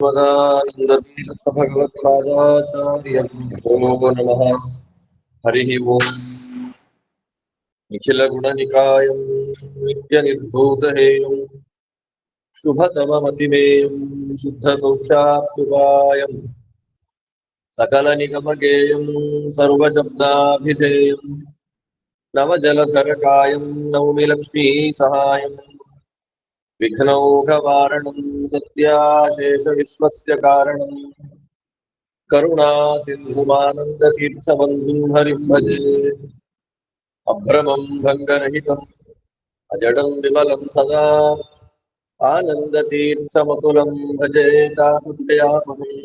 भगवत्पादाचार्यभ्यो नमः। हरिः ओम्। निखिलगुणनिकायं नित्यनिर्धूतहेयं शुभतममतिमेयं शुद्धसौख्याप्युपायं सकलनिगमगेयं सर्वशब्दाभिधेयं नवजलधरकायं नौमि लक्ष्मीसहायं विघ्नौघवारणं सत्याशेषविश्वस्य कारणं करुणासिन्धुमानन्दतीर्थबन्धुं हरिं भजे। अभ्रमं भङ्गरहितम् अजडं विमलं सदा आनन्दतीर्थमतुलं भजे तापत्रयापहम्।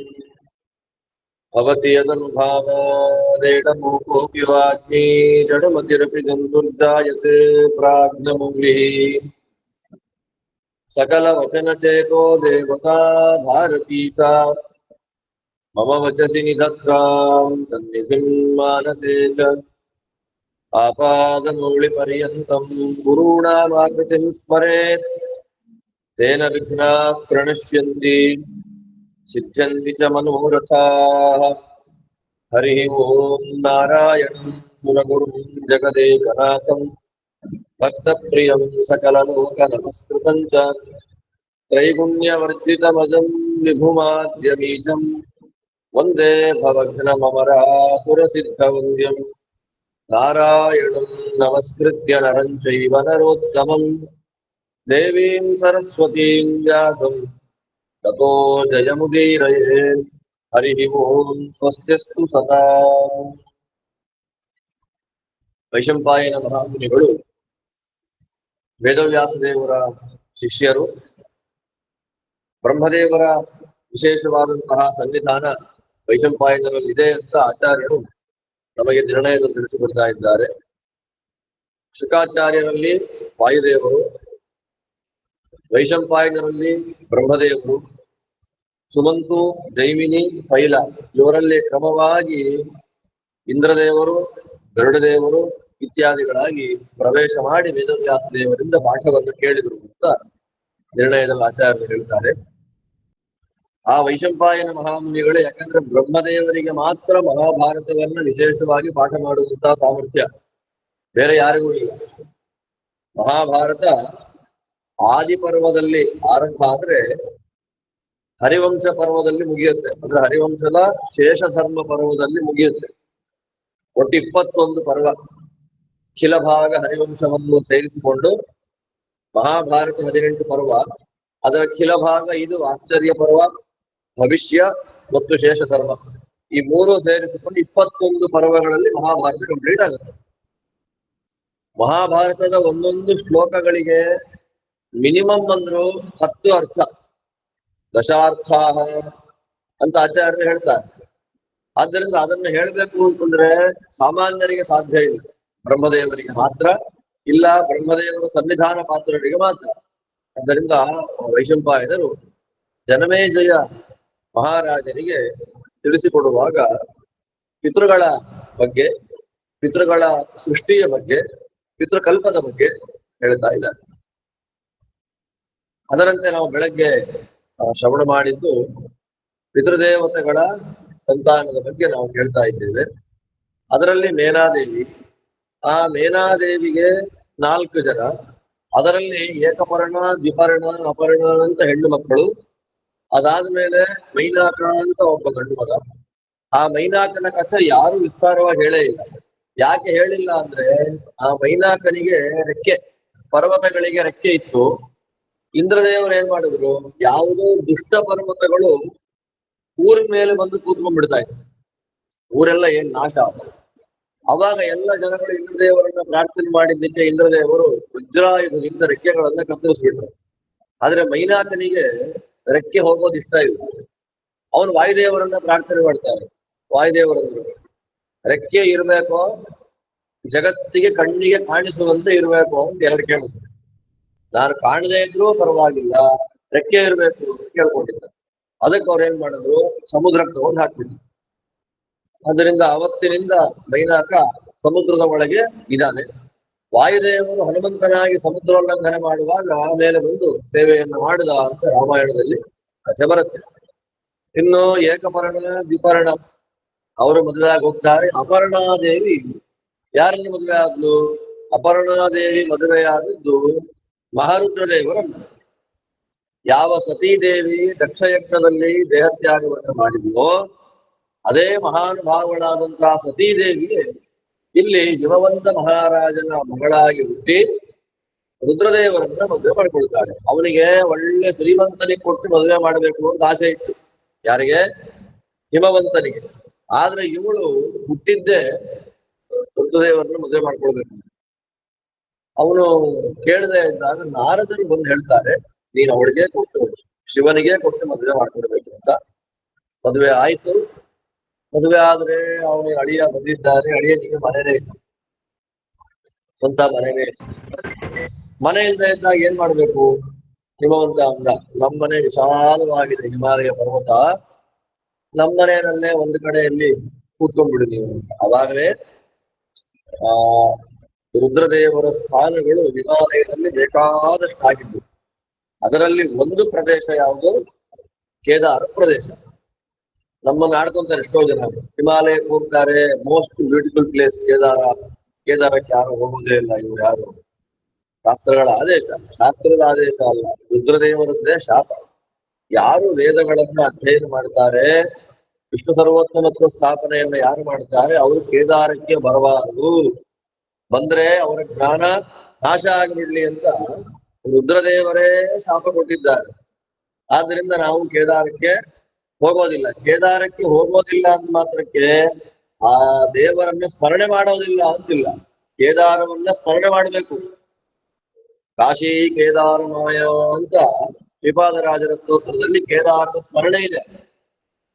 भवति यदनुभावादेडमूकोऽपि वाग्मी जडमतिरपि जन्तुर्जायते प्राज्ञमौलिः। सकलवचनचेतो देवता भारती सा मम वचसि निधत्तां सन्निधिं मानसे च। आपादमौलिपर्यन्तं गुरूणामाकृतिं स्मरेत् तेन विघ्नाः प्रणश्यन्ति सिद्ध्यन्ति च मनोरथाः। हरिः ओम्। नारायणं सुरगुरुं जगदेकनाथं भक्तप्रियं सकललोकनमस्कृतं च त्रैगुण्यवर्जितमजं विभुमाद्यमीशं वन्दे भवघ्नममरासुरसिद्धवन्द्यं। नारायणं नमस्कृत्य नरं चैव नरोत्तमं देवीं सरस्वतीं व्यासं ततो जयमुदीरये। हरिः ओम्। स्वस्तिस्तु सदा। ವೈಶಂಪಾಯನ ಮಹಾಮುನಿಗಳು ವೇದವ್ಯಾಸದೇವರ ಶಿಷ್ಯರು. ಬ್ರಹ್ಮದೇವರ ವಿಶೇಷವಾದಂತಹ ಸನ್ನಿಧಾನ ವೈಶಂಪಾಯನರಲ್ಲಿದೆ ಅಂತ ಆಚಾರ್ಯರು ನಮಗೆ ನಿರ್ಣಯದಲ್ಲಿ ತಿಳಿಸಿಕೊಡ್ತಾ ಇದ್ದಾರೆ. ಶುಕಾಚಾರ್ಯರಲ್ಲಿ ವಾಯುದೇವರು, ವೈಶಂಪಾಯನರಲ್ಲಿ ಬ್ರಹ್ಮದೇವರು, ಸುಮಂತು, ಜೈಮಿನಿ, ಪೈಲ ಇವರಲ್ಲಿ ಕ್ರಮವಾಗಿ ಇಂದ್ರದೇವರು, ಗರುಡದೇವರು ಇತ್ಯಾದಿಗಳಾಗಿ ಪ್ರವೇಶ ಮಾಡಿ ವೇದವ್ಯಾಸ ದೇವರಿಂದ ಪಾಠವನ್ನು ಕೇಳಿದರು ಅಂತ ನಿರ್ಣಯದಲ್ಲಿ ಆಚಾರ್ಯರು ಹೇಳ್ತಾರೆ. ಆ ವೈಶಂಪಾಯನ ಮಹಾಮುನಿಗಳು ಯಾಕಂದ್ರೆ ಬ್ರಹ್ಮದೇವರಿಗೆ ಮಾತ್ರ ಮಹಾಭಾರತವನ್ನು ವಿಶೇಷವಾಗಿ ಪಾಠ ಮಾಡುವಂತಹ ಸಾಮರ್ಥ್ಯ ಬೇರೆ ಯಾರಿಗೂ ಇಲ್ಲ. ಮಹಾಭಾರತ ಆದಿಪರ್ವದಲ್ಲಿ ಆರಂಭ ಆದ್ರೆ ಹರಿವಂಶ ಪರ್ವದಲ್ಲಿ ಮುಗಿಯುತ್ತೆ. ಅಂದ್ರೆ ಹರಿವಂಶದ ಶೇಷಧರ್ಮ ಪರ್ವದಲ್ಲಿ ಮುಗಿಯುತ್ತೆ. ಒಟ್ಟು 21 ಪರ್ವ ಖಿಲ ಭಾಗ ಹರಿವಂಶವನ್ನು ಸೇರಿಸಿಕೊಂಡು ಮಹಾಭಾರತ 18 ಪರ್ವ. ಅದರ ಖಿಲ ಭಾಗ ಇದು ಆಶ್ಚರ್ಯ ಪರ್ವ, ಭವಿಷ್ಯ ಮತ್ತು ಶೇಷಧರ್ಮ, ಈ ಮೂರು ಸೇರಿಸಿಕೊಂಡು 21 ಪರ್ವಗಳಲ್ಲಿ ಮಹಾಭಾರತ ಕಂಪ್ಲೀಟ್ ಆಗುತ್ತೆ. ಮಹಾಭಾರತದ ಒಂದೊಂದು ಶ್ಲೋಕಗಳಿಗೆ ಮಿನಿಮಮ್ ಅಂದ್ರು 10 ಅರ್ಥ, ದಶಾರ್ಥ ಅಂತ ಆಚಾರ್ಯರು ಹೇಳ್ತಾರೆ. ಆದ್ದರಿಂದ ಅದನ್ನು ಹೇಳ್ಬೇಕು ಅಂತಂದ್ರೆ ಸಾಮಾನ್ಯರಿಗೆ ಸಾಧ್ಯ ಇಲ್ಲ, ಬ್ರಹ್ಮದೇವರಿಗೆ ಮಾತ್ರ, ಇಲ್ಲ ಬ್ರಹ್ಮದೇವರ ಸನ್ನಿಧಾನ ಪಾತ್ರರಿಗೆ ಮಾತ್ರ. ಆದ್ದರಿಂದ ವೈಶಂಪಾಯನರು ಜನಮೇಜಯ ಮಹಾರಾಜನಿಗೆ ತಿಳಿಸಿಕೊಡುವಾಗ ಪಿತೃಗಳ ಬಗ್ಗೆ, ಪಿತೃಗಳ ಸೃಷ್ಟಿಯ ಬಗ್ಗೆ, ಪಿತೃಕಲ್ಪದ ಬಗ್ಗೆ ಹೇಳ್ತಾ ಇದ್ದಾರೆ. ಅದರಂತೆ ನಾವು ಬೆಳಗ್ಗೆ ಶ್ರವಣ ಮಾಡಿದ್ದು ಪಿತೃದೇವತೆಗಳ ಸಂತಾನದ ಬಗ್ಗೆ ನಾವು ಹೇಳ್ತಾ ಇದ್ದೇವೆ. ಅದರಲ್ಲಿ ಮೇನಾದೇವಿ, ಆ ಮೇನಾದೇವಿಗೆ 4 ಜನ, ಅದರಲ್ಲಿ ಏಕಪರ್ಣ, ದ್ವಿಪರ್ಣ, ಅಪರ್ಣ ಅಂತ ಹೆಣ್ಣು ಮಕ್ಕಳು. ಅದಾದ್ಮೇಲೆ ಮೈನಾಕ ಅಂತ ಒಬ್ಬ ಗಂಡು ಮಗ. ಆ ಮೈನಾಕನ ಕಥೆ ಯಾರು ವಿಸ್ತಾರವಾಗಿ ಹೇಳೇ ಇಲ್ಲ. ಯಾಕೆ ಹೇಳಿಲ್ಲ ಅಂದ್ರೆ ಆ ಮೈನಾಕನಿಗೆ ರೆಕ್ಕೆ, ಪರ್ವತಗಳಿಗೆ ರೆಕ್ಕೆ ಇತ್ತು. ಇಂದ್ರದೇವರು ಏನ್ ಮಾಡಿದ್ರು, ಯಾವುದೋ ದುಷ್ಟ ಪರ್ವತಗಳು ಊರಿನ ಮೇಲೆ ಬಂದು ಕೂತ್ಕೊಂಡ್ಬಿಡ್ತಾ ಇತ್ತು, ಊರೆಲ್ಲ ಏನ್ ನಾಶ. ಅವಾಗ ಎಲ್ಲ ಜನಗಳು ಇಂದ್ರದೇವರನ್ನ ಪ್ರಾರ್ಥನೆ ಮಾಡಿದ್ದಕ್ಕೆ ಇಂದ್ರದೇವರು ವಜ್ರಾಯುಧದಿಂದ ರೆಕ್ಕೆಗಳನ್ನ ಕತ್ತರಿಸ್ಬಿಟ್ರು. ಆದ್ರೆ ಮೈನಾಕನಿಗೆ ರೆಕ್ಕೆ ಹೋಗೋದು ಇಷ್ಟ ಇಲ್ಲ. ಅವನು ವಾಯುದೇವರನ್ನ ಪ್ರಾರ್ಥನೆ ಮಾಡ್ತಾರೆ. ವಾಯುದೇವರಂದ್ರು ರೆಕ್ಕೆ ಇರ್ಬೇಕೋ, ಜಗತ್ತಿಗೆ ಕಣ್ಣಿಗೆ ಕಾಣಿಸುವಂತೆ ಇರ್ಬೇಕು ಅಂತ 2 ಕೇಳಿದ್ರು. ನಾನು ಕಾಣದೇ ಇದ್ರೂ ಪರವಾಗಿಲ್ಲ, ರೆಕ್ಕೆ ಇರ್ಬೇಕು ಅಂತ ಕೇಳ್ಕೊಂಡಿದ್ದ. ಅದಕ್ಕೆ ಅವ್ರು ಏನ್ ಮಾಡಿದ್ರು, ಸಮುದ್ರಕ್ಕೆ ತಗೊಂಡು ಹಾಕ್ಬಿಟ್ರು. ಅದರಿಂದ ಅವತ್ತಿನಿಂದ ಮೈನಾಕ ಸಮುದ್ರದ ಒಳಗೆ ಇದ್ದಾನೆ. ವಾಯುದೇವರು ಹನುಮಂತನಾಗಿ ಸಮುದ್ರೋಲ್ಲಂಘನೆ ಮಾಡುವಾಗ ಮೇಲೆ ಬಂದು ಸೇವೆಯನ್ನು ಮಾಡಿದ ಅಂತ ರಾಮಾಯಣದಲ್ಲಿ ಕಥೆ ಬರುತ್ತೆ. ಇನ್ನು ಏಕಪರ್ಣ ದ್ವಿಪರ್ಣ ಅವರು ಮದುವೆ ಆಗಿ ಹೋಗ್ತಾರೆ. ಅಪರ್ಣಾದೇವಿ ಯಾರನ್ನು ಮದುವೆ ಆದ್ಲು? ಅಪರ್ಣಾದೇವಿ ಮದುವೆಯಾದದ್ದು ಮಹಾರುದ್ರ ದೇವರನ್ನು. ಯಾವ ಸತೀದೇವಿ ದಕ್ಷಯಜ್ಞದಲ್ಲಿ ದೇಹತ್ಯಾಗವನ್ನು ಮಾಡಿದ್ಲೋ ಅದೇ ಮಹಾನುಭಾವಳಾದಂತಹ ಸತೀದೇವಿಗೆ ಇಲ್ಲಿ ಹಿಮವಂತ ಮಹಾರಾಜನ ಮಗಳಾಗಿ ಹುಟ್ಟಿ ರುದ್ರದೇವರನ್ನ ಮದುವೆ ಮಾಡ್ಕೊಳ್ತಾಳೆ. ಅವನಿಗೆ ಒಳ್ಳೆ ಶ್ರೀಮಂತನಿಗೆ ಕೊಟ್ಟು ಮದುವೆ ಮಾಡಬೇಕು ಅಂತ ಆಸೆ ಇತ್ತು. ಯಾರಿಗೆ? ಹಿಮವಂತನಿಗೆ. ಆದ್ರೆ ಇವಳು ಹುಟ್ಟಿದ್ದೇ ರುದ್ರದೇವರನ್ನ ಮದುವೆ ಮಾಡ್ಕೊಳ್ಬೇಕು. ಅವನು ಕೇಳದೆ ಇದ್ದಾಗ ನಾರದರು ಬಂದು ಹೇಳ್ತಾರೆ, ನೀನು ಅವಳಿಗೆ ಕೊಟ್ಟು ಶಿವನಿಗೆ ಕೊಟ್ಟು ಮದುವೆ ಮಾಡ್ಕೊಡ್ಬೇಕು ಅಂತ. ಮದುವೆ ಆಯ್ತು. ಮದುವೆ ಆದ್ರೆ ಅವನಿಗೆ ಅಳಿಯ ಬಂದಿದ್ದಾರೆ. ಅಳಿಯನಿಗೆ ಮನೆನೇ ಇಲ್ಲ, ಸ್ವಂತ ಮನೆನೇ. ಮನೆ ಇಲ್ಲದೆ ಇದ್ದಾಗ ಏನ್ ಮಾಡ್ಬೇಕು? ಹಿಮವಂತ ಅಂದ, ನಮ್ಮನೆ ವಿಶಾಲವಾಗಿದೆ, ಹಿಮಾಲಯ ಪರ್ವತ, ನಮ್ಮನೆಯಲ್ಲೇ ಒಂದು ಕಡೆಯಲ್ಲಿ ಕೂತ್ಕೊಂಡ್ಬಿಡು ನೀವು. ಅವಾಗಲೇ ಆ ರುದ್ರದೇವರ ಸ್ಥಾನಗಳು ಹಿಮಾಲಯದಲ್ಲಿ ಬೇಕಾದಷ್ಟು ಆಗಿದ್ದು. ಅದರಲ್ಲಿ ಒಂದು ಪ್ರದೇಶ ಯಾವುದು? ಕೇದಾರ ಪ್ರದೇಶ. ನಮ್ಮನ್ನು ಆಡ್ಕೊಂತಾರೆ ಎಷ್ಟೋ ಜನ. ಹಿಮಾಲಯಕ್ಕೆ ಹೋಗ್ತಾರೆ, ಮೋಸ್ಟ್ ಬ್ಯೂಟಿಫುಲ್ ಪ್ಲೇಸ್ ಕೇದಾರ. ಕೇದಾರಕ್ಕೆ ಯಾರು ಹೋಗೋದೇ ಇಲ್ಲ. ಇವ್ರು ಯಾರು? ಶಾಸ್ತ್ರಗಳ ಆದೇಶ, ಶಾಸ್ತ್ರದ ಆದೇಶ ಅಲ್ಲ, ರುದ್ರದೇವರದ್ದೇ ಶಾಪ. ಯಾರು ವೇದಗಳನ್ನ ಅಧ್ಯಯನ ಮಾಡ್ತಾರೆ, ವಿಷ್ಣು ಸರ್ವೋತ್ತಮತ್ವ ಸ್ಥಾಪನೆಯನ್ನ ಯಾರು ಮಾಡ್ತಾರೆ, ಅವರು ಕೇದಾರಕ್ಕೆ ಬರಬಾರದು. ಬಂದ್ರೆ ಅವರ ಜ್ಞಾನ ನಾಶ ಆಗಿಬಿಡ್ಲಿ ಅಂತ ರುದ್ರದೇವರೇ ಶಾಪ ಕೊಟ್ಟಿದ್ದಾರೆ. ಆದ್ರಿಂದ ನಾವು ಕೇದಾರಕ್ಕೆ ಹೋಗೋದಿಲ್ಲ. ಕೇದಾರಕ್ಕೆ ಹೋಗೋದಿಲ್ಲ ಅಂತ ಮಾತ್ರಕ್ಕೆ ಆ ದೇವರನ್ನ ಸ್ಮರಣೆ ಮಾಡೋದಿಲ್ಲ ಅಂತಿಲ್ಲ. ಕೇದಾರವನ್ನ ಸ್ಮರಣೆ ಮಾಡಬೇಕು. ಕಾಶಿ ಕೇದಾರ ಮಾಯ ಅಂತ ಶ್ರೀಪಾದರಾಜರ ಸ್ತೋತ್ರದಲ್ಲಿ ಕೇದಾರದ ಸ್ಮರಣೆ ಇದೆ.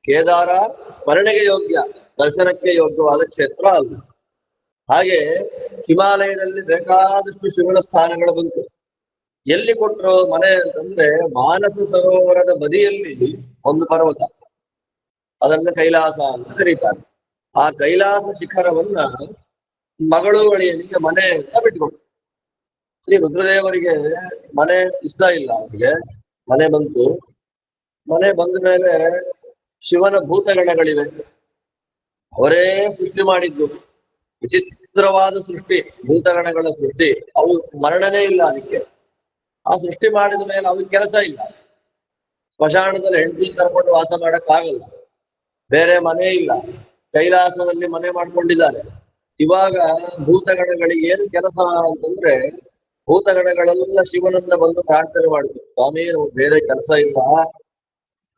ಕೇದಾರ ಸ್ಮರಣೆಗೆ ಯೋಗ್ಯ, ದರ್ಶನಕ್ಕೆ ಯೋಗ್ಯವಾದ ಕ್ಷೇತ್ರ ಅಲ್ಲ. ಹಾಗೆ ಹಿಮಾಲಯದಲ್ಲಿ ಬೇಕಾದಷ್ಟು ಶಿವನ ಸ್ಥಾನಗಳು ಬಂತು. ಎಲ್ಲಿ ಕೊಟ್ರು ಮನೆ ಅಂತಂದ್ರೆ ಮಾನಸ ಸರೋವರದ ಬದಿಯಲ್ಲಿ ಒಂದು ಪರ್ವತ, ಅದನ್ನ ಕೈಲಾಸ ಅಂತ ಕರೀತಾರೆ. ಆ ಕೈಲಾಸ ಶಿಖರವನ್ನ ಮಗಳು ಅಳಿಯನಿಗೆ ಮನೆ ಅಂತ ಬಿಟ್ಕೊಟ್ರು. ಈ ರುದ್ರದೇವರಿಗೆ ಮನೆ ಇಷ್ಟ ಇಲ್ಲ. ಅವರಿಗೆ ಮನೆ ಬಂತು. ಮನೆ ಬಂದ ಮೇಲೆ ಶಿವನ ಭೂತಗಣಗಳಿವೆ, ಅವರೇ ಸೃಷ್ಟಿ ಮಾಡಿದ್ದು. ವಿಚಿತ್ರವಾದ ಸೃಷ್ಟಿ, ಭೂತಗಣಗಳ ಸೃಷ್ಟಿ. ಅವು ಮರಣನೇ ಇಲ್ಲ ಅದಕ್ಕೆ. ಆ ಸೃಷ್ಟಿ ಮಾಡಿದ ಮೇಲೆ ಅವ್ರಿಗೆ ಕೆಲಸ ಇಲ್ಲ. ಸ್ಮಶಾನದಲ್ಲಿ ಹೆಂಡತಿ ಕರ್ಕೊಂಡು ವಾಸ ಮಾಡಕ್ಕಾಗಲ್ಲ. ಬೇರೆ ಮನೆ ಇಲ್ಲ, ಕೈಲಾಸದಲ್ಲಿ ಮನೆ ಮಾಡ್ಕೊಂಡಿದ್ದಾರೆ. ಇವಾಗ ಭೂತಗಣಗಳಿಗೆ ಏನು ಕೆಲಸ ಅಂತಂದ್ರೆ, ಭೂತಗಣಗಳೆಲ್ಲ ಶಿವನನ್ನ ಬಂದು ಪ್ರಾರ್ಥನೆ ಮಾಡಿದ್ರು, ಸ್ವಾಮಿ ಬೇರೆ ಕೆಲಸ ಇಲ್ಲ,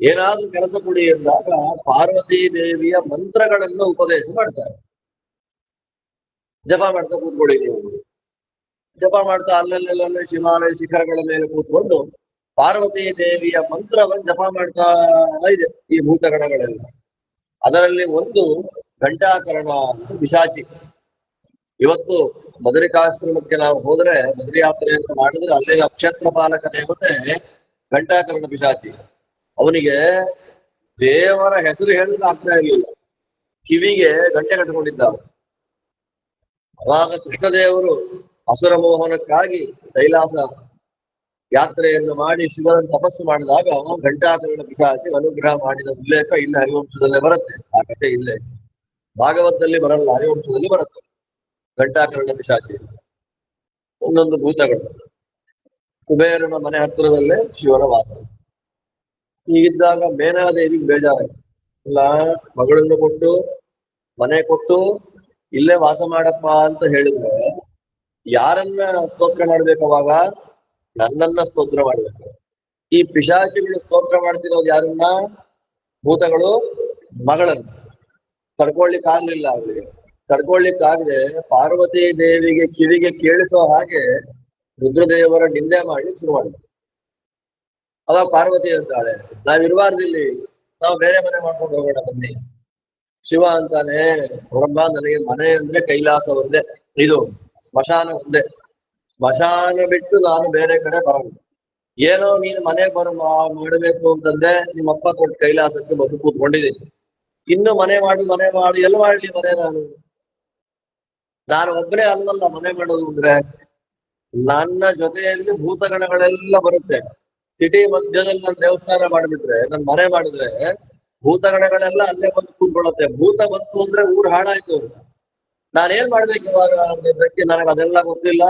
ಏನಾದ್ರೂ ಕೆಲಸ ಕೊಡಿ ಎಂದಾಗ ಪಾರ್ವತೀ ದೇವಿಯ ಮಂತ್ರಗಳನ್ನು ಉಪದೇಶ ಮಾಡ್ತಾರೆ. ಜಪ ಮಾಡ್ತಾ ಕೂತ್ಕೊಳ್ಳಿ ನೀವು. ಜಪ ಮಾಡ್ತಾ ಅಲ್ಲಲ್ಲೆಲ್ಲ ಹಿಮಾಲಯ ಶಿಖರಗಳ ಮೇಲೆ ಕೂತ್ಕೊಂಡು ಪಾರ್ವತೀ ದೇವಿಯ ಮಂತ್ರವನ್ನು ಜಪ ಮಾಡ್ತಾ ಇದೆ ಈ ಭೂತಗಣಗಳೆಲ್ಲ. ಅದರಲ್ಲಿ ಒಂದು ಘಂಟಾಕರಣ ಅಂತ ಪಿಶಾಚಿ. ಇವತ್ತು ಬದರಿಕಾಶ್ರಮಕ್ಕೆ ನಾವು ಹೋದ್ರೆ, ಬದರಿ ಯಾತ್ರೆ ಅಂತ ಮಾಡಿದ್ರೆ, ಅಲ್ಲಿ ನಕ್ಷತ್ರ ಪಾಲಕ ದೇವತೆ ಘಂಟಾಕರಣ ಪಿಶಾಚಿ. ಅವನಿಗೆ ದೇವರ ಹೆಸರು ಹೇಳಿದ್ರೆ ಆಗ್ತಾ ಇರ್ಲಿಲ್ಲ, ಕಿವಿಗೆ ಗಂಟೆ ಕಟ್ಟಿಕೊಂಡಿದ್ದಾವೆ. ಅವಾಗ ಕೃಷ್ಣದೇವರು ಅಸುರ ಮೋಹನಕ್ಕಾಗಿ ಕೈಲಾಸ ಯಾತ್ರೆಯನ್ನು ಮಾಡಿ ಶಿವನ ತಪಸ್ಸು ಮಾಡಿದಾಗ ಘಂಟಾಕರಣ ಪಿಶಾಚಿ ಅನುಗ್ರಹ ಮಾಡಿದ ಉಲ್ಲೇಖ ಇಲ್ಲಿ ಹರಿವಂಶದಲ್ಲೇ ಬರುತ್ತೆ. ಆ ಕಥೆ ಇಲ್ಲೇ ಭಾಗವತದಲ್ಲಿ ಬರಲ್ಲ, ಹರಿವಂಶದಲ್ಲಿ ಬರುತ್ತೆ. ಘಂಟಾಕರಣ ಪಿಶಾಚಿ ಒಂದೊಂದು ಭೂತಗಳು. ಕುಬೇರನ ಮನೆ ಹತ್ತಿರದಲ್ಲೇ ಶಿವನ ವಾಸ. ಹೀಗಿದ್ದಾಗ ಮೇನಾದೇವಿಗೆ ಬೇಜಾರಾಯ್ತು. ಇಲ್ಲ, ಮಗಳನ್ನು ಕೊಟ್ಟು ಮನೆ ಕೊಟ್ಟು ಇಲ್ಲೇ ವಾಸ ಮಾಡಪ್ಪ ಅಂತ ಹೇಳಿದ್ರೆ ಯಾರನ್ನ ಸ್ತೋತ್ರ ಮಾಡ್ಬೇಕು? ಅವಾಗ ನನ್ನನ್ನ ಸ್ತೋತ್ರ ಮಾಡ್ಬೇಕು. ಈ ಪಿಶಾಚಿಗಳು ಸ್ತೋತ್ರ ಮಾಡ್ತಿರೋದು ಯಾರನ್ನ? ಭೂತಗಳು ಮಗಳನ್ನು. ತಡ್ಕೊಳ್ಲಿಕ್ಕಾಗ್ಲಿಲ್ಲ ಅವರಿಗೆ. ತಡ್ಕೊಳ್ಲಿಕ್ಕಾಗದೆ ಪಾರ್ವತಿ ದೇವಿಗೆ ಕಿವಿಗೆ ಕೇಳಿಸೋ ಹಾಗೆ ರುದ್ರದೇವರ ನಿಂದೆ ಮಾಡ್ಲಿಕ್ಕೆ ಶುರು ಮಾಡಿದ್ರು. ಅವಾಗ ಪಾರ್ವತಿ ಅಂತಾಳೆ, ನಾವಿರ್ಬಾರ್ದಿಲ್ಲಿ, ನಾವು ಬೇರೆ ಮನೆ ಮಾಡ್ಕೊಂಡು ಹೋಗೋಣ ಬನ್ನಿ. ಶಿವ ಅಂತಾನೆ, ನೋಡಮ್ಮ, ನನಗೆ ಮನೆ ಅಂದ್ರೆ ಕೈಲಾಸ ಒಂದೇ, ಇದು ಸ್ಮಶಾನ ಒಂದೇ. ಸ್ಮಶಾನ ಬಿಟ್ಟು ನಾನು ಬೇರೆ ಕಡೆ ಬರಲ್ಲ. ಏನೋ ನೀನು ಮನೆ ಮಾಡಬೇಕು ಅಂತಂದ್ರೆ ನಿಮ್ಮಪ್ಪ ಕೊಟ್ಟು ಕೈಲಾಸಕ್ಕೆ ಬಂದು ಕೂತ್ಕೊಂಡಿದ್ದೀನಿ. ಇನ್ನು ಮನೆ ಮಾಡಿ ಎಲ್ಲಿ ಮಾಡ್ಲಿ ಮನೆ? ನಾನು ಒಬ್ಬನೇ ಅಲ್ಲಲ್ಲ ಮನೆ ಮಾಡೋದು ಅಂದ್ರೆ. ನನ್ನ ಜೊತೆಯಲ್ಲಿ ಭೂತಗಣಗಳೆಲ್ಲ ಬರುತ್ತೆ. ಸಿಟಿ ಮಧ್ಯದಲ್ಲಿ ನಾನು ದೇವಸ್ಥಾನ ಮಾಡಿಬಿಟ್ರೆ, ನನ್ ಮನೆ ಮಾಡಿದ್ರೆ ಭೂತಗಣಗಳೆಲ್ಲ ಅಲ್ಲೇ ಬಂದು ಕೂತ್ಕೊಳ್ಳುತ್ತೆ. ಭೂತ ಬಂತು ಅಂದ್ರೆ ಊರು ಹಾಳಾಯ್ತು ಅಂತ. ನಾನೇನ್ ಮಾಡ್ಬೇಕು ಇವಾಗ ಅನ್ನೋದಕ್ಕೆ ನನಗೆ ಅದೆಲ್ಲ ಗೊತ್ತಿಲ್ಲ,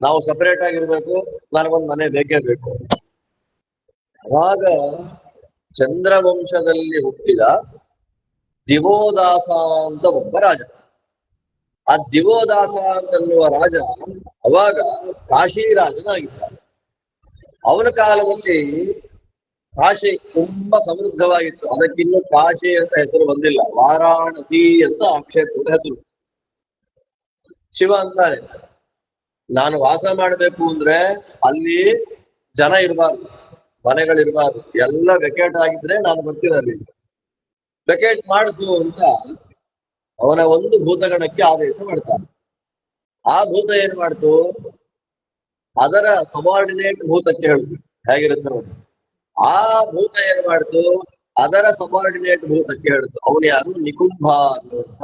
ನಾವು ಸಪರೇಟ್ ಆಗಿರ್ಬೇಕು, ನನಗೊಂದು ಮನೆ ಬೇಕೇ ಬೇಕು. ಅವಾಗ ಚಂದ್ರವಂಶದಲ್ಲಿ ಹುಟ್ಟಿದ ದಿವೋದಾಸ ಅಂತ ಒಬ್ಬ ರಾಜ. ಆ ದಿವೋದಾಸ ಅಂತನ್ನುವ ರಾಜ ಅವಾಗ ಕಾಶಿ ರಾಜನಾಗಿದ್ದಾನೆ. ಅವನ ಕಾಲದಲ್ಲಿ ಕಾಶಿ ತುಂಬಾ ಸಮೃದ್ಧವಾಗಿತ್ತು. ಅದಕ್ಕಿನ್ನೂ ಕಾಶಿ ಅಂತ ಹೆಸರು ಬಂದಿಲ್ಲ, ವಾರಾಣಸಿ ಅಂತ ಆ ಕ್ಷೇತ್ರದ ಹೆಸರು. ಶಿವ ಅಂತಾನೆ, ನಾನು ವಾಸ ಮಾಡ್ಬೇಕು ಅಂದ್ರೆ ಅಲ್ಲಿ ಜನ ಇರಬಾರ್ದು, ಮನೆಗಳಿರ್ಬಾರ್ದು, ಎಲ್ಲ ವೆಕೇಟ್ ಆಗಿದ್ರೆ ನಾನು ಬರ್ತೀನಿ ಅಲ್ಲಿ. ವೆಕೇಟ್ ಮಾಡಿಸು ಅಂತ ಅವನ ಒಂದು ಭೂತಗಣಕ್ಕೆ ಆದೇಶ ಮಾಡ್ತಾನೆ. ಆ ಭೂತ ಏನ್ ಮಾಡ್ತು, ಅದರ ಸಬಾರ್ಡಿನೇಟ್ ಭೂತಕ್ಕೆ ಹೇಳ್ತು ಹೇಗಿರುತ್ತೆ ನೋಡಿ. ಆ ಭೂತ ಏನ್ ಮಾಡ್ತು, ಅದರ ಸಬಾರ್ಡಿನೇಟ್ ಭೂತಕ್ಕೆ ಹೇಳ್ತು. ಅವನು ಯಾರು, ನಿಕುಂಭ ಅನ್ನುವಂತ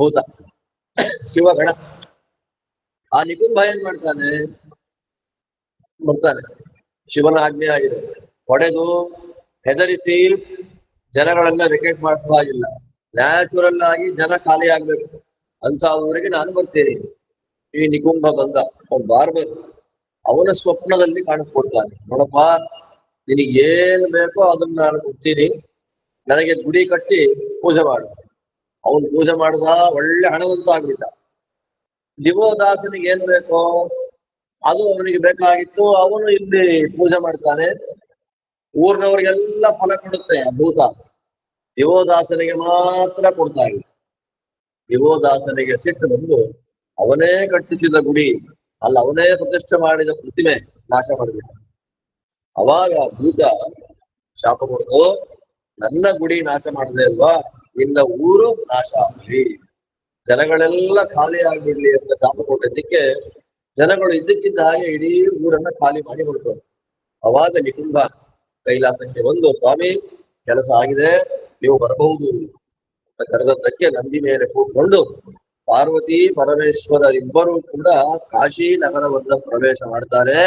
ಭೂತ, ಶಿವಗಣ. ಆ ನಿಕುಂಭ ಏನ್ ಮಾಡ್ತಾನೆ, ಬರ್ತಾನೆ, ಶಿವನ ಆಜ್ಞೆ ಆಗಿದೆ, ಹೊಡೆದು ಹೆದರಿಸಿ ಜನಗಳನ್ನ ವೆಕೇಟ್ ಮಾಡಿಸುವ ಹಾಗಿಲ್ಲ, ನ್ಯಾಚುರಲ್ ಆಗಿ ಜನ ಖಾಲಿ ಆಗ್ಬೇಕು ಅಂತ ಊರಿಗೆ ನಾನು ಬರ್ತೇನೆ. ಈ ನಿಕುಂಭ ಬಂದ, ಅವ್ನು ಬಾರ್ಬರ್, ಅವನ ಸ್ವಪ್ನದಲ್ಲಿ ಕಾಣಿಸ್ಕೊಡ್ತಾನೆ, ನೋಡಪ್ಪ ನಿನಗೆ ಏನ್ ಬೇಕೋ ಅದನ್ನ ನಾನು ಕೊಡ್ತೀನಿ, ನನಗೆ ಗುಡಿ ಕಟ್ಟಿ ಪೂಜೆ ಮಾಡು. ಅವನು ಪೂಜೆ ಮಾಡಿದ, ಒಳ್ಳೆ ಹಣವಂತ ಆಗ್ಬಿಟ್ಟ. ದಿವೋದಾಸನಿಗೆ ಏನ್ ಬೇಕೋ ಅದು ಅವನಿಗೆ ಬೇಕಾಗಿತ್ತು, ಅವನು ಇಲ್ಲಿ ಪೂಜೆ ಮಾಡ್ತಾನೆ. ಊರಿನವರಿಗೆಲ್ಲ ಫಲ ಕೊಡುತ್ತೆ ಆ ಭೂತ, ದಿವೋದಾಸನಿಗೆ ಮಾತ್ರ ಕೊಡ್ತಾ ಇಲ್ಲ. ದಿವೋದಾಸನಿಗೆ ಸಿಟ್ಟು ಬಂದು ಅವನೇ ಕಟ್ಟಿಸಿದ ಗುಡಿ ಅಲ್ಲ, ಅವನೇ ಪ್ರತಿಷ್ಠೆ ಮಾಡಿದ ಪ್ರತಿಮೆ ನಾಶ ಮಾಡಿಬಿಟ್ಟ. ಅವಾಗ ಭೂತ ಶಾಪ ಕೊಡ್ತು, ನನ್ನ ಗುಡಿ ನಾಶ ಮಾಡದೆ ಅಲ್ವಾ, ನಿನ್ನ ಊರು ನಾಶ ಆಗ್ಲಿ, ಜನಗಳೆಲ್ಲ ಖಾಲಿ ಆಗ್ಬಿಡ್ಲಿ ಅಂತ ಶಾಪ ಕೊಟ್ಟಿದ್ದಕ್ಕೆ ಜನಗಳು ಇದ್ದಕ್ಕಿದ್ದ ಹಾಗೆ ಇಡೀ ಊರನ್ನ ಖಾಲಿ ಮಾಡಿ ಹೊರಟರು. ಅವಾಗ ನಿಕುಂಭ ಕೈಲಾಸಕ್ಕೆ ಬಂದು, ಸ್ವಾಮಿ ಕೆಲಸ ಆಗಿದೆ, ನೀವು ಬರಬಹುದು ಅಂತ ಕರೆದದ್ದಕ್ಕೆ ನಂದಿ ಮೇಲೆ ಕೂತ್ಕೊಂಡು ಪಾರ್ವತಿ ಪರಮೇಶ್ವರರಿಬ್ಬರು ಕೂಡ ಕಾಶಿ ನಗರವನ್ನ ಪ್ರವೇಶ ಮಾಡ್ತಾರೆ.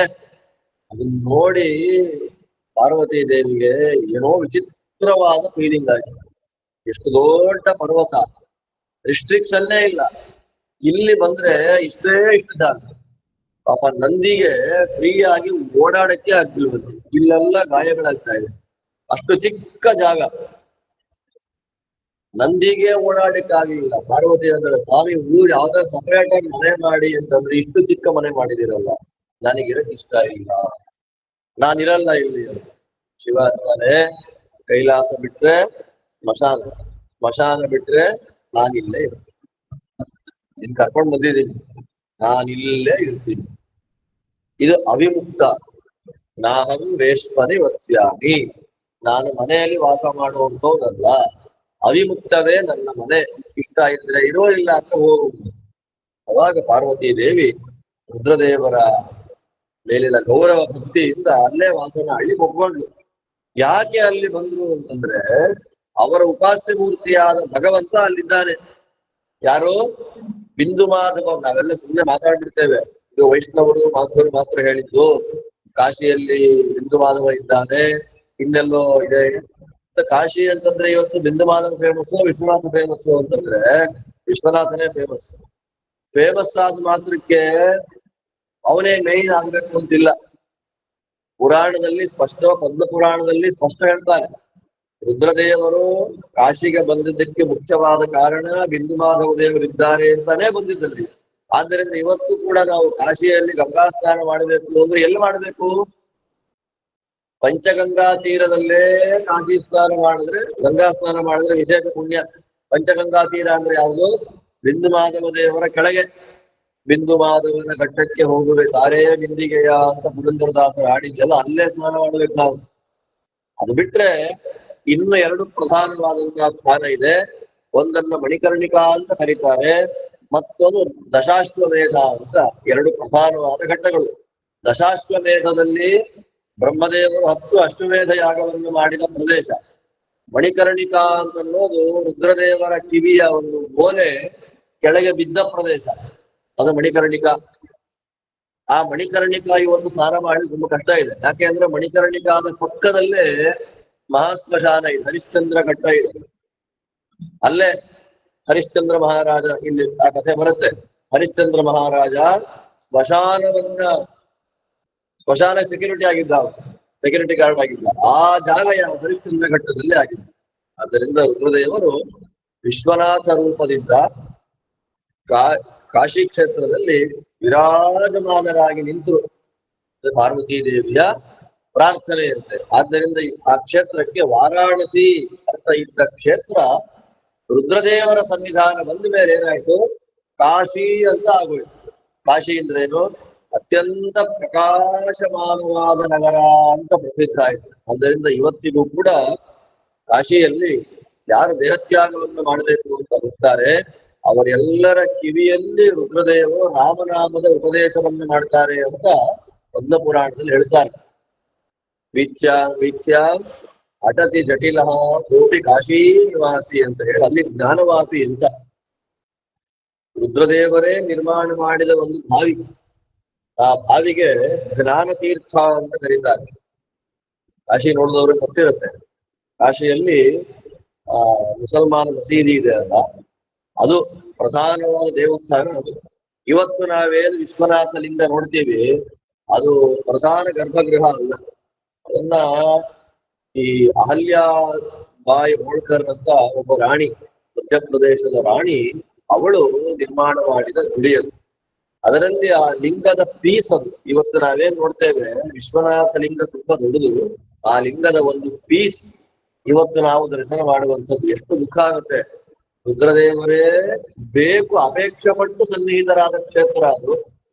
ಅದನ್ನ ನೋಡಿ ಪಾರ್ವತಿ ದೇವಿಗೆ ಏನೋ ವಿಚಿತ್ರವಾದ ಫೀಲಿಂಗ್ ಆಗಿದೆ. ಎಷ್ಟು ದೊಡ್ಡ ಪರ್ವತ, ರಿಸ್ಟ್ರಿಕ್ಷನ್ನೇ ಇಲ್ಲ, ಇಲ್ಲಿ ಬಂದ್ರೆ ಇಷ್ಟೇ ಇಷ್ಟು ಜಾಗ. ಪಾಪ ನಂದಿಗೆ ಫ್ರೀ ಆಗಿ ಓಡಾಡಕ್ಕೆ ಆಗ್ತಿಲ್ವಂತೆ, ಇಲ್ಲೆಲ್ಲ ಗಾಯಗಳಾಗ್ತಾ ಇದೆ, ಅಷ್ಟು ಚಿಕ್ಕ ಜಾಗ. ನಂದಿಗೆ ಓಡಾಡಕ್ಕೆ ಆಗಿಲ್ಲ. ಪಾರ್ವತಿ ಅಂದ್ರೆ, ಸ್ವಾಮಿ ಊರು ಯಾವ್ದಾದ್ರು ಸಪರೇಟ್ ಆಗಿ ಮನೆ ಮಾಡಿ ಅಂತಂದ್ರೆ ಇಷ್ಟು ಚಿಕ್ಕ ಮನೆ ಮಾಡಿದಿರಲ್ಲ, ನನಗಿರಕ್ ಇಷ್ಟ ಇಲ್ಲ, ನಾನಿರಲ್ಲ ಇಲ್ಲಿ. ಶಿವ ಅಂತಾನೆ, ಕೈಲಾಸ ಬಿಟ್ರೆ ಸ್ಮಶಾನ, ಸ್ಮಶಾನ ಬಿಟ್ರೆ ನಾನಿಲ್ಲೇ ಇರ್ತೀನಿ, ನಿನ್ ಕರ್ಕೊಂಡ್ ಬಂದಿದ್ದೀನಿ, ನಾನಿಲ್ಲೇ ಇರ್ತೀನಿ. ಇದು ಅವಿಮುಕ್ತ. ನಾಹಂ ವೇಶ್ವನಿ ವತ್ಸ್ಯಾಮಿ, ನಾನು ಮನೆಯಲ್ಲಿ ವಾಸ ಮಾಡುವಂತವ್ರಲ್ಲ, ಅವಿಮುಕ್ತವೇ ನನ್ನ ಮನೆ, ಇಷ್ಟ ಇದ್ರೆ ಇರೋ, ಇಲ್ಲ ಅಂತ ಹೋಗುವುದು. ಅವಾಗ ಪಾರ್ವತಿ ದೇವಿ ರುದ್ರದೇವರ ಮೇಲಿನ ಗೌರವ ಭಕ್ತಿಯಿಂದ ಅಲ್ಲೇ ವಾಸನ ಹಳ್ಳಿ ಒಪ್ಕೊಂಡ್ಲು. ಯಾಕೆ ಅಲ್ಲಿ ಬಂದ್ರು ಅಂತಂದ್ರೆ, ಅವರ ಉಪಾಸ್ಯ ಮೂರ್ತಿಯಾದ ಭಗವಂತ ಅಲ್ಲಿದ್ದಾನೆ. ಯಾರು, ಬಿಂದು ಮಾಧವ. ನಾವೆಲ್ಲ ಸುಮ್ಮನೆ ಮಾತಾಡ್ಬಿಡ್ತೇವೆ, ಇದು ವೈಷ್ಣವರು ಮಾಧವರು ಮಾತ್ರ ಹೇಳಿದ್ದು, ಕಾಶಿಯಲ್ಲಿ ಬಿಂದು ಮಾಧವ ಇದ್ದಾನೆ, ಇನ್ನೆಲ್ಲೋ ಇದೆ. ಕಾಶಿ ಅಂತಂದ್ರೆ ಇವತ್ತು ಬಿಂದು ಮಾಧವ ಫೇಮಸ್, ವಿಶ್ವನಾಥ ಫೇಮಸ್ ಅಂತಂದ್ರೆ ವಿಶ್ವನಾಥನೇ ಫೇಮಸ್. ಫೇಮಸ್ ಆದ ಮಾತ್ರಕ್ಕೆ ಅವನೇ ಮೇಯ್ನ್ ಆಗ್ಬೇಕು ಅಂತಿಲ್ಲ. ಪುರಾಣದಲ್ಲಿ ಸ್ಪಷ್ಟ, ಪದ್ಮ ಪುರಾಣದಲ್ಲಿ ಸ್ಪಷ್ಟ ಹೇಳ್ತಾರೆ, ರುದ್ರದೇವರು ಕಾಶಿಗೆ ಬಂದಿದ್ದಕ್ಕೆ ಮುಖ್ಯವಾದ ಕಾರಣ ಬಿಂದು ಮಾಧವ ದೇವರಿದ್ದಾರೆ ಅಂತಾನೆ ಬಂದಿದ್ದಲ್ಲಿ. ಆದ್ದರಿಂದ ಇವತ್ತು ಕೂಡ ನಾವು ಕಾಶಿಯಲ್ಲಿ ಗಂಗಾ ಸ್ನಾನ ಮಾಡಬೇಕು ಅಂದ್ರೆ ಎಲ್ಲಿ ಮಾಡಬೇಕು, ಪಂಚಗಂಗಾ ತೀರದಲ್ಲೇ ಕಾಶಿ ಸ್ನಾನ ಮಾಡಿದ್ರೆ, ಗಂಗಾ ಸ್ನಾನ ಮಾಡಿದ್ರೆ ವಿಶೇಷ ಪುಣ್ಯ. ಪಂಚಗಂಗಾ ತೀರ ಅಂದ್ರೆ ಯಾವುದು, ಬಿಂದು ಮಾಧವ ದೇವರ ಕೆಳಗೆ. ಬಿಂದು ಮಾಧವನ ಘಟ್ಟಕ್ಕೆ ಹೋಗುವೆ ತಾರೆ ಬಿಂದಿಗೆಯ ಅಂತ ಪುರಂದರದಾಸರು ಹಾಡಿದ್ದೆಲ್ಲ ಅಲ್ಲೇ ಸ್ನಾನ ಮಾಡ್ಬೇಕು ನಾವು. ಅದು ಬಿಟ್ರೆ ಇನ್ನು ಎರಡು ಪ್ರಧಾನವಾದಂತಹ ಸ್ಥಾನ ಇದೆ. ಒಂದನ್ನ ಮಣಿಕರ್ಣಿಕಾ ಅಂತ ಕರೀತಾರೆ, ಮತ್ತೊಂದು ದಶಾಶ್ವಮೇಧ ಅಂತ. ಎರಡು ಪ್ರಧಾನವಾದ ಘಟ್ಟಗಳು. ದಶಾಶ್ವಮೇಧದಲ್ಲಿ ಬ್ರಹ್ಮದೇವರು 10 ಅಶ್ವಮೇಧ ಯಾಗವನ್ನು ಮಾಡಿದ ಪ್ರದೇಶ. ಮಣಿಕರ್ಣಿಕಾ ಅಂತ ಅನ್ನೋದು ರುದ್ರದೇವರ ಕಿವಿಯ ಒಂದು ಗೋಲೆ ಕೆಳಗೆ ಬಿದ್ದ ಪ್ರದೇಶ, ಅದು ಮಣಿಕರ್ಣಿಕಾ. ಆ ಮಣಿಕರ್ಣಿಕಾ ಇವತ್ತು ಸ್ನಾನ ಮಾಡಿ ತುಂಬಾ ಕಷ್ಟ ಇದೆ. ಯಾಕೆ ಅಂದ್ರೆ ಮಣಿಕರ್ಣಿಕಾದ ಪಕ್ಕದಲ್ಲೇ ಮಹಾಶ್ಮಶಾನ ಇದೆ, ಹರಿಶ್ಚಂದ್ರ ಘಟ್ಟ ಇದೆ. ಅಲ್ಲೇ ಹರಿಶ್ಚಂದ್ರ ಮಹಾರಾಜ, ಇಲ್ಲಿ ಆ ಕಥೆ ಬರುತ್ತೆ. ಹರಿಶ್ಚಂದ್ರ ಮಹಾರಾಜ ಸ್ಮಶಾನ ಸೆಕ್ಯೂರಿಟಿ ಆಗಿದ್ದ, ಸೆಕ್ಯೂರಿಟಿ ಗಾರ್ಡ್ ಆಗಿದ್ದ. ಆ ಜಾಗ ಯಾವ ಹರಿಶ್ಚಂದ್ರ ಘಟ್ಟದಲ್ಲಿ ಆಗಿದ್ದ. ಆದ್ದರಿಂದ ರುದ್ರದೇವರು ವಿಶ್ವನಾಥ ರೂಪದಿಂದ ಕಾಶಿ ಕ್ಷೇತ್ರದಲ್ಲಿ ವಿರಾಜಮಾನರಾಗಿ ನಿಂತು ಪಾರ್ವತೀ ದೇವಿಯ ಪ್ರಾರ್ಥನೆಯಂತೆ. ಆದ್ದರಿಂದ ಆ ಕ್ಷೇತ್ರಕ್ಕೆ ವಾರಾಣಸಿ ಅಂತ ಇದ್ದ ಕ್ಷೇತ್ರ ರುದ್ರದೇವರ ಸನ್ನಿಧಾನ ಬಂದ ಮೇಲೆ ಏನಾಯ್ತು, ಕಾಶಿ ಅಂತ ಆಗೋಯ್ತು. ಕಾಶಿ ಅಂದ್ರೇನು? ಅತ್ಯಂತ ಪ್ರಕಾಶಮಾನವಾದ ನಗರ ಅಂತ ಪ್ರಸಿದ್ಧ ಆಯ್ತು. ಆದ್ದರಿಂದ ಇವತ್ತಿಗೂ ಕೂಡ ಕಾಶಿಯಲ್ಲಿ ಯಾರು ದೇಹತ್ಯಾಗವನ್ನು ಮಾಡಬೇಕು ಅಂತ ಹೋಗ್ತಾರೆ, ಅವರೆಲ್ಲರ ಕಿವಿಯಲ್ಲಿ ರುದ್ರದೇವರು ರಾಮನಾಮದ ಉಪದೇಶವನ್ನು ಮಾಡ್ತಾರೆ ಅಂತ ಪದ್ಮ ಪುರಾಣದಲ್ಲಿ ಹೇಳ್ತಾರೆ. ವಿಚ್ಯ ಅಟತಿ ಜಟಿಲ ಕೋಟಿ ಕಾಶಿ ನಿವಾಸಿ ಅಂತ ಹೇಳಿ, ಅಲ್ಲಿ ಜ್ಞಾನವಾಪಿ ಅಂತ ರುದ್ರದೇವರೇ ನಿರ್ಮಾಣ ಮಾಡಿದ ಒಂದು ಬಾವಿ. ಆ ಬಾವಿಗೆ ಜ್ಞಾನ ತೀರ್ಥ ಅಂತ ಕರೀತಾರೆ. ಕಾಶಿ ನೋಡಿದವ್ರಿಗೆ ಗೊತ್ತಿರುತ್ತೆ. ಕಾಶಿಯಲ್ಲಿ ಮುಸಲ್ಮಾನ ಮಸೀದಿ ಇದೆ ಅಲ್ಲ, ಅದು ಪ್ರಧಾನವಾದ ದೇವಸ್ಥಾನ. ಅದು ಇವತ್ತು ನಾವೇನು ವಿಶ್ವನಾಥ ಲಿಂಗ ನೋಡ್ತೀವಿ, ಅದು ಪ್ರಧಾನ ಗರ್ಭಗೃಹ ಅಲ್ಲ. ಅದನ್ನ ಈ ಅಹಲ್ಯ ಬಾಯಿ ಹೋಳ್ಕರ್ ಅಂತ ಒಬ್ಬ ರಾಣಿ, ಮಧ್ಯಪ್ರದೇಶದ ರಾಣಿ, ಅವಳು ನಿರ್ಮಾಣ ಮಾಡಿದ ಗುಡಿ ಅದು. ಅದರಲ್ಲಿ ಆ ಲಿಂಗದ ಪೀಸ್ ಅದು. ಇವತ್ತು ನಾವೇನ್ ನೋಡ್ತೇವೆ, ವಿಶ್ವನಾಥ ಲಿಂಗ ತುಂಬಾ ದೊಡ್ಡದು. ಆ ಲಿಂಗದ ಒಂದು ಪೀಸ್ ಇವತ್ತು ನಾವು ದರ್ಶನ ಮಾಡುವಂಥದ್ದು. ಎಷ್ಟು ದುಃಖ ಆಗುತ್ತೆ. ರುದ್ರದೇವರೇ ಬೇಕು ಅಪೇಕ್ಷೆ ಪಟ್ಟು ಸನ್ನಿಹಿತರಾದ ಕ್ಷೇತ್ರ ಅದು.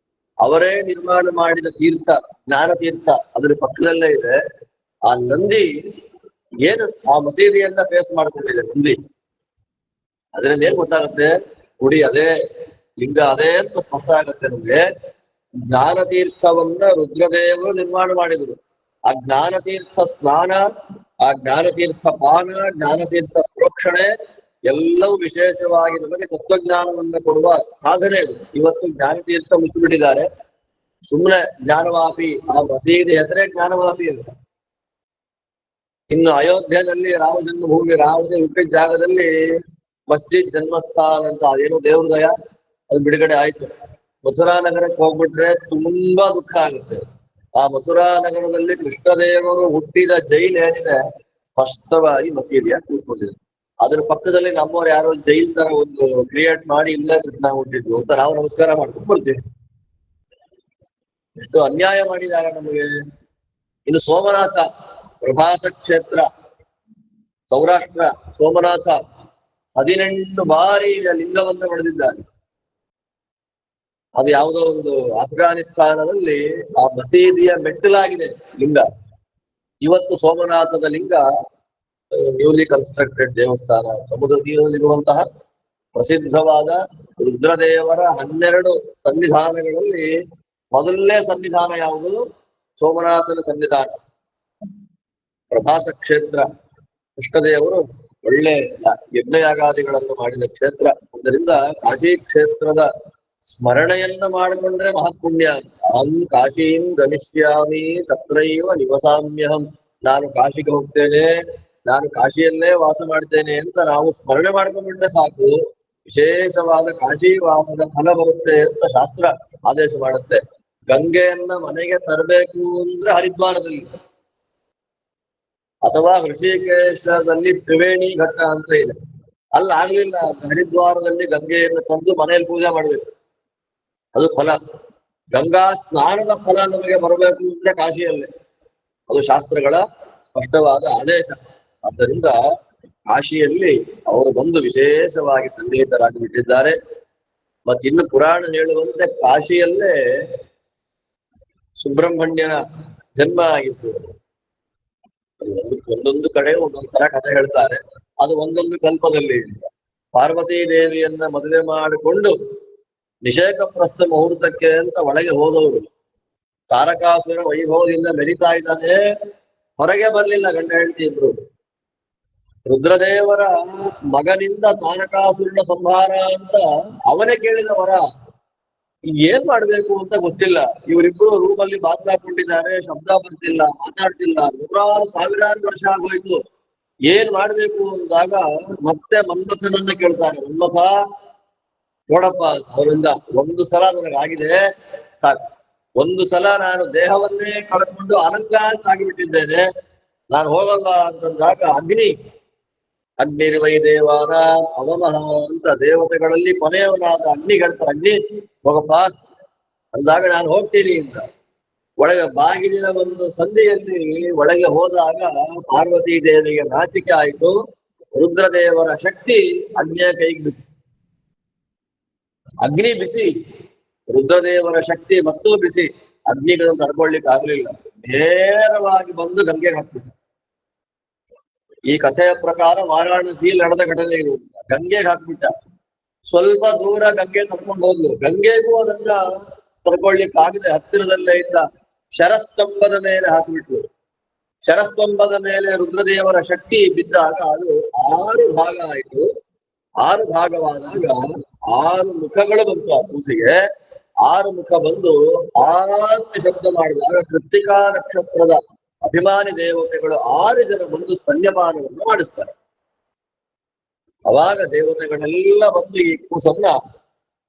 ಅವರೇ ನಿರ್ಮಾಣ ಮಾಡಿದ ತೀರ್ಥ, ಜ್ಞಾನ ತೀರ್ಥ, ಅದ್ರ ಪಕ್ಕದಲ್ಲೇ ಇದೆ. ಆ ನಂದಿ ಏನು ಆ ಮಸೀದಿಯನ್ನ ಫೇಸ್ ಮಾಡ್ಕೊಂಡಿದೆ ನಂದಿ. ಅದರಿಂದ ಏನ್ ಗೊತ್ತಾಗುತ್ತೆ, ಗುಡಿ ಅದೇ, ಲಿಂಗ ಅದೇ ಅಂತ ಸ್ಪಷ್ಟ ಆಗುತ್ತೆ ನಮ್ಗೆ. ಜ್ಞಾನ ತೀರ್ಥವನ್ನ ರುದ್ರದೇವರು ನಿರ್ಮಾಣ ಮಾಡಿದ್ರು. ಆ ಜ್ಞಾನ ತೀರ್ಥ ಸ್ನಾನ, ಆ ಜ್ಞಾನ ತೀರ್ಥ ಪಾನ, ಜ್ಞಾನ ತೀರ್ಥ ಪ್ರೋಕ್ಷಣೆ ಎಲ್ಲವೂ ವಿಶೇಷವಾಗಿ ನಮಗೆ ತತ್ವಜ್ಞಾನವನ್ನ ಕೊಡುವ ಸಾಧನೆ ಇದು. ಇವತ್ತು ಜ್ಞಾನ ತೀರ್ಥ ಮುಚ್ಚಿಬಿಟ್ಟಿದ್ದಾರೆ. ಸುಮ್ಮನೆ ಜ್ಞಾನವಾಪಿ, ಆ ಮಸೀದಿ ಹೆಸರೇ ಜ್ಞಾನವಾಪಿ ಅಂತ. ಇನ್ನು ಅಯೋಧ್ಯೆಯಲ್ಲಿ ರಾಮ ಜನ್ಮಭೂಮಿ, ರಾಮದೇ ಹುಟ್ಟಿದ ಜಾಗದಲ್ಲಿ ಮಸ್ಜಿದ್ ಜನ್ಮಸ್ಥಾನ ಅಂತ ಅದೇನೋ ದೇವ್ರ ದಯ, ಅದು ಬಿಡುಗಡೆ ಆಯ್ತು. ಮಥುರಾ ನಗರಕ್ಕೆ ಹೋಗ್ಬಿಟ್ರೆ ತುಂಬಾ ದುಃಖ ಆಗುತ್ತೆ. ಆ ಮಥುರಾ ನಗರದಲ್ಲಿ ಕೃಷ್ಣದೇವರು ಹುಟ್ಟಿದ ಜೈಲ್ ಏನಿದೆ, ಸ್ಪಷ್ಟವಾಗಿ ಮಸೀದಿಯಾಗಿ ಕೂತ್ಕೊಂಡಿದೆ. ಅದ್ರ ಪಕ್ಕದಲ್ಲಿ ನಮ್ಮವ್ರು ಯಾರೋ ಜೈಲ್ ತರ ಒಂದು ಕ್ರಿಯೇಟ್ ಮಾಡಿ ಇಲ್ಲ ಕೃಷ್ಣ ಹುಟ್ಟಿದ್ದು ಅಂತ ನಾವು ನಮಸ್ಕಾರ ಮಾಡ್ಕೊಂಡು ಬರ್ತೀವಿ. ಎಷ್ಟು ಅನ್ಯಾಯ ಮಾಡಿದ್ದಾರೆ ನಮಗೆ. ಇನ್ನು ಸೋಮನಾಥ ಪ್ರಭಾಸ ಕ್ಷೇತ್ರ, ಸೌರಾಷ್ಟ್ರ ಸೋಮನಾಥ 18 ಬಾರಿ ಲಿಂಗವನ್ನು ಪಡೆದಿದ್ದಾರೆ. ಅದು ಯಾವುದೋ ಒಂದು ಅಫ್ಘಾನಿಸ್ತಾನದಲ್ಲಿ ಆ ಮಸೀದಿಯ ಮೆಟ್ಟಿಲಾಗಿದೆ ಲಿಂಗ. ಇವತ್ತು ಸೋಮನಾಥದ ಲಿಂಗ ನ್ಯೂಲಿ ಕನ್ಸ್ಟ್ರಕ್ಟೆಡ್ ದೇವಸ್ಥಾನ. ಸಮುದ್ರ ತೀರದಲ್ಲಿರುವಂತಹ ಪ್ರಸಿದ್ಧವಾದ ರುದ್ರದೇವರ 12 ಸನ್ನಿಧಾನಗಳಲ್ಲಿ ಮೊದಲನೇ ಸನ್ನಿಧಾನ ಯಾವುದು? ಸೋಮನಾಥನ ಸನ್ನಿಧಾನ, ಪ್ರಭಾಸ ಕ್ಷೇತ್ರ. ಕೃಷ್ಣದೇವರು ಒಳ್ಳೆ ಯಜ್ಞಯಾಗಾದಿಗಳನ್ನು ಮಾಡಿದ ಕ್ಷೇತ್ರ. ಆದ್ದರಿಂದ ಕಾಶಿ ಕ್ಷೇತ್ರದ ಸ್ಮರಣೆಯನ್ನ ಮಾಡಿಕೊಂಡ್ರೆ ಮಹತ್ಪುಣ್ಯ. ಅಹಂ ಕಾಶೀಂ ಗಮಿಷ್ಯಾಮಿ ತತ್ರೈವ ನಿವಸಾಮ್ಯಹಂ. ನಾನು ಕಾಶಿಗೆ ಹೋಗ್ತೇನೆ, ನಾನು ಕಾಶಿಯಲ್ಲೇ ವಾಸ ಮಾಡ್ತೇನೆ ಅಂತ ನಾವು ಸ್ಮರಣೆ ಮಾಡ್ಕೊಂಡ್ಬಿಟ್ರೆ ಸಾಕು, ವಿಶೇಷವಾದ ಕಾಶಿ ವಾಸದ ಫಲ ಬರುತ್ತೆ ಅಂತ ಶಾಸ್ತ್ರ ಆದೇಶ ಮಾಡುತ್ತೆ. ಗಂಗೆಯನ್ನ ಮನೆಗೆ ತರಬೇಕು ಅಂದ್ರೆ ಹರಿದ್ವಾರದಲ್ಲಿ, ಅಥವಾ ಋಷಿಕೇಶದಲ್ಲಿ ತ್ರಿವೇಣಿ ಘಟ್ಟ ಅಂತ ಇದೆ, ಅಲ್ಲಿ ಆಗ್ಲಿಲ್ಲ, ಹರಿದ್ವಾರದಲ್ಲಿ ಗಂಗೆಯನ್ನು ತಂದು ಮನೆಯಲ್ಲಿ ಪೂಜೆ ಮಾಡ್ಬೇಕು. ಅದು ಫಲ. ಗಂಗಾ ಸ್ನಾನದ ಫಲ ನಮಗೆ ಬರಬೇಕು ಅಂದ್ರೆ ಕಾಶಿಯಲ್ಲೇ, ಅದು ಶಾಸ್ತ್ರಗಳ ಸ್ಪಷ್ಟವಾದ ಆದೇಶ. ಆದ್ದರಿಂದ ಕಾಶಿಯಲ್ಲಿ ಅವರು ಬಂದು ವಿಶೇಷವಾಗಿ ಸನ್ನಿಹಿತರಾಗಿ ಬಿಟ್ಟಿದ್ದಾರೆ. ಮತ್ತಿನ್ನು ಪುರಾಣ ಹೇಳುವಂತೆ ಕಾಶಿಯಲ್ಲೇ ಸುಬ್ರಹ್ಮಣ್ಯನ ಜನ್ಮ ಆಗಿತ್ತು. ಒಂದೊಂದು ಕಡೆ ಒಂದೊಂದು ತರ ಕಥೆ ಹೇಳ್ತಾರೆ. ಅದು ಒಂದೊಂದು ಕಲ್ಪದಲ್ಲಿ. ಪಾರ್ವತೀ ದೇವಿಯನ್ನ ಮದುವೆ ಮಾಡಿಕೊಂಡು ನಿಷೇಕ ಪ್ರಸ್ಥ ಮುಹೂರ್ತಕ್ಕೆ ಅಂತ ಒಳಗೆ ಹೋದವರು, ತಾರಕಾಸುರ ವೈಭವದಿಂದ ಮೆರಿತಾ ಇದ್ದಾನೆ, ಹೊರಗೆ ಬರ್ಲಿಲ್ಲ ಗಂಡ ಹೆಂಡತಿ ಇಬ್ರು. ರುದ್ರದೇವರ ಮಗನಿಂದ ತಾರಕಾಸುರನ ಸಂಹಾರ ಅಂತ ಅವನೇ ಕೇಳಿದ ವರ. ಏನ್ ಮಾಡ್ಬೇಕು ಅಂತ ಗೊತ್ತಿಲ್ಲ. ಇವರಿಬ್ರು ರೂಮಲ್ಲಿ ಬಾಗ್ಲಾಕೊಂಡಿದ್ದಾರೆ, ಶಬ್ದ ಬರ್ತಿಲ್ಲ, ಮಾತಾಡ್ತಿಲ್ಲ, ನೂರಾರು ಸಾವಿರಾರು ವರ್ಷ ಆಗೋಯ್ತು. ಏನ್ ಮಾಡ್ಬೇಕು ಅಂದಾಗ ಮತ್ತೆ ಮನ್ಮಥನನ್ನ ಕೇಳ್ತಾರೆ. ಮನ್ಮಥ ನೋಡಪ್ಪ, ಅವರಿಂದ ಒಂದು ಸಲ ನನಗಾಗಿದೆ ಸಾಕು. ಒಂದು ಸಲ ನಾನು ದೇಹವನ್ನೇ ಕಳ್ಕೊಂಡು ಅಲಂಕಾರ ಆಗಿಬಿಟ್ಟಿದ್ದೇನೆ, ನಾನು ಹೋಗಲ್ಲ ಅಂತಂದಾಗ ಅಗ್ನಿರ್ವೈ ದೇವಾನ ಅವಮಹ ಅಂತ ದೇವತೆಗಳಲ್ಲಿ ಕೊನೆಯವನಾದ ಅಗ್ನಿ ಹೇಳ್ತಾರೆ, ಅಗ್ನಿ ಹೋಗಪ್ಪ ಅಂದಾಗ ನಾನು ಹೋಗ್ತೀನಿ ಅಂತ. ಒಳಗೆ ಬಾಗಿಲಿನ ಒಂದು ಸಂಧಿಯಲ್ಲಿ ಒಳಗೆ ಹೋದಾಗ ಪಾರ್ವತಿ ದೇವಿಗೆ ನಾಚಿಕೆ ಆಯಿತು. ರುದ್ರದೇವರ ಶಕ್ತಿ ಅಗ್ನಿಯ ಕೈಗೆ ಬಿತ್ತು. ಅಗ್ನಿ ಬಿಸಿ, ರುದ್ರದೇವರ ಶಕ್ತಿ ಮತ್ತೂ ಬಿಸಿ. ಅಗ್ನಿಗಳನ್ನು ತಡ್ಕೊಳ್ಲಿಕ್ಕೆ ಆಗ್ಲಿಲ್ಲ, ನೇರವಾಗಿ ಬಂದು ಗಂಗೆಗೆ ಹಾಕ್ಬಿಟ್ಟ. ಈ ಕಥೆಯ ಪ್ರಕಾರ ವಾರಾಣಸಿಯಲ್ಲಿ ನಡೆದ ಘಟನೆ ಇದು. ಗಂಗೆಗೆ ಹಾಕ್ಬಿಟ್ಟ. ಸ್ವಲ್ಪ ದೂರ ಗಂಗೆ ತಡ್ಕೊಂಡು ಹೋದ್ಲು. ಗಂಗೆಗೂ ಅದನ್ನ ತಡ್ಕೊಳ್ಲಿಕ್ಕೆ ಆಗದೆ ಹತ್ತಿರದಲ್ಲೇ ಇದ್ದ ಶರಸ್ತಂಭದ ಮೇಲೆ ಹಾಕಿಬಿಟ್ಲು. ಶರಸ್ತಂಭದ ಮೇಲೆ ರುದ್ರದೇವರ ಶಕ್ತಿ ಬಿದ್ದಾಗ ಅದು 6 ಭಾಗ ಆಯಿತು. 6 ಭಾಗವಾದಾಗ 6 ಮುಖಗಳು ಬಂತು ಆ ಕೂಸಿಗೆ. 6 ಮುಖ ಬಂದು ಅಂತ ಶಬ್ದ ಮಾಡಿದಾಗ ಕೃತ್ತಿಕಾ ನಕ್ಷತ್ರದ ಅಭಿಮಾನಿ ದೇವತೆಗಳು 6 ಜನ ಬಂದು ಸ್ತನ್ಯಪಾನವನ್ನು ಮಾಡಿಸ್ತಾರೆ. ಅವಾಗ ದೇವತೆಗಳೆಲ್ಲ ಬಂದು ಈ ಕೂಸನ್ನ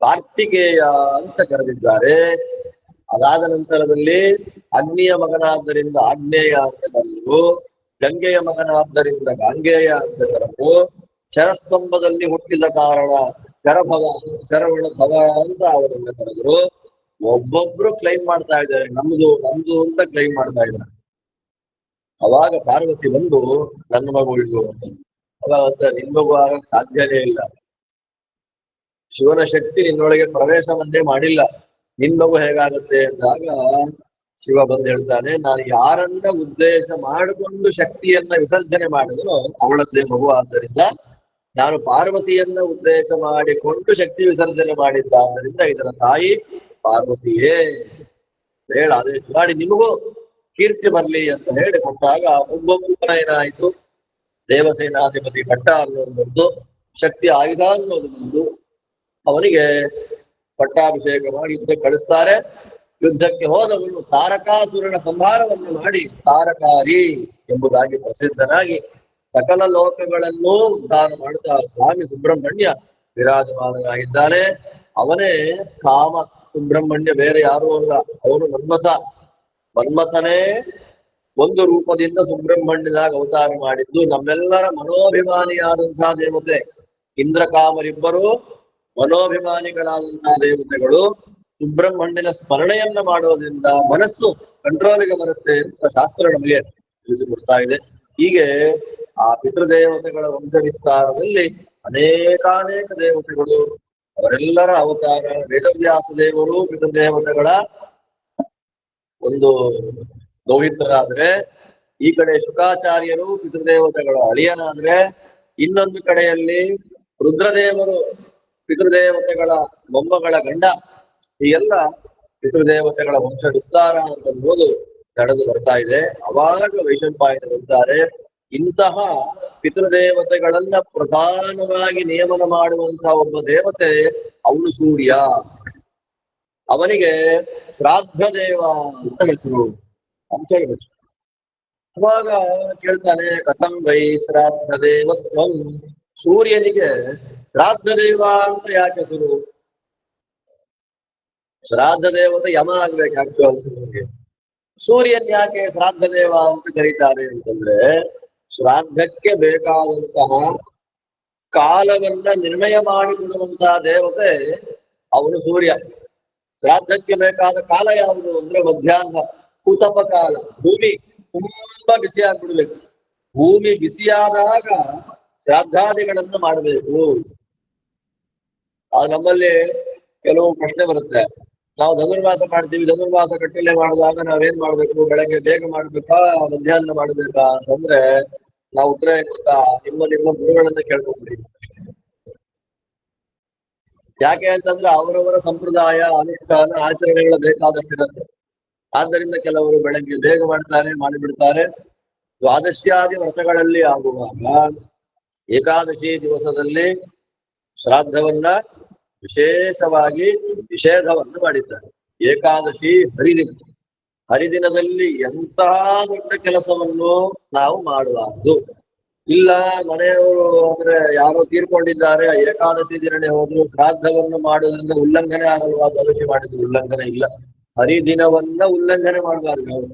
ಕಾರ್ತಿಕೇಯ ಅಂತ ಕರೆದಿದ್ದಾರೆ. ಅದಾದ ನಂತರದಲ್ಲಿ ಅಗ್ನಿಯ ಮಗನಾದ್ದರಿಂದ ಆಗ್ನೇಯ ಅಂತ ಕರೆದರು, ಗಂಗೆಯ ಮಗನಾದ್ದರಿಂದ ಗಾಂಗೇಯ ಅಂತ ಕರೆದರು, ಶರಸ್ತಂಭದಲ್ಲಿ ಹುಟ್ಟಿದ ಕಾರಣ ಶರವಣ ಭವ ಅಂತ ಅವರನ್ನ ಕರೆದರು. ಒಬ್ಬೊಬ್ರು ಕ್ಲೈಮ್ ಮಾಡ್ತಾ ಇದ್ದಾರೆ, ನಮ್ದು ಅಂತ ಕ್ಲೈಮ್ ಮಾಡ್ತಾ ಇದ್ದಾರೆ. ಅವಾಗ ಪಾರ್ವತಿ ಬಂದು ನನ್ನ ಮಗು ಇದು ಅಂತ. ಅವಾಗ ನಿನ್ ಮಗು ಆಗಕ್ ಸಾಧ್ಯನೇ ಇಲ್ಲ, ಶಿವನ ಶಕ್ತಿ ನಿನ್ನೊಳಗೆ ಪ್ರವೇಶವನ್ನೇ ಮಾಡಿಲ್ಲ, ನಿನ್ ಮಗು ಹೇಗಾಗುತ್ತೆ ಅಂದಾಗ ಶಿವ ಬಂದು ಹೇಳ್ತಾನೆ, ನಾನು ಯಾರನ್ನ ಉದ್ದೇಶ ಮಾಡಿಕೊಂಡು ಶಕ್ತಿಯನ್ನ ವಿಸರ್ಜನೆ ಮಾಡಿದ್ರು ಅವಳದ್ದೇ ಮಗು. ಆದ್ದರಿಂದ ನಾನು ಪಾರ್ವತಿಯನ್ನ ಉದ್ದೇಶ ಮಾಡಿಕೊಂಡು ಶಕ್ತಿ ವಿಸರ್ಜನೆ ಮಾಡಿದ್ದಾದ್ದರಿಂದ ಇದರ ತಾಯಿ ಪಾರ್ವತಿಯೇ ಹೇಳ ಆದೇಶ ಮಾಡಿ ನಿಮಗೂ ಕೀರ್ತಿ ಬರ್ಲಿ ಅಂತ ಹೇಳಿ ಕೊಟ್ಟಾಗ ಒಬ್ಬೊಬ್ಬನ ಏನಾಯ್ತು, ದೇವಸೇನಾಧಿಪತಿ ಭಟ್ಟ ಅನ್ನೋದು ಬಂದು, ಶಕ್ತಿ ಆಯುಧ ಅನ್ನೋದು ಬಂದು, ಅವನಿಗೆ ಪಟ್ಟಾಭಿಷೇಕ ಮಾಡಿ ಯುದ್ಧ ಕಳಿಸ್ತಾರೆ. ಯುದ್ಧಕ್ಕೆ ಹೋದವನು ತಾರಕಾಸುರನ ಸಂಹಾರವನ್ನು ಮಾಡಿ ತಾರಕಾರಿ ಎಂಬುದಾಗಿ ಪ್ರಸಿದ್ಧನಾಗಿ ಸಕಲ ಲೋಕಗಳನ್ನೂ ಉದ್ಧಾರ ಮಾಡುತ್ತಾ ಸ್ವಾಮಿ ಸುಬ್ರಹ್ಮಣ್ಯ ವಿರಾಜಮಾನನಾಗಿದ್ದಾನೆ. ಅವನೇ ಕಾಮ ಸುಬ್ರಹ್ಮಣ್ಯ, ಬೇರೆ ಯಾರೂ ಅಲ್ಲ. ಅವನು ಮನ್ಮಥನೇ ಒಂದು ರೂಪದಿಂದ ಸುಬ್ರಹ್ಮಣ್ಯದಾಗ ಅವತಾರ ಮಾಡಿದ್ದು. ನಮ್ಮೆಲ್ಲರ ಮನೋಭಿಮಾನಿಯಾದಂತಹ ದೇವತೆ ಇಂದ್ರಕಾಮರಿಬ್ಬರು ಮನೋಭಿಮಾನಿಗಳಾದಂತಹ ದೇವತೆಗಳು. ಸುಬ್ರಹ್ಮಣ್ಯನ ಸ್ಮರಣೆಯನ್ನ ಮಾಡೋದ್ರಿಂದ ಮನಸ್ಸು ಕಂಟ್ರೋಲಿಗೆ ಬರುತ್ತೆ ಅಂತ ಶಾಸ್ತ್ರ ನಮಗೆ ತಿಳಿಸಿಕೊಡ್ತಾ ಇದೆ. ಹೀಗೆ ಆ ಪಿತೃದೇವತೆಗಳ ವಂಶ ವಿಸ್ತಾರದಲ್ಲಿ ಅನೇಕಾನೇಕ ದೇವತೆಗಳು, ಅವರೆಲ್ಲರ ಅವತಾರ. ವೇದವ್ಯಾಸ ದೇವರು ಪಿತೃದೇವತೆಗಳ ಒಂದು ದೌಹಿತ್ರರಾದ್ರೆ, ಈ ಕಡೆ ಶುಕಾಚಾರ್ಯರು ಪಿತೃದೇವತೆಗಳ ಅಳಿಯನಾದ್ರೆ, ಇನ್ನೊಂದು ಕಡೆಯಲ್ಲಿ ರುದ್ರದೇವರು ಪಿತೃದೇವತೆಗಳ ಮೊಮ್ಮಗಳ ಗಂಡ. ಹೀಗೆಲ್ಲ ಪಿತೃದೇವತೆಗಳ ವಂಶ ವಿಸ್ತಾರ ಅಂತಂಬೋದು ನಡೆದು ಬರ್ತಾ ಇದೆ. ಅವಾಗ ವೈಶಂಪಾಯನ ಬರ್ತಾರೆ, ಇಂತಹ ಪಿತೃದೇವತೆಗಳನ್ನ ಪ್ರಧಾನವಾಗಿ ನೇಮನ ಮಾಡುವಂತಹ ಒಬ್ಬ ದೇವತೆ ಅವನು ಸೂರ್ಯ. ಅವನಿಗೆ ಶ್ರಾದ್ದ ದೇವ ಅಂತ ಹೆಸರು ಅಂತ ಹೇಳ್ಬೇಕು. ಅವಾಗ ಕೇಳ್ತಾನೆ, ಕಥಂ ವೈ ಶ್ರಾದ್ದ ದೇವತ್ವಂ, ಸೂರ್ಯನಿಗೆ ಶ್ರಾದ್ದ ದೇವ ಅಂತ ಯಾಕೆ ಹೆಸರು? ಶ್ರಾದ್ದ ದೇವತೆ ಯಮ ಆಗ್ಬೇಕು ಆಕ್ಚುಲಿ. ಸೂರ್ಯನ್ ಯಾಕೆ ಶ್ರಾದ್ದ ದೇವ ಅಂತ ಕರೀತಾರೆ ಅಂತಂದ್ರೆ, ಶ್ರಾದ್ದಕ್ಕೆ ಬೇಕಾದಂತಹ ಕಾಲವನ್ನ ನಿರ್ಣಯ ಮಾಡಿಕೊಡುವಂತಹ ದೇವತೆ ಅವನು ಸೂರ್ಯ. ಶ್ರಾದ್ದಕ್ಕೆ ಬೇಕಾದ ಕಾಲ ಯಾವುದು ಅಂದ್ರೆ ಮಧ್ಯಾಹ್ನ, ಕುತಪ ಕಾಲ. ಭೂಮಿ ತುಂಬಾ ಬಿಸಿ ಆಗ್ಬಿಡ್ಬೇಕು. ಭೂಮಿ ಬಿಸಿಯಾದಾಗ ಶ್ರಾದ್ದಾದಿಗಳನ್ನ ಮಾಡಬೇಕು. ಅದು ನಮ್ಮಲ್ಲಿ ಕೆಲವು ಪ್ರಶ್ನೆ ಬರುತ್ತೆ. ನಾವು ಧನುರ್ಮಾಸ ಮಾಡ್ತೀವಿ, ಧನುರ್ಮಾಸ ಕಟ್ಟಲೆ ಮಾಡಿದಾಗ ನಾವೇನ್ ಮಾಡ್ಬೇಕು? ಬೆಳಗ್ಗೆ ಬೇಗ ಮಾಡ್ಬೇಕಾ, ಮಧ್ಯಾಹ್ನ ಮಾಡ್ಬೇಕಾ ಅಂತಂದ್ರೆ ನಾವು ಉತ್ತರ ಏನ್ ಗೊತ್ತಾ? ನಿಮ್ಮ ಗುರುಗಳನ್ನ ಕೇಳ್ಕೊಂಡ್ಬಿಡಿ. ಯಾಕೆ ಅಂತಂದ್ರೆ ಅವರವರ ಸಂಪ್ರದಾಯ, ಅನುಷ್ಠಾನ, ಆಚರಣೆಗಳ ಬೇಕಾದಷ್ಟಿರುತ್ತೆ. ಆದ್ದರಿಂದ ಕೆಲವರು ಬೆಳಗ್ಗೆ ಬೇಗ ಮಾಡ್ತಾರೆ, ಮಾಡಿಬಿಡ್ತಾರೆ. ದ್ವಾದಶ್ಯಾದಿ ವ್ರತಗಳಲ್ಲಿ ಆಗುವಾಗ ಏಕಾದಶಿ ದಿವಸದಲ್ಲಿ ಶ್ರಾದ್ದವನ್ನ ವಿಶೇಷವಾಗಿ ನಿಷೇಧವನ್ನು ಮಾಡಿದ್ದಾರೆ. ಏಕಾದಶಿ ಹರಿದಿನ. ಹರಿದಿನದಲ್ಲಿ ಎಂತಹ ದೊಡ್ಡ ಕೆಲಸವನ್ನು ನಾವು ಮಾಡಬಾರದು. ಇಲ್ಲ ಮನೆಯವರು ಅಂದ್ರೆ ಯಾರೋ ತೀರ್ಕೊಂಡಿದ್ದಾರೆ, ಏಕಾದಶಿ ದಿನನೇ ಹೋದ್ರು, ಶ್ರಾದ್ದವನ್ನು ಮಾಡೋದ್ರಿಂದ ಉಲ್ಲಂಘನೆ ಆಗಲ್ವಾ? ದ್ವಾದಶಿ ಮಾಡಿದ್ರು ಉಲ್ಲಂಘನೆ ಇಲ್ಲ. ಹರಿದಿನವನ್ನ ಉಲ್ಲಂಘನೆ ಮಾಡಬಾರ್ದು ನಾವು.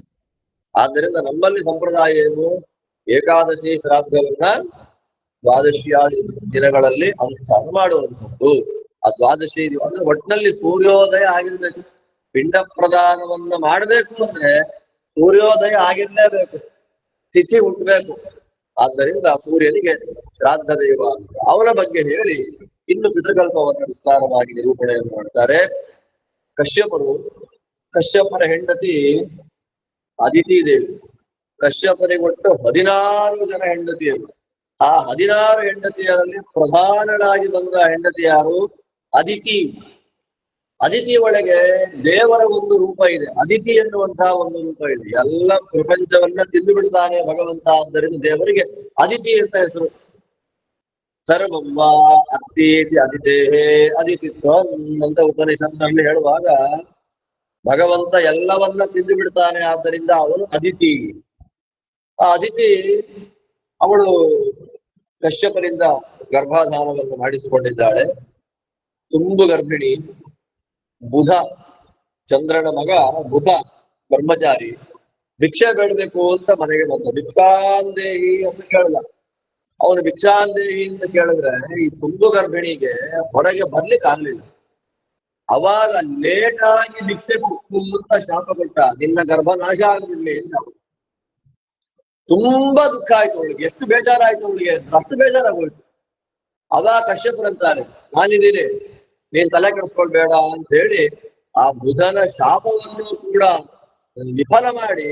ಆದ್ದರಿಂದ ನಮ್ಮಲ್ಲಿ ಸಂಪ್ರದಾಯ ಏನು? ಏಕಾದಶಿ ಶ್ರಾದ್ದವನ್ನ ದ್ವಾದಶಿಯಾದಿ ದಿನಗಳಲ್ಲಿ ಅನುಷ್ಠಾನ ಮಾಡುವಂಥದ್ದು. ಆ ದ್ವಾದಶಿ ಅಂದ್ರೆ ಒಟ್ಟಿನಲ್ಲಿ ಸೂರ್ಯೋದಯ ಆಗಿರ್ಬೇಕು. ಪಿಂಡ ಪ್ರದಾನವನ್ನ ಮಾಡಬೇಕು ಅಂದ್ರೆ ಸೂರ್ಯೋದಯ ಆಗಿರ್ಲೇಬೇಕು, ತಿಥಿ ಹುಟ್ಟಬೇಕು. ಆದ್ದರಿಂದ ಸೂರ್ಯನಿಗೆ ಶ್ರಾದ್ದ ದೈವ ಅಂತ ಅವನ ಬಗ್ಗೆ ಹೇಳಿ ಇನ್ನು ಪಿತೃಕಲ್ಪವನ್ನು ವಿಸ್ತಾರವಾಗಿ ನಿರೂಪಣೆಯನ್ನು ಮಾಡ್ತಾರೆ. ಕಶ್ಯಪರ ಹೆಂಡತಿ ಅದಿತಿ ದೇವಿ. ಕಶ್ಯಪನಿಗೆ ಒಟ್ಟು 16 ಜನ ಹೆಂಡತಿಯರು. ಆ 16 ಹೆಂಡತಿಯರಲ್ಲಿ ಪ್ರಧಾನಳಾಗಿ ಬಂದ ಹೆಂಡತಿ ಯಾರು? ಅದಿತಿ. ಅದಿತಿ ಒಳಗೆ ದೇವರ ಒಂದು ರೂಪ ಇದೆ, ಅದಿತಿ ಎನ್ನುವಂತಹ ಒಂದು ರೂಪ ಇದೆ. ಎಲ್ಲ ಪ್ರಪಂಚವನ್ನ ತಿಂದು ಬಿಡ್ತಾನೆ ಭಗವಂತ. ಆದ್ದರಿಂದ ದೇವರಿಗೆ ಅದಿತಿ ಅಂತ ಹೆಸರು. ಸರ್ವಮ್ಮ ಅತ್ತೀತಿ ಅದಿತೇಹೇ ಅದಿತಿತ್ವಂ ಅಂತ ಉಪನಿಷತ್ನಲ್ಲಿ ಹೇಳುವಾಗ ಭಗವಂತ ಎಲ್ಲವನ್ನ ತಿಂದು ಬಿಡ್ತಾನೆ, ಆದ್ದರಿಂದ ಅವನು ಅದಿತಿ. ಆ ಅದಿತಿ ಅವಳು ಕಶ್ಯಪರಿಂದ ಗರ್ಭಾಧಾನವನ್ನು ಮಾಡಿಸಿಕೊಂಡಿದ್ದಾಳೆ. ತುಂಬು ಗರ್ಭಿಣಿ. ಬುಧ, ಚಂದ್ರನ ಮಗ ಬುಧ ಬ್ರಹ್ಮಚಾರಿ, ಭಿಕ್ಷೆ ಬೇಡಬೇಕು ಅಂತ ಮನೆಗೆ ಬಂದ. ಭಿಕ್ಷಾಂದೇಹಿ ಅಂತ ಕೇಳಲ್ಲ. ಅವನು ಭಿಕ್ಷಾಂದೇಹಿ ಅಂತ ಕೇಳಿದ್ರೆ ಈ ತುಂಬು ಗರ್ಭಿಣಿಗೆ ಹೊರಗೆ ಬರ್ಲಿಕ್ಕೆ ಆಗ್ಲಿಲ್ಲ. ಅವಾಗ ಲೇಟ್ ಆಗಿ ಭಿಕ್ಷೆ ಕೊಟ್ಟು ಅಂತ ಶಾಪ ಕೊಟ್ಟ, ನಿನ್ನ ಗರ್ಭ ನಾಶ ಆಗ್ಬಿಡ್ಲಿ ಅಂತ. ತುಂಬಾ ದುಃಖ ಆಯ್ತು ಅವಳಿಗೆ. ಎಷ್ಟು ಬೇಜಾರಾಯ್ತು ಅವಳಿಗೆ, ಅಷ್ಟು ಬೇಜಾರಾಗೋಯ್ತು. ಅವಾಗ ಕಶ್ಯಪರಂತಾರೆ, ನಾನಿದ್ದೀನಿ, ನೀನ್ ತಲೆ ಕೆಡಿಸ್ಕೊಳ್ಬೇಡ ಅಂತ ಹೇಳಿ ಆ ಬುಧನ ಶಾಪವನ್ನು ಕೂಡ ವಿಫಲ ಮಾಡಿ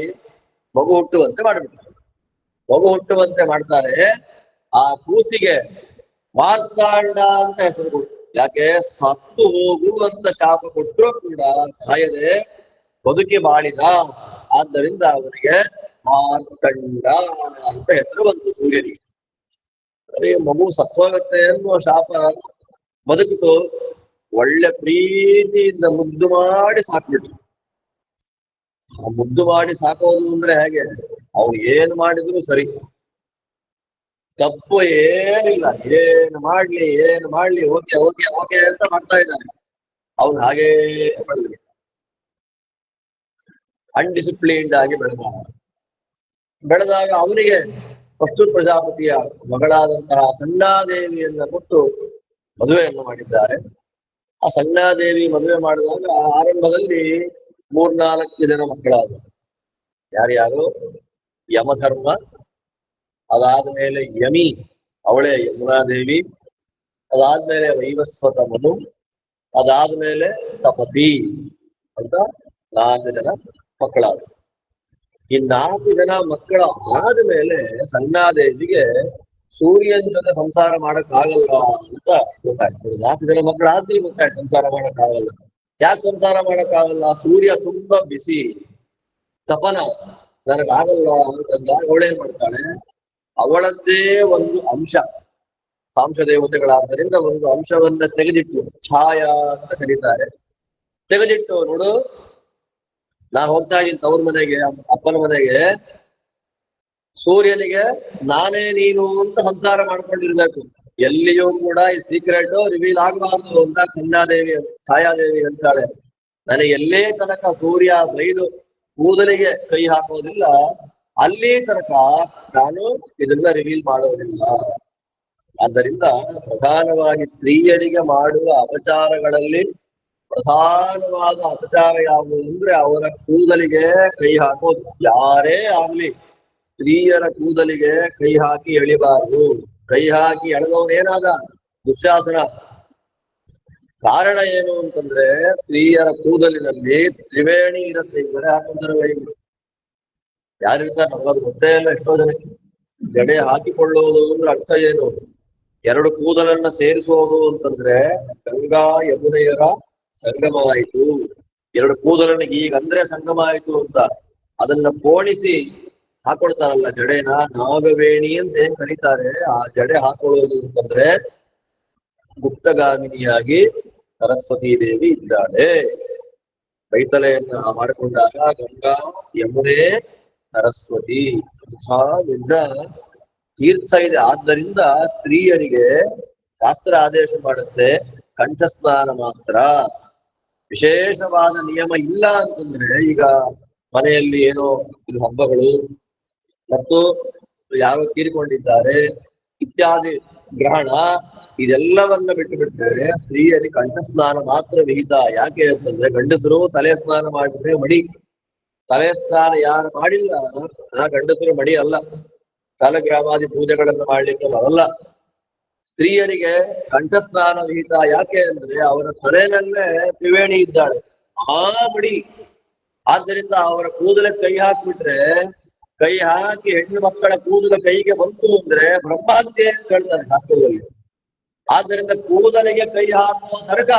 ಮಗು ಹುಟ್ಟುವಂತೆ ಮಾಡಿಬಿಡ್ತಾರೆ. ಮಗು ಹುಟ್ಟುವಂತೆ ಮಾಡ್ತಾರೆ. ಆ ಕೂಸಿಗೆ ಮಾರ್ತಾಂಡ ಅಂತ ಹೆಸರು ಕೊಟ್ಟು, ಯಾಕೆ ಸತ್ತು ಹೋಗು ಅಂತ ಶಾಪ ಕೊಟ್ಟರು ಕೂಡ ಸಾಯದೆ ಬದುಕಿ ಬಾಳಿದ. ಆದ್ದರಿಂದ ಅವನಿಗೆ ಮಾರ್ಕಂಡ ಅಂತ ಹೆಸರು ಬಂತು ಸೂರ್ಯನಿಗೆ. ಸರಿ, ಮಗು ಸತ್ತೋಗತ್ತೆ ಎನ್ನುವ ಶಾಪ ಬದುಕಿತು. ಒಳ್ಳೆ ಪ್ರೀತಿಯಿಂದ ಮುದ್ದು ಮಾಡಿ ಸಾಕ್ಬಿಟ್ರು. ಆ ಮುದ್ದು ಮಾಡಿ ಸಾಕೋದು ಅಂದ್ರೆ ಹೇಗೆ? ಅವ್ನು ಏನ್ ಮಾಡಿದ್ರು ಸರಿ, ತಪ್ಪು ಏನಿಲ್ಲ. ಏನು ಮಾಡ್ಲಿ ಓಕೆ ಓಕೆ ಓಕೆ ಅಂತ ಮಾಡ್ತಾ ಇದ್ದಾನೆ. ಅವ್ನು ಹಾಗೇ ಬೆಳೆದ, ಅನ್ಡಿಸಿಪ್ಲಿನ್ಡ್ ಆಗಿ ಬೆಳೆದಾಗ ಅವನಿಗೆ ಪಷ್ಟು ಪ್ರಜಾಪತಿಯ ಮಗಳಾದಂತಹ ಸಣ್ಣಾದೇವಿಯನ್ನ ಕೊಟ್ಟು ಮದುವೆಯನ್ನು ಮಾಡಿದ್ದಾರೆ. ಆ ಸಣ್ಣಾದೇವಿ ಮದುವೆ ಮಾಡಿದಾಗ ಆರಂಭದಲ್ಲಿ 3-4 ಜನ ಮಕ್ಕಳಾದರು. ಯಾರ್ಯಾರು? ಯಮಧರ್ಮ, ಅದಾದ್ಮೇಲೆ ಯಮಿ, ಅವಳೇ ಯಮುನಾದೇವಿ, ಅದಾದ್ಮೇಲೆ ವೈವಸ್ವತ ಮನು, ಅದಾದ್ಮೇಲೆ ತಪತಿ ಅಂತ 4 ಜನ ಮಕ್ಕಳಾದರು. ಈ 4 ಜನ ಮಕ್ಕಳ ಆದ್ಮೇಲೆ ಸಣ್ಣಾದೇವಿಗೆ ಸೂರ್ಯನ ಜೊತೆ ಸಂಸಾರ ಮಾಡಕ್ ಆಗಲ್ಲ ಅಂತ ಗೊತ್ತಾಯ್ತು. 4 ಜನ ಮಕ್ಕಳಾದ್ಮೇಲೆ ಗೊತ್ತಾಯ್ತು ಸಂಸಾರ ಮಾಡಕ್ ಆಗಲ್ಲ. ಯಾಕೆ ಸಂಸಾರ ಮಾಡಕ್ ಆಗಲ್ಲ? ಸೂರ್ಯ ತುಂಬಾ ಬಿಸಿ, ತಪನ, ನನಗಾಗಲ್ಲ ಅಂತಂದ. ಅವಳೇನ್ ಮಾಡ್ತಾಳೆ, ಅವಳದ್ದೇ ಒಂದು ಅಂಶ, ಸಾಂಶ ದೇವತೆಗಳಾದ್ದರಿಂದ ಒಂದು ಅಂಶವನ್ನ ತೆಗೆದಿಟ್ಟು, ಛಾಯಾ ಅಂತ ಕರೀತಾರೆ, ತೆಗೆದಿಟ್ಟು, ನೋಡು ನಾನು ಹೋಗ್ತಾ ಇದ್ದೀನಿ ತವ್ರ ಮನೆಗೆ, ಅಪ್ಪನ ಮನೆಗೆ, ಸೂರ್ಯನಿಗೆ ನಾನೇ ನೀನು ಅಂತ ಸಂಸಾರ ಮಾಡ್ಕೊಂಡಿರ್ಬೇಕು, ಎಲ್ಲಿಯೂ ಕೂಡ ಈ ಸೀಕ್ರೆಟ್ ರಿವೀಲ್ ಆಗಬಾರ್ದು ಅಂತ ಸಣ್ಣಾದೇವಿ ಛಾಯಾದೇವಿ ಹೇಳ್ತಾಳೆ. ನನಗೆ ಎಲ್ಲೇ ತನಕ ಸೂರ್ಯ ಬೈದು ಕೂದಲಿಗೆ ಕೈ ಹಾಕೋದಿಲ್ಲ, ಅಲ್ಲಿ ತನಕ ನಾನು ಇದನ್ನ ರಿವೀಲ್ ಮಾಡೋದಿಲ್ಲ. ಆದ್ದರಿಂದ ಪ್ರಧಾನವಾಗಿ ಸ್ತ್ರೀಯರಿಗೆ ಮಾಡುವ ಅಪಚಾರಗಳಲ್ಲಿ ಪ್ರಧಾನವಾದ ಅಪಚಾರ ಯಾವುದು ಅಂದ್ರೆ ಅವರ ಕೂದಲಿಗೆ ಕೈ ಹಾಕೋದು. ಯಾರೇ ಆಗ್ಲಿ ಸ್ತ್ರೀಯರ ಕೂದಲಿಗೆ ಕೈ ಹಾಕಿ ಎಳಿಬಾರದು. ಕೈ ಹಾಕಿ ಎಳೆದವನೇನಾದ? ದುಶ್ಯಾಸನ. ಕಾರಣ ಏನು ಅಂತಂದ್ರೆ ಸ್ತ್ರೀಯರ ಕೂದಲಿನಲ್ಲಿ ತ್ರಿವೇಣಿ ಇರುತ್ತೆ. ಜಡೆ ಹಾಕೊಂತಾರಲ್ಲ, ಈಗ ಯಾರಿರ್ತಾರೆ ನಮಗದು ಗೊತ್ತೇ ಇಲ್ಲ ಎಷ್ಟೋ ಜನಕ್ಕೆ. ಜಡೆ ಹಾಕಿಕೊಳ್ಳುವುದು ಅಂದ್ರೆ ಅರ್ಥ ಏನು? 2 ಕೂದಲನ್ನ ಸೇರಿಸೋದು ಅಂತಂದ್ರೆ ಗಂಗಾ ಯಮುನೆಯರ ಸಂಗಮ ಆಯಿತು. 2 ಕೂದಲನ್ನ ಈಗ ಅಂದ್ರೆ ಸಂಗಮ ಆಯಿತು ಅಂತ ಅದನ್ನ ಪೋಣಿಸಿ ಹಾಕೊಳ್ತಾರಲ್ಲ ಜಡೆನ, ನಾಗವೇಣಿ ಅಂತ ಏನ್ ಕರೀತಾರೆ. ಆ ಜಡೆ ಹಾಕೊಳ್ಳೋದು ಅಂತಂದ್ರೆ ಗುಪ್ತಗಾಮಿನಿಯಾಗಿ ಸರಸ್ವತೀ ದೇವಿ ಇದ್ದಾಳೆ. ಕೈತಲೆಯನ್ನ ಮಾಡಿಕೊಂಡಾಗ ಗಂಗಾ, ಯಮುನೆ, ಸರಸ್ವತಿ ದೊಡ್ಡ ತೀರ್ಥ ಇದೆ. ಆದ್ದರಿಂದ ಸ್ತ್ರೀಯರಿಗೆ ಶಾಸ್ತ್ರ ಆದೇಶ ಮಾಡುತ್ತೆ ಕಂಠಸ್ನಾನ ಮಾತ್ರ. ವಿಶೇಷವಾದ ನಿಯಮ ಇಲ್ಲ ಅಂತಂದ್ರೆ, ಈಗ ಮನೆಯಲ್ಲಿ ಏನೋ ಇದು ಹಬ್ಬಗಳು ಮತ್ತು ಯಾರೋ ತೀರಿಕೊಂಡಿದ್ದಾರೆ ಇತ್ಯಾದಿ ಗ್ರಹಣ ಇದೆಲ್ಲವನ್ನ ಬಿಟ್ಟು ಬಿಡ್ತಾರೆ. ಸ್ತ್ರೀಯರಿಗೆ ಕಂಠಸ್ನಾನ ಮಾತ್ರ ವಿಹಿತ. ಯಾಕೆ ಅಂತಂದ್ರೆ ಗಂಡಸರು ತಲೆ ಸ್ನಾನ ಮಾಡಿದ್ರೆ ಮಡಿ, ತಲೆ ಸ್ನಾನ ಯಾರು ಮಾಡಿಲ್ಲ ಆ ಗಂಡಸರು ಮಡಿ ಅಲ್ಲ. ಕಾಲಗ್ರಾಮಾದಿ ಪೂಜೆಗಳನ್ನು ಮಾಡ್ಲಿಕ್ಕೆ ಬರಲ್ಲ. ಸ್ತ್ರೀಯರಿಗೆ ಕಂಠಸ್ನಾನ ವಿಹಿತ. ಯಾಕೆ ಅಂದ್ರೆ ಅವರ ತಲೆನಲ್ಲೇ ತ್ರಿವೇಣಿ ಇದ್ದಾಳೆ, ಆ ಮಡಿ. ಆದ್ದರಿಂದ ಅವರ ಕೂದಲ ಕೈ ಹಾಕ್ಬಿಟ್ರೆ, ಕೈ ಹಾಕಿ ಹೆಣ್ಣು ಮಕ್ಕಳ ಕೂದಲ ಕೈಗೆ ಬಂತು ಅಂದ್ರೆ ಬ್ರಹ್ಮಹತ್ಯೆ ಅಂತ ಹೇಳ್ತಾರೆ ಶಾಸ್ತ್ರದಲ್ಲಿ. ಆದ್ದರಿಂದ ಕೂದಲಿಗೆ ಕೈ ಹಾಕುವ ನರಕ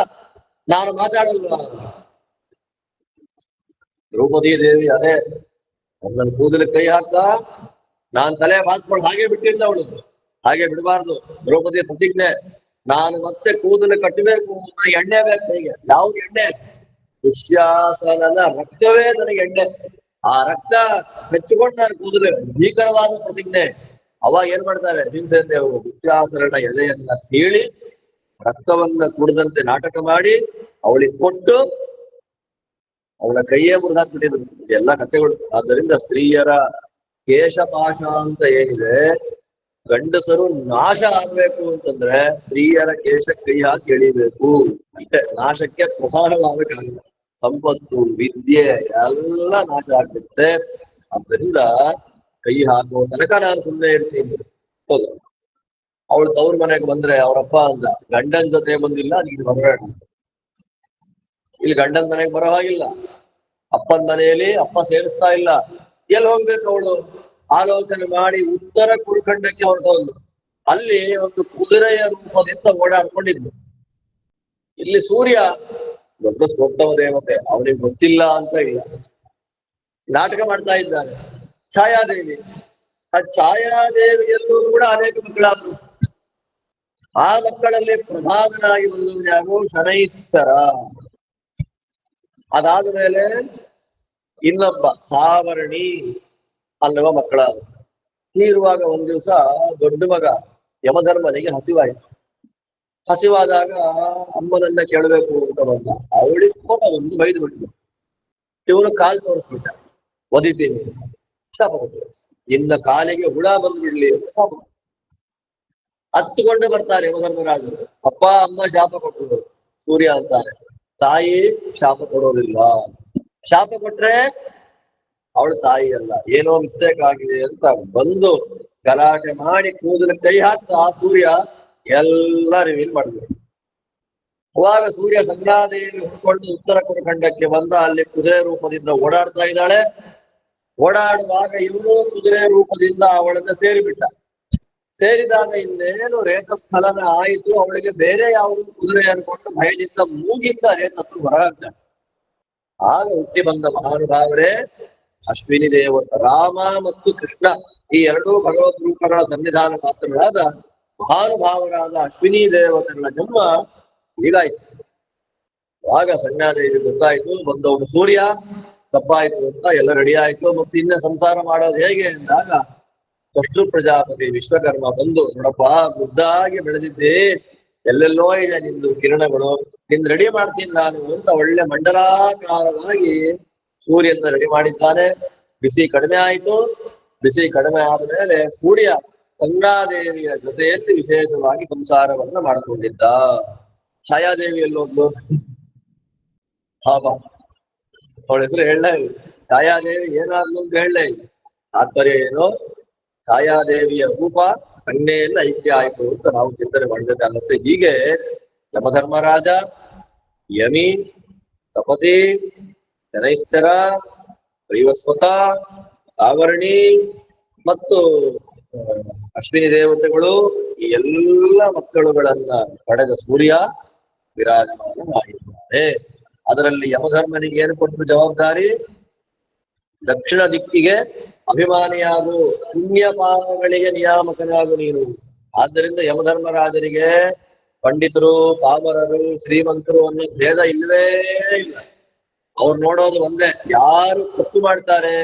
ನಾನು ಮಾತಾಡಲ್ವಾ. ದ್ರೌಪದಿ ದೇವಿ ಅದೇ ನನ್ನ ಕೂದಲ ಕೈ ಹಾಕ, ನಾನ್ ತಲೆ ಬಾಚ್ಕೊಂಡು ಹಾಗೆ ಬಿಟ್ಟಿದ್ದ ಅವಳು. ಹಾಗೆ ಬಿಡಬಾರ್ದು. ದ್ರೌಪದಿಯ ಪ್ರತಿಜ್ಞೆ, ನಾನು ಮತ್ತೆ ಕೂದಲು ಕಟ್ಟಬೇಕು, ನನಗೆ ಎಣ್ಣೆ ಬೇಕು. ಕೈಗೆ ಯಾವ್ದು ಎಣ್ಣೆ? ದುಶ್ಯಾಸನನ ರಕ್ತವೇ ನನಗೆ ಎಣ್ಣೆ. ಆ ರಕ್ತ ಮೆಚ್ಚಿಕೊಂಡು ನಾನು ಕೂದಲು. ಭೀಕರವಾದ ಪ್ರತಿಜ್ಞೆ. ಅವಾಗ ಏನ್ ಮಾಡ್ತಾರೆ ಭೀಮಸೇನ ದೇವರು? ದುಶ್ಯಾಸನನ ಎದೆಯನ್ನ ಸೀಳಿ ರಕ್ತವನ್ನ ಕುಡಿದಂತೆ ನಾಟಕ ಮಾಡಿ ಅವಳಿಗೆ ಕೊಟ್ಟು ಅವಳ ಕೈಯೇ ಮುರಿದಾಕ್ಬಿಟ್ಟಿದ್ರು. ಎಲ್ಲ ಕಥೆಗಳು. ಆದ್ದರಿಂದ ಸ್ತ್ರೀಯರ ಕೇಶಪಾಶ ಅಂತ ಏನಿದೆ, ಗಂಡಸರು ನಾಶ ಆಗ್ಬೇಕು ಅಂತಂದ್ರೆ ಸ್ತ್ರೀಯರ ಕೇಶ ಕೈ ಹಾಕಿ ಎಳಿಬೇಕು ಅಷ್ಟೇ. ನಾಶಕ್ಕೆ ಪ್ರಧಾನವಾಗಕ್ಕಾಗಲ್ಲ. ಸಂಪತ್ತು, ವಿದ್ಯೆ ಎಲ್ಲ ನಾಶ ಆಗ್ಬಿಡುತ್ತೆ. ಆದ್ದರಿಂದ ಕೈ ಹಾಕುವ ತನಕ ನಾನು ಸುಮ್ಮನೆ ಇರ್ತೀನಿ. ಹೌದು, ಅವಳು ತವ್ರ ಮನೆಗೆ ಬಂದ್ರೆ ಅವರಪ್ಪ ಅಂದ, ಗಂಡನ ಜೊತೆ ಬಂದಿಲ್ಲ ನೀನು ಬರಬೇಡ. ಇಲ್ಲಿ ಗಂಡನ ಮನೆಗೆ ಬರೋ ಹಾಗಿಲ್ಲ. ಅಪ್ಪನ ಮನೆಯಲ್ಲಿ ಅಪ್ಪ ಸೇರಿಸ್ತಾ ಇಲ್ಲ. ಎಲ್ಲಿ ಹೋಗ್ಬೇಕು ಅವಳು? ಆಲೋಚನೆ ಮಾಡಿ ಉತ್ತರ ಕುರುಖಂಡಕ್ಕೆ ಹೊರಟೋದು. ಅಲ್ಲಿ ಒಂದು ಕುದುರೆಯ ರೂಪದಿಂದ ಓಡಾಡ್ಕೊಂಡಿದ್ಲು. ಇಲ್ಲಿ ಸೂರ್ಯ ದೊಡ್ಡ ಸ್ವತ್ತಮ ದೇವತೆ, ಅವನಿಗೆ ಗೊತ್ತಿಲ್ಲ ಅಂತ ಇಲ್ಲ. ನಾಟಕ ಮಾಡ್ತಾ ಇದ್ದಾನೆ. ಛಾಯಾದೇವಿ, ಆ ಛಾಯಾದೇವಿಯಲ್ಲೂ ಕೂಡ ಅನೇಕ ಮಕ್ಕಳಾದ್ರು. ಆ ಮಕ್ಕಳಲ್ಲಿ ಪ್ರಧಾನನಾಗಿ ಬಂದವರು ಯಾರು? ಶನೈಶ್ಚರ. ಅದಾದ ಮೇಲೆ ಇನ್ನೊಬ್ಬ ಸಾವರ್ಣಿ ಅನ್ನುವ ಮಕ್ಕಳಾದ. ಹೀರುವಾಗ ಒಂದ್ ದಿವಸ ದೊಡ್ಡ ಮಗ ಯಮಧರ್ಮನಿಗೆ ಹಸಿವಾಯ್ತು. ಹಸಿವಾದಾಗ ಅಮ್ಮನನ್ನ ಕೇಳಬೇಕು ಅಂತ ಬಂದ. ಅವಳಿಗೆ ಕೋಪ ಒಂದು ಬೈದು ಬಿಟ್ಲು. ಇವನು ಕಾಲು ತೋರಿಸ್ಬಿಟ್ಟ, ಒದಿತೀನಿ ಶಾಪ ಕೊಟ್ಟು, ನಿನ್ನ ಕಾಲಿಗೆ ಹುಳ ಬಂದ್ಬಿಡ್ಲಿ ಅಂತ ಶಾಪ. ಹತ್ತುಕೊಂಡು ಬರ್ತಾರೆ ಯಮಧರ್ಮರಾಜರು. ಅಪ್ಪ ಅಮ್ಮ ಶಾಪ ಕೊಟ್ಟರು. ಸೂರ್ಯ ಅಂತಾನೆ, ತಾಯಿ ಶಾಪ ಕೊಡೋದಿಲ್ಲ. ಶಾಪ ಕೊಟ್ರೆ ಅವಳು ತಾಯಿ ಅಲ್ಲ, ಏನೋ ಮಿಸ್ಟೇಕ್ ಆಗಿದೆ ಅಂತ ಬಂದು ಗಲಾಟೆ ಮಾಡಿ ಕೂದಲು ಕೈ ಹಾಕ್ತಾ ಸೂರ್ಯ ಎಲ್ಲ ರಿವೀಲ್ ಮಾಡಿದ್ರು. ಅವಾಗ ಸೂರ್ಯ ಸಂಜ್ಞಾದೇವಿ ಹುಡ್ಕೊಂಡು ಉತ್ತರ ಕುರುಖಂಡಕ್ಕೆ ಬಂದ. ಅಲ್ಲಿ ಕುದುರೆ ರೂಪದಿಂದ ಓಡಾಡ್ತಾ ಇದ್ದಾಳೆ. ಓಡಾಡುವಾಗ ಇವನು ಕುದುರೆ ರೂಪದಿಂದ ಅವಳನ್ನ ಸೇರಿಬಿಟ್ಟ. ಸೇರಿದಾಗ ಇನ್ನೇನು ರೇತಸ್ಥಲನ ಆಯಿತು. ಅವಳಿಗೆ ಬೇರೆ ಯಾವುದು ಕುದುರೆ ಅನ್ಕೊಂಡು ಭಯದಿಂದ ಮೂಗಿಂದ ರೇತಸ್ಸು ಹೊರಗಾಗ್ತಾಳೆ. ಆಗ ಹುಟ್ಟಿ ಬಂದ ಮಹಾನುಭಾವರೇ ಅಶ್ವಿನಿ ದೇವತ. ರಾಮ ಮತ್ತು ಕೃಷ್ಣ ಈ ಎರಡೂ ಭಗವದ್ ರೂಪಗಳ ಸನ್ನಿಧಾನ ಪಾತ್ರಗಳಾದ ಮಹಾನುಭಾವರಾದ ಅಶ್ವಿನಿ ದೇವತೆಗಳ ಜನ್ಮ ಹೀಗಾಯ್ತು. ಆಗ ಸಂಜ್ಞಾದೇವಿ ಗೊತ್ತಾಯ್ತು, ಬಂದವನು ಸೂರ್ಯ, ತಪ್ಪಾಯ್ತು ಅಂತ ಎಲ್ಲ ರೆಡಿ ಆಯ್ತು. ಮತ್ತೆ ಇನ್ನ ಸಂಸಾರ ಮಾಡೋದು ಹೇಗೆ ಅಂದಾಗ ಷಷ್ಠು ಪ್ರಜಾಪತಿ ವಿಶ್ವಕರ್ಮ ಬಂದು, ನೋಡಪ್ಪ ಮುದ್ದಾಗಿ ಬೆಳೆದಿದ್ದೆ, ಎಲ್ಲೆಲ್ಲೋ ಇದೆ ನಿಂದು ಕಿರಣಗಳು, ನಿಂದು ರೆಡಿ ಮಾಡ್ತೀನಿ ನಾನು ಅಂತ ಒಳ್ಳೆ ಮಂಡಲಾಕಾರವಾಗಿ ಸೂರ್ಯನ ರೆಡಿ ಮಾಡಿದ್ದಾನೆ. ಬಿಸಿ ಕಡಿಮೆ ಆಯ್ತು. ಬಿಸಿ ಕಡಿಮೆ ಆದ್ಮೇಲೆ ಸೂರ್ಯ ಸಂಜ್ಞಾದೇವಿಯ ಜೊತೆಯಲ್ಲಿ ವಿಶೇಷವಾಗಿ ಸಂಸಾರವನ್ನ ಮಾಡಿಕೊಂಡಿದ್ದ. ಛಾಯಾದೇವಿ ಎಲ್ಲೋದ್ಲು? ಹಾಬ, ಅವಳ ಹೆಸರು ಹೇಳಲೇ ಇಲ್ಲ. ಛಾಯಾದೇವಿ ಏನಾದ್ಲು ಅಂತ ಹೇಳಲೇ ಇಲ್ಲ. ತಾತ್ಪರ್ಯ ಏನು? ಛಾಯಾದೇವಿಯ ರೂಪ ಸಂಜ್ಞೆಯಲ್ಲಿ ಐಕ್ಯ ಆಯ್ತು ಅಂತ ನಾವು ಚಿಂತನೆ ಮಾಡಬೇಕಾಗತ್ತೆ. ಹೀಗೆ ಯಮಧರ್ಮರಾಜ, ಯಮಿ, ತಪತಿ, ಶನೈಶ್ಚರ, ವೈವಸ್ವತ, ಸಾವರ್ಣಿ ಮತ್ತು ಅಶ್ವಿನಿ ದೇವತೆಗಳು ಈ ಎಲ್ಲ ಮಕ್ಕಳುಗಳನ್ನ ಪಡೆದ ಸೂರ್ಯ ವಿರಾಜಮಾನವಾಗಿದ್ದಾನೆ. ಅದರಲ್ಲಿ ಯಮಧರ್ಮನಿಗೆ ಏನು ಕೊಟ್ಟು ಜವಾಬ್ದಾರಿ? ದಕ್ಷಿಣ ದಿಕ್ಕಿಗೆ ಅಭಿಮಾನಿಯಾಗು, ಪುಣ್ಯ ಪಾಪಗಳಿಗೆ ನಿಯಾಮಕನಾಗು ನೀನು. ಆದ್ದರಿಂದ ಯಮಧರ್ಮರಾಜನಿಗೆ ಪಂಡಿತರು, ಪಾಮರರು, ಶ್ರೀಮಂತರು ಅನ್ನೋ ಭೇದ ಇಲ್ಲವೇ ಇಲ್ಲ. ಅವ್ರು ನೋಡೋದು ಒಂದೇ, ಯಾರು ತಪ್ಪು ಮಾಡ್ತಾರೆ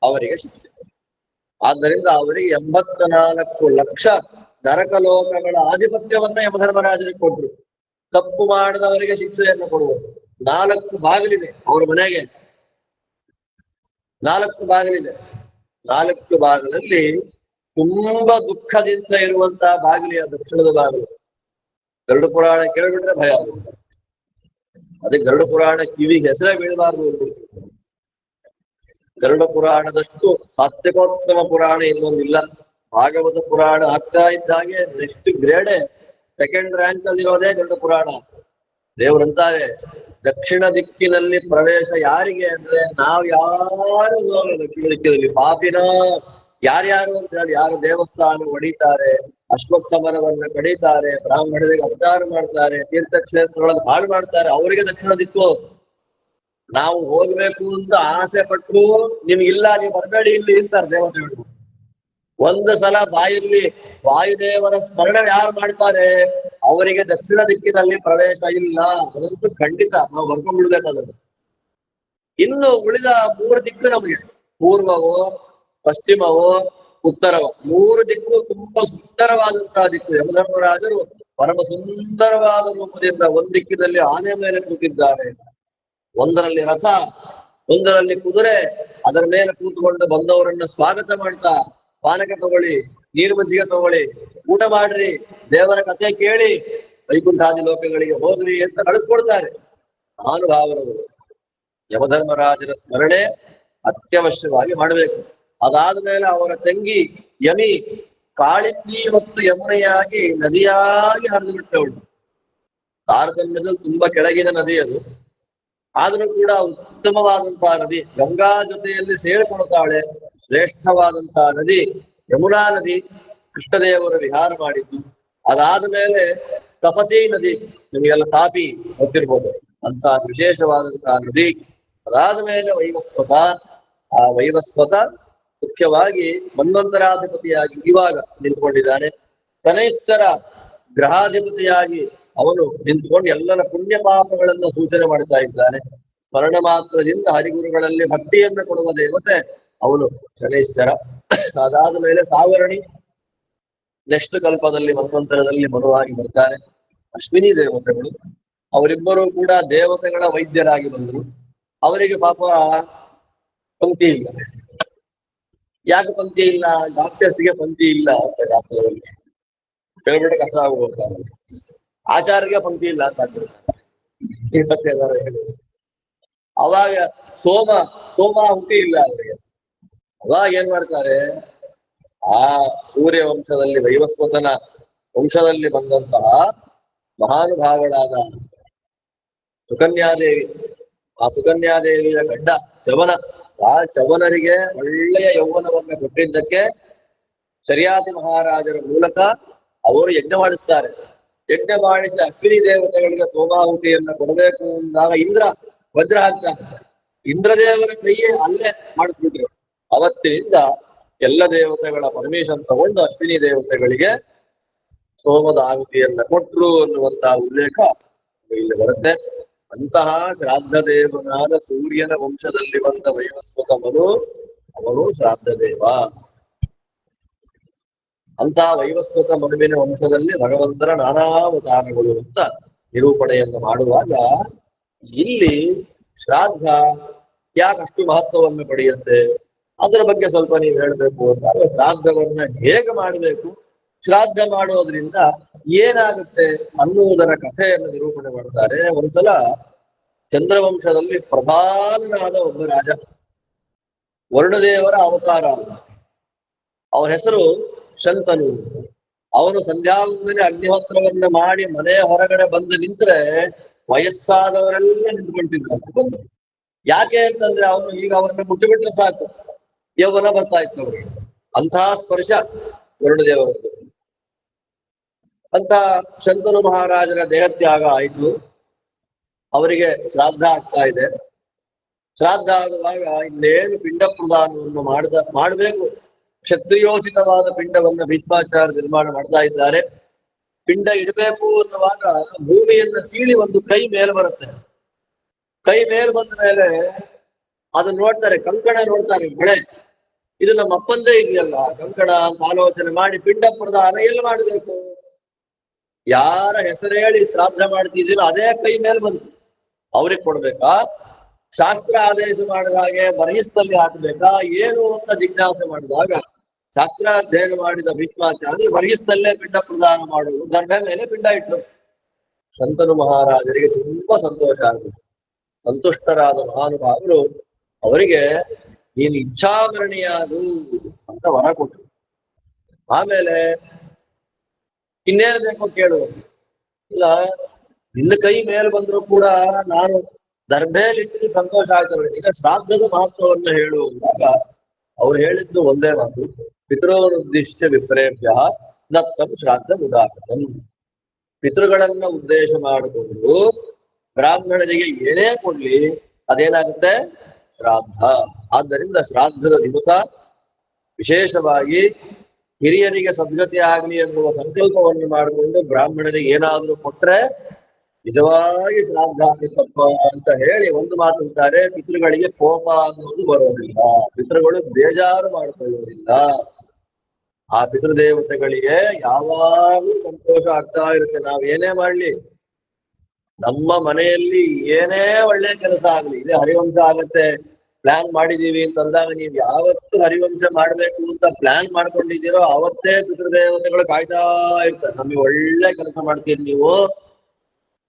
ಅವರಿಗೆ ಶಿಕ್ಷೆ. ಆದ್ದರಿಂದ ಅವರಿಗೆ 84 ಲಕ್ಷ ನರಕ ಲೋಕಗಳ ಆಧಿಪತ್ಯವನ್ನ ಯಮಧರ್ಮರಾಜರಿಗೆ ಕೊಟ್ರು. ತಪ್ಪು ಮಾಡಿದವರಿಗೆ ಶಿಕ್ಷೆಯನ್ನು ಕೊಡುವುದು. 4 ಬಾಗಿಲಿದೆ ಅವ್ರ ಮನೆಗೆ, 4 ಬಾಗಿಲಿದೆ. 4 ಬಾಗಿಲಲ್ಲಿ ತುಂಬಾ ದುಃಖದಿಂದ ಇರುವಂತಹ ಬಾಗಿಲಿಯ ದಕ್ಷಿಣದ ಬಾಗಿಲು. ಗರುಡ ಪುರಾಣ ಕೇಳಿಬಿಟ್ರೆ ಭಯ ಆಗುತ್ತೆ. ಅದಕ್ಕೆ ಗರುಡ ಪುರಾಣ ಕಿವಿಗೆ ಹೆಸರೇ ಬೀಳಬಾರದು. ಗರುಡ ಪುರಾಣದಷ್ಟು ಸಾತ್ವಿಕೋತ್ತಮ ಪುರಾಣ ಇನ್ನೊಂದಿಲ್ಲ. ಭಾಗವತ ಪುರಾಣ ಆಗ್ತಾ ಇದ್ದ ಹಾಗೆ ನೆಕ್ಸ್ಟ್ ಗ್ರೇಡೆ, ಸೆಕೆಂಡ್ ರ್ಯಾಂಕ್ ಅಲ್ಲಿ ಇರೋದೇ ಗರುಡ ಪುರಾಣ. ದೇವರಂತಾರೆ, ದಕ್ಷಿಣ ದಿಕ್ಕಿನಲ್ಲಿ ಪ್ರವೇಶ ಯಾರಿಗೆ ಅಂದ್ರೆ ನಾವ್ ಯಾರು ದಕ್ಷಿಣ ದಿಕ್ಕಿನಲ್ಲಿ ಪಾಪಿನ ಯಾರ್ಯಾರು ಅಂತ ಹೇಳಿ, ಯಾರು ದೇವಸ್ಥಾನ ಹೊಡಿತಾರೆ, ಅಶ್ವತ್ಥ ಮರವನ್ನ ಕಡಿತಾರೆ, ಬ್ರಾಹ್ಮಣರಿಗೆ ಅಪಚಾರ ಮಾಡ್ತಾರೆ, ತೀರ್ಥಕ್ಷೇತ್ರಗಳನ್ನು ಹಾಳು ಮಾಡ್ತಾರೆ, ಅವರಿಗೆ ದಕ್ಷಿಣ ದಿಕ್ಕು. ನಾವು ಹೋಗ್ಬೇಕು ಅಂತ ಆಸೆ ಪಟ್ರು ನಿಮ್ಗಿಲ್ಲ, ನೀವು ಬರಬೇಡಿ ಇಲ್ಲಿ ಅಂತಾರೆ ದೇವತೆಗಳು. ಒಂದು ಸಲ ಬಾಯಲ್ಲಿ ವಾಯುದೇವರ ಸ್ಮರಣ ಯಾರು ಮಾಡ್ತಾರೆ ಅವರಿಗೆ ದಕ್ಷಿಣ ದಿಕ್ಕಿನಲ್ಲಿ ಪ್ರವೇಶ ಇಲ್ಲ, ಅದಂತೂ ಖಂಡಿತ. ನಾವು ಬರ್ಕೊಂಡ್ಬಿಡ್ಬೇಕು ಅದನ್ನು. ಇನ್ನು ಉಳಿದ 3 ದಿಕ್ಕು ನಮಗೆ, ಪೂರ್ವವೋ, ಪಶ್ಚಿಮವೋ, ಉತ್ತರವೋ, 3 ದಿಕ್ಕು ತುಂಬಾ ಸುಂದರವಾದಂತಹ ದಿಕ್ಕು. ಯಮಧರ್ಮರಾಜರು ಪರಮ ಸುಂದರವಾದ ರೂಪದಿಂದ ಒಂದ್ ದಿಕ್ಕಿನಲ್ಲಿ ಆನೆ ಮೇಲೆ ಕೂತಿದ್ದಾರೆ, ಒಂದರಲ್ಲಿ ರಥ, ಒಂದರಲ್ಲಿ ಕುದುರೆ, ಅದರ ಮೇಲೆ ಕೂತ್ಕೊಂಡು ಬಂದವರನ್ನ ಸ್ವಾಗತ ಮಾಡ್ತಾ, ಪಾನಕ ತಗೊಳ್ಳಿ, ನೀರು ಮಜ್ಜಿಗೆ ತಗೊಳ್ಳಿ, ಊಟ ಮಾಡ್ರಿ, ದೇವರ ಕಥೆ ಕೇಳಿ, ವೈಕುಂಠಾದಿ ಲೋಕಗಳಿಗೆ ಹೋಗ್ರಿ ಅಂತ ಕಳಿಸ್ಕೊಡ್ತಾರೆ ಮಹಾನುಭಾವರವರು. ಯಮಧರ್ಮರಾಜರ ಸ್ಮರಣೆ ಅತ್ಯವಶ್ಯವಾಗಿ ಮಾಡಬೇಕು. ಅದಾದ ಮೇಲೆ ಅವರ ತಂಗಿ ಯಮಿ ಕಾಳಿಂದಿ ಮತ್ತು ಯಮುನೆಯಾಗಿ ನದಿಯಾಗಿ ಹರಿದು ಬಿಟ್ಟವಳು. ತಾರತಮ್ಯದಲ್ಲಿ ತುಂಬಾ ಕೆಳಗಿನ ನದಿ ಅದು, ಆದರೂ ಕೂಡ ಉತ್ತಮವಾದಂತಹ ನದಿ. ಗಂಗಾ ಜೊತೆಯಲ್ಲಿ ಸೇರಿಕೊಳ್ತಾಳೆ. ಶ್ರೇಷ್ಠವಾದಂತಹ ನದಿ ಯಮುನಾ ನದಿ, ಕೃಷ್ಣದೇವರು ವಿಹಾರ ಮಾಡಿದ್ದು. ಅದಾದ ಮೇಲೆ ತಪತಿ ನದಿ, ನಿಮಗೆಲ್ಲ ತಾಪಿ ಗೊತ್ತಿರ್ಬೋದು, ಅಂತ ವಿಶೇಷವಾದಂತಹ ನದಿ. ಅದಾದ ಮೇಲೆ ವೈವಸ್ವತ. ಆ ವೈವಸ್ವತ ಮುಖ್ಯವಾಗಿ ಮನ್ವಂತರಾಧಿಪತಿಯಾಗಿ ಇವಾಗ ನಿಂತ್ಕೊಂಡಿದ್ದಾನೆ. ಶನೈಶ್ಚರ ಗ್ರಹಾಧಿಪತಿಯಾಗಿ ಅವನು ನಿಂತುಕೊಂಡು ಎಲ್ಲರ ಪುಣ್ಯ ಪಾಪಗಳನ್ನು ಸೂಚನೆ ಮಾಡ್ತಾ ಇದ್ದಾನೆ. ಸ್ಮರಣ ಮಾತ್ರದಿಂದ ಹರಿಗುರುಗಳಲ್ಲಿ ಭಕ್ತಿಯನ್ನು ಕೊಡುವ ದೇವತೆ ಅವನು ಶನೈಶ್ಚರ. ಅದಾದ ಮೇಲೆ ಸಾವರಣಿ, ನೆಕ್ಸ್ಟ್ ಕಲ್ಪದಲ್ಲಿ ಮನ್ವಂತರದಲ್ಲಿ ಮನುವಾಗಿ ಬರ್ತಾರೆ. ಅಶ್ವಿನಿ ದೇವತೆಗಳು, ಅವರಿಬ್ಬರು ಕೂಡ ದೇವತೆಗಳ ವೈದ್ಯರಾಗಿ ಬಂದರು. ಅವರಿಗೆ ಪಾಪ ಪಂಕ್ತಿ ಇಲ್ಲ. ಯಾಕೆ ಪಂಕ್ತಿ ಇಲ್ಲ? ಡಾಕ್ಟರ್ಸ್ಗೆ ಪಂಕ್ತಿ ಇಲ್ಲ ಅಂತ ಶಾಸ್ತ್ರದಲ್ಲಿ ಹೇಳ್ಬಿಟ್ಟು ಕಷ್ಟ ಆಗೋಗ್ತಾರೆ. ಆಚಾರ್ಯಗೆ ಪಂಕ್ತಿ ಇಲ್ಲ ಅಂತ ಅವಾಗ ಸೋಮಾಹುತಿ ಇಲ್ಲ ಅವರಿಗೆ. ಅವಾಗ ಏನ್ ಮಾಡ್ತಾರೆ, ಆ ಸೂರ್ಯ ವಂಶದಲ್ಲಿ ವೈವಸ್ವತನ ವಂಶದಲ್ಲಿ ಬಂದಂತಹ ಮಹಾನುಭಾವಳಾದ ಸುಕನ್ಯಾದೇವಿ, ಆ ಸುಕನ್ಯಾದೇವಿಯ ಗಂಡ ಚವನ, ಆ ಚವನರಿಗೆ ಒಳ್ಳೆಯ ಯೌವನವನ್ನ ಕೊಟ್ಟಿದ್ದಕ್ಕೆ ಶರ್ಯಾತಿ ಮಹಾರಾಜರ ಮೂಲಕ ಅವರು ಯಜ್ಞ ಮಾಡಿಸ್ತಾರೆ. ಯಜ್ಞ ಮಾಡಿಸಿ ಅಶ್ವಿನಿ ದೇವತೆಗಳಿಗೆ ಸೋಮಾಹುತಿಯನ್ನ ಕೊಡಬೇಕು ಅಂದಾಗ ಇಂದ್ರ ವಜ್ರ ಹಾಕ್ತಾನೆ. ಇಂದ್ರದೇವರ ಕೈಯೇ ಅಲ್ಲೇ ಮಾಡಿಸ್ಬಿಟ್ರು. ಅವತ್ತಿನಿಂದ ಎಲ್ಲ ದೇವತೆಗಳ ಪರ್ಮಿಷನ್ ತಗೊಂಡು ಅಶ್ವಿನಿ ದೇವತೆಗಳಿಗೆ ಸೋಮದ ಆಹುತಿಯನ್ನ ಕೊಟ್ರು ಅನ್ನುವಂತಹ ಉಲ್ಲೇಖ ಇಲ್ಲಿ ಬರುತ್ತೆ. ಅಂತಹ ಶ್ರಾದ್ದ ದೇವನಾದ ಸೂರ್ಯನ ವಂಶದಲ್ಲಿ ಬಂದ ವೈವಸ್ವತ ಅವನು ಶ್ರಾದ್ದ ದೇವ. ಅಂತಹ ವೈವಸ್ವತ ಮನುವಿನ ವಂಶದಲ್ಲಿ ಭಗವಂತನ ನಾನಾ ಅವತಾರಗಳು ಅಂತ ನಿರೂಪಣೆಯನ್ನು ಮಾಡುವಾಗ ಇಲ್ಲಿ ಶ್ರಾದ್ದ ಯಾಕಷ್ಟು ಮಹತ್ವವನ್ನು ಪಡೆಯುತ್ತೆ ಅದರ ಬಗ್ಗೆ ಸ್ವಲ್ಪ ನೀವು ಹೇಳ್ಬೇಕು ಅಂತ. ಶ್ರಾದ್ದವನ್ನ ಹೇಗೆ ಮಾಡಬೇಕು, ಶ್ರಾದ್ದ ಮಾಡೋದ್ರಿಂದ ಏನಾಗುತ್ತೆ ಅನ್ನುವುದರ ಕಥೆಯನ್ನು ನಿರೂಪಣೆ ಮಾಡ್ತಾರೆ. ಒಂದ್ಸಲ ಚಂದ್ರವಂಶದಲ್ಲಿ ಪ್ರಧಾನನಾದ ಒಬ್ಬ ರಾಜ, ವರುಣದೇವರ ಅವತಾರ, ಅವನ ಹೆಸರು ಶಂತನು. ಅವನು ಸಂಧ್ಯಾವಂದನೆ ಅಗ್ನಿಹೋತ್ರವನ್ನ ಮಾಡಿ ಮನೆಯ ಹೊರಗಡೆ ಬಂದು ನಿಂತ್ರೆ ವಯಸ್ಸಾದವರೆಲ್ಲ ನಿಂತ್ಕೊಳ್ತಿದ್ರು. ಯಾಕೆ ಅಂತಂದ್ರೆ ಅವನು ಈಗ ಅವರನ್ನ ಮುಟ್ಟಿಬಿಟ್ರೆ ಸಾಕು, ಯೌವನ ಬರ್ತಾ ಇತ್ತು ಅವರಿಗೆ. ಅಂತಹ ಸ್ಪರ್ಶ ವರುಣದೇವರದ್ದು. ಅಂತ ಶಂತನು ಮಹಾರಾಜರ ದೇಹತ್ಯಾಗ ಆಯಿತು. ಅವರಿಗೆ ಶ್ರಾದ್ದ ಆಗ್ತಾ ಇದೆ. ಶ್ರಾದ್ದ ಆಗುವಾಗ ಇನ್ನೇನು ಪಿಂಡ ಪ್ರದಾನವನ್ನು ಮಾಡಬೇಕು. ಕ್ಷತ್ರಿಯೋಚಿತವಾದ ಪಿಂಡವನ್ನ ಭೀಷ್ಮಾಚಾರ್ಯ ನಿರ್ಮಾಣ ಮಾಡ್ತಾ ಇದ್ದಾರೆ. ಪಿಂಡ ಇಡಬೇಕು ಅನ್ನುವಾಗ ಭೂಮಿಯನ್ನ ಸೀಳಿ ಒಂದು ಕೈ ಮೇಲೆ ಬರುತ್ತೆ. ಕೈ ಮೇಲೆ ಬಂದ ಮೇಲೆ ಅದನ್ನ ನೋಡ್ತಾರೆ, ಕಂಕಣ ನೋಡ್ತಾರೆ, ಬಳೆ ಇದು ನಮ್ಮ ಅಪ್ಪಂದೇ ಇದೆಯಲ್ಲ ಕಂಕಣ ಅಂತ ಆಲೋಚನೆ ಮಾಡಿ ಪಿಂಡ ಪ್ರದಾನ ಎಲ್ಲಿ ಮಾಡಬೇಕು? ಯಾರ ಹೆಸರು ಹೇಳಿ ಶ್ರಾದ್ದ ಮಾಡ್ತಿದ್ದೀರೋ ಅದೇ ಕೈ ಮೇಲೆ ಬಂತು, ಅವ್ರಿಗೆ ಕೊಡ್ಬೇಕಾ? ಶಾಸ್ತ್ರ ಆದೇಶ ಮಾಡಿದ ಹಾಗೆ ಬರಹಿಸ್ತಲ್ಲಿ ಹಾಕ್ಬೇಕಾ ಏನು ಅಂತ ಜಿಜ್ಞಾಸೆ ಮಾಡಿದಾಗ ಶಾಸ್ತ್ರಾಧ್ಯಯನ ಮಾಡಿದ ಭೀಷ್ಮಾಚಾರ್ಯ ಬರಹಿಸ್ತಲ್ಲೇ ಪಿಂಡ ಪ್ರದಾನ ಮಾಡುವುದು, ಗರ್ಭೆ ಮೇಲೆ ಪಿಂಡ ಇಟ್ಟರು. ಶಂತನು ಮಹಾರಾಜರಿಗೆ ತುಂಬಾ ಸಂತೋಷ ಆಗುತ್ತೆ. ಸಂತುಷ್ಟರಾದ ಮಹಾನುಭಾವರು ಅವರಿಗೆ ನೀನು ಇಚ್ಛಾಮರಣಿಯಾದು ಅಂತ ವರ ಕೊಟ್ಟರು. ಆಮೇಲೆ ಇನ್ನೇನು ಬೇಕೋ ಕೇಳು, ಇಲ್ಲ ನಿನ್ನ ಕೈ ಮೇಲೆ ಬಂದ್ರು ಕೂಡ ನಾನು ದರ್ಭೆಯಲ್ಲಿಟ್ಟು ಸಂತೋಷ ಆಯ್ತು, ಈಗ ಶ್ರಾದ್ದದ ಮಹತ್ವವನ್ನು ಹೇಳು ಅಂದಾಗ ಅವ್ರು ಹೇಳಿದ್ದು ಒಂದೇ ಮಾತು, ಪಿತೃೋನುದ್ದೇಶ್ಯ ವಿಪ್ರೇಭ್ಯ ದತ್ತಂ ಶ್ರಾದ್ದ ಉದಾಹರಣ. ಪಿತೃಗಳನ್ನ ಉದ್ದೇಶ ಮಾಡಿಕೊಂಡು ಬ್ರಾಹ್ಮಣರಿಗೆ ಏನೇ ಕೊಡ್ಲಿ ಅದೇನಾಗುತ್ತೆ? ಶ್ರಾದ್ದ. ಆದ್ದರಿಂದ ಶ್ರಾದ್ದದ ದಿವಸ ವಿಶೇಷವಾಗಿ ಹಿರಿಯರಿಗೆ ಸದ್ಗತಿ ಆಗ್ಲಿ ಎನ್ನುವ ಸಂಕಲ್ಪವನ್ನು ಮಾಡಿಕೊಂಡು ಬ್ರಾಹ್ಮಣರಿಗೆ ಏನಾದ್ರೂ ಕೊಟ್ರೆ ನಿಜವಾಗಿ ಶ್ರಾದ್ದ ಆಗಿತ್ತಪ್ಪ ಅಂತ ಹೇಳಿ ಒಂದು ಮಾತು ಅಂತಾರೆ, ಪಿತೃಗಳಿಗೆ ಕೋಪ ಅನ್ನೋದು ಬರೋದಿಲ್ಲ, ಪಿತೃಗಳು ಬೇಜಾರು ಮಾಡ್ಕೊಳ್ಳೋದಿಲ್ಲ. ಆ ಪಿತೃದೇವತೆಗಳಿಗೆ ಯಾವಾಗಲೂ ಸಂತೋಷ ಆಗ್ತಾ ಇರುತ್ತೆ. ನಾವ್ ಏನೇ ಮಾಡ್ಲಿ, ನಮ್ಮ ಮನೆಯಲ್ಲಿ ಏನೇ ಒಳ್ಳೆ ಕೆಲಸ ಆಗ್ಲಿ, ಇದೇ ಹರಿವಂಶ ಆಗತ್ತೆ ಪ್ಲಾನ್ ಮಾಡಿದೀವಿ ಅಂತಂದಾಗ ನೀವು ಯಾವತ್ತು ಹರಿವಂಶ ಮಾಡ್ಬೇಕು ಅಂತ ಪ್ಲಾನ್ ಮಾಡ್ಕೊಂಡಿದ್ದೀರೋ ಅವತ್ತೇ ಪಿತೃದೇವತೆಗಳು ಕಾಯ್ತಾ ಇರ್ತಾರೆ. ನಮಗೆ ಒಳ್ಳೆ ಕೆಲಸ ಮಾಡ್ತೀರಿ ನೀವು,